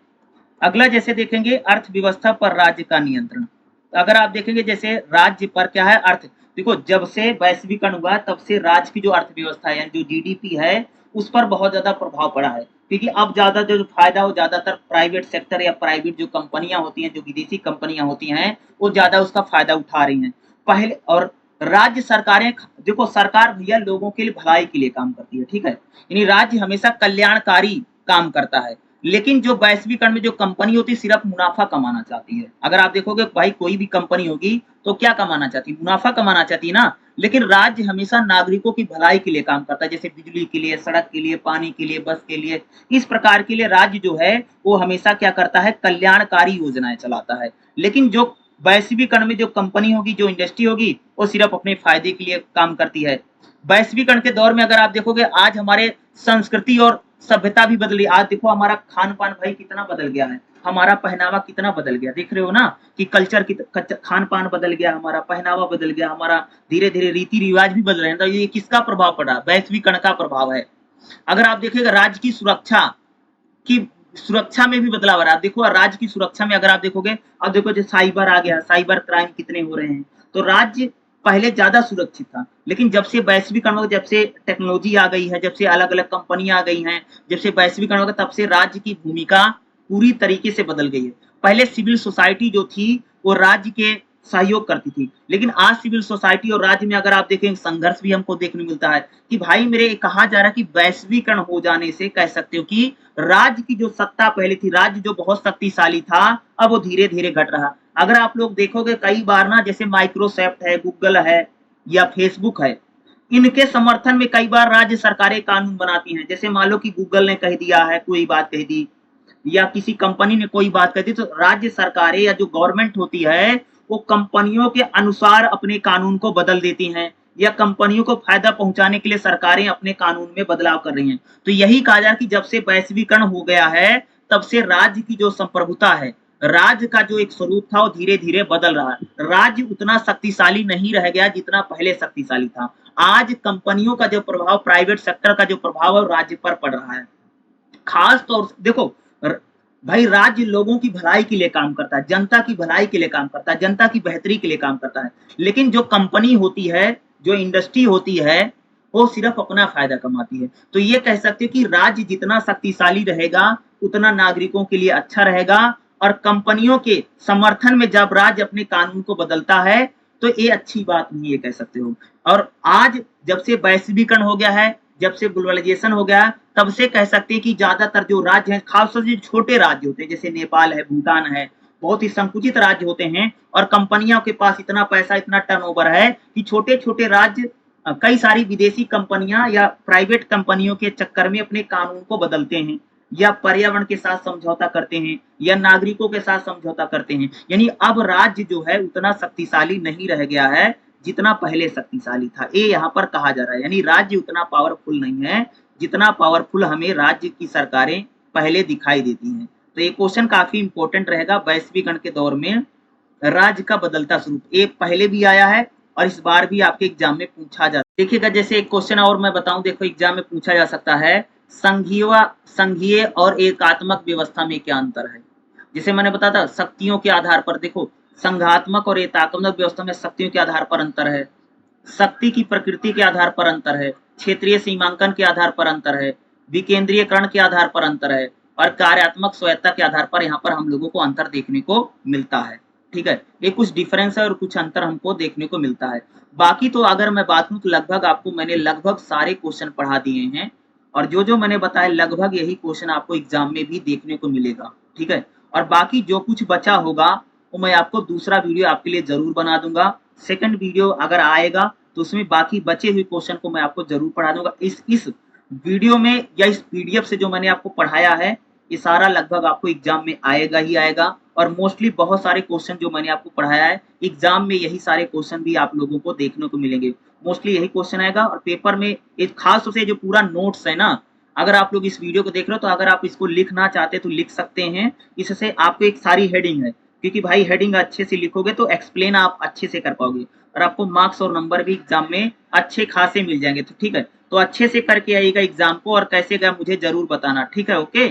अगला जैसे देखेंगे अर्थव्यवस्था पर राज्य का नियंत्रण। अगर आप देखेंगे जैसे राज्य पर क्या है, अर्थ, देखो जब से वैश्वीकरण हुआ तब से राज्य की जो अर्थव्यवस्था है जो जीडीपी है उस पर बहुत ज्यादा प्रभाव पड़ा है, क्योंकि अब ज्यादा जो फायदा हो ज्यादातर प्राइवेट सेक्टर या प्राइवेट जो कंपनियां होती हैं, जो विदेशी कंपनियां होती हैं, वो ज्यादा उसका फायदा उठा रही हैं पहले। और राज्य सरकारें, देखो सरकार भैया लोगों के लिए भलाई के लिए काम करती है, ठीक है, यानी राज्य हमेशा कल्याणकारी काम करता है। लेकिन जो वैश्वीकरण में जो कंपनी होती है सिर्फ मुनाफा कमाना चाहती है। अगर आप देखोगे भाई कोई भी कंपनी होगी तो क्या कमाना चाहती है, मुनाफा कमाना चाहती है ना। लेकिन राज्य हमेशा नागरिकों की भलाई के लिए काम करता है, जैसे बिजली के लिए, सड़क के लिए, पानी के लिए, बस के लिए, इस प्रकार के लिए राज्य जो है वो हमेशा क्या करता है, कल्याणकारी योजनाएं चलाता है। लेकिन जो वैश्वीकरण में जो कंपनी होगी, जो इंडस्ट्री होगी, वो सिर्फ अपने फायदे के लिए काम करती है। वैश्वीकरण के दौर में अगर आप देखोगे आज हमारे संस्कृति और सभ्यता भी बदली। आज देखो हमारा खान पान भाई कितना बदल गया है, हमारा पहनावा कितना बदल गया, देख रहे हो ना कि कल्चर की खान पान बदल गया, हमारा पहनावा बदल गया, हमारा धीरे धीरे रीति रिवाज भी बदल रहे हैं। तो ये किसका प्रभाव पड़ा, वैश्वीकरण का प्रभाव है। अगर आप देखेगा राज्य की सुरक्षा में भी बदलाव आ रहा है। देखो राज्य की सुरक्षा में अगर आप देखोगे, अब देखो जो साइबर आ गया, साइबर क्राइम कितने हो रहे हैं, तो राज्य पहले ज्यादा सुरक्षित था। लेकिन जब से वैश्वीकरण हो, जब से टेक्नोलॉजी आ गई है, जब से अलग अलग कंपनियां आ गई हैं, जब से वैश्वीकरण हो गया, तब से राज्य की भूमिका पूरी तरीके से बदल गई है। पहले सिविल सोसाइटी जो थी वो राज्य के सहयोग करती थी, लेकिन आज सिविल सोसाइटी और राज्य में अगर आप देखें संघर्ष भी हमको देखने मिलता है कि भाई मेरे कहा जा रहा है कि वैश्वीकरण हो जाने से कह सकते हो कि राज्य की जो सत्ता पहले थी, राज्य जो बहुत शक्तिशाली था, अब वो धीरे धीरे घट रहा। अगर आप लोग देखोगे कई बार ना, जैसे माइक्रोसॉफ्ट है, गूगल है या फेसबुक है, इनके समर्थन में कई बार राज्य सरकारें कानून बनाती हैं। जैसे मान लो कि गूगल ने कह दिया है, कोई बात कह दी, या किसी कंपनी ने कोई बात कह दी, तो राज्य सरकारें या जो गवर्नमेंट होती है वो कंपनियों के अनुसार अपने कानून को बदल देती हैं, या कंपनियों को फायदा पहुंचाने के लिए सरकारें अपने कानून में बदलाव कर रही हैं। तो यही कहा जा रहा है कि जब से वैश्वीकरण हो गया है तब से राज्य की जो संप्रभुता है, राज्य का जो एक स्वरूप था वो धीरे-धीरे बदल रहा है। राज्य उतना शक्तिशाली नहीं रह गया जितना पहले शक्तिशाली था। आज कंपनियों का जो प्रभाव, प्राइवेट सेक्टर का जो प्रभाव है वो राज्य पर पड़ रहा है। खास तौर से देखो, भाई राज्य लोगों की भलाई के लिए काम करता है, जनता की भलाई के लिए काम करता है, जनता की बेहतरी के लिए काम करता है। लेकिन जो कंपनी होती है, जो इंडस्ट्री होती है, वो सिर्फ अपना फायदा कमाती है। तो ये कह सकते हो कि राज्य जितना शक्तिशाली रहेगा उतना नागरिकों के लिए अच्छा रहेगा, और कंपनियों के समर्थन में जब राज्य अपने कानून को बदलता है तो ये अच्छी बात नहीं है, कह सकते हो। और आज जब से वैश्वीकरण हो गया है, जब से ग्लोबलाइजेशन हो गया, तब से कह सकते हैं कि ज्यादातर जो राज्य हैं, खासतौर से छोटे राज्य होते हैं जैसे नेपाल है, भूटान है, बहुत ही संकुचित राज्य होते हैं, और कंपनियों के पास इतना पैसा, इतना टर्नओवर है कि छोटे-छोटे राज्य कई सारी विदेशी कंपनियां या प्राइवेट कंपनियों के चक्कर में अपने कानून को बदलते हैं, या पर्यावरण के साथ समझौता करते हैं, या नागरिकों के साथ समझौता करते हैं। यानी अब राज्य जो है उतना शक्तिशाली नहीं रह गया है जितना पहले शक्तिशाली था, ये यहाँ पर कहा जा रहा है। यानी राज्य उतना पावरफुल नहीं है जितना पावरफुल हमें राज्य की सरकारें पहले दिखाई देती हैं। तो ये क्वेश्चन काफी इंपॉर्टेंट रहेगा वैश्वीकरण के दौर में, राज्य का बदलता स्वरूप। ये पहले भी आया है और इस बार भी आपके एग्जाम में पूछा जा, देखिएगा जैसे एक क्वेश्चन और मैं बताऊं, देखो एग्जाम में पूछा जा सकता है, संघीय और एकात्मक व्यवस्था में क्या अंतर है। जैसे मैंने बताया था शक्तियों के आधार पर, देखो संघात्मक और एकात्मक व्यवस्था में शक्तियों के आधार पर अंतर है, शक्ति की प्रकृति के आधार पर अंतर है, क्षेत्रीय सीमांकन के आधार पर अंतर है, विकेंद्रीयकरण के आधार पर अंतर है, और कार्यात्मक स्वायत्तता के आधार पर यहाँ पर हम लोगों को अंतर देखने को मिलता है। ठीक है, ये कुछ डिफरेंस है और कुछ अंतर हमको देखने को मिलता है। बाकी तो अगर मैं बात करूं तो लगभग आपको मैंने लगभग सारे क्वेश्चन पढ़ा दिए हैं, और जो मैंने बताया लगभग यही क्वेश्चन आपको एग्जाम में भी देखने को मिलेगा। ठीक है, और बाकी जो कुछ बचा होगा वो मैं आपको दूसरा वीडियो आपके लिए जरूर बना दूंगा। सेकंड वीडियो अगर आएगा तो उसमें बाकी बचे हुए क्वेश्चन को मैं आपको जरूर पढ़ा दूंगा। इस वीडियो में या इस पीडीएफ से जो मैंने आपको पढ़ाया है ये सारा लगभग आपको एग्जाम में आएगा ही आएगा, और मोस्टली बहुत सारे क्वेश्चन जो मैंने आपको पढ़ाया है एग्जाम में यही सारे क्वेश्चन भी आप लोगों को देखने को मिलेंगे। मोस्टली यही क्वेश्चन आएगा, और पेपर में एक खास तौर से जो पूरा नोट्स है ना, अगर आप लोग इस वीडियो को देख रहे हो तो अगर आप इसको लिखना चाहते तो लिख सकते हैं। इससे आपको एक सारी हेडिंग है, क्योंकि भाई हेडिंग अच्छे से लिखोगे तो एक्सप्लेन आप अच्छे से कर पाओगे, और आपको मार्क्स और नंबर भी एग्जाम में अच्छे खासे मिल जाएंगे। तो ठीक है, तो अच्छे से करके आइएगा एग्जाम को, और कैसे गया मुझे जरूर बताना। ठीक है, ओके।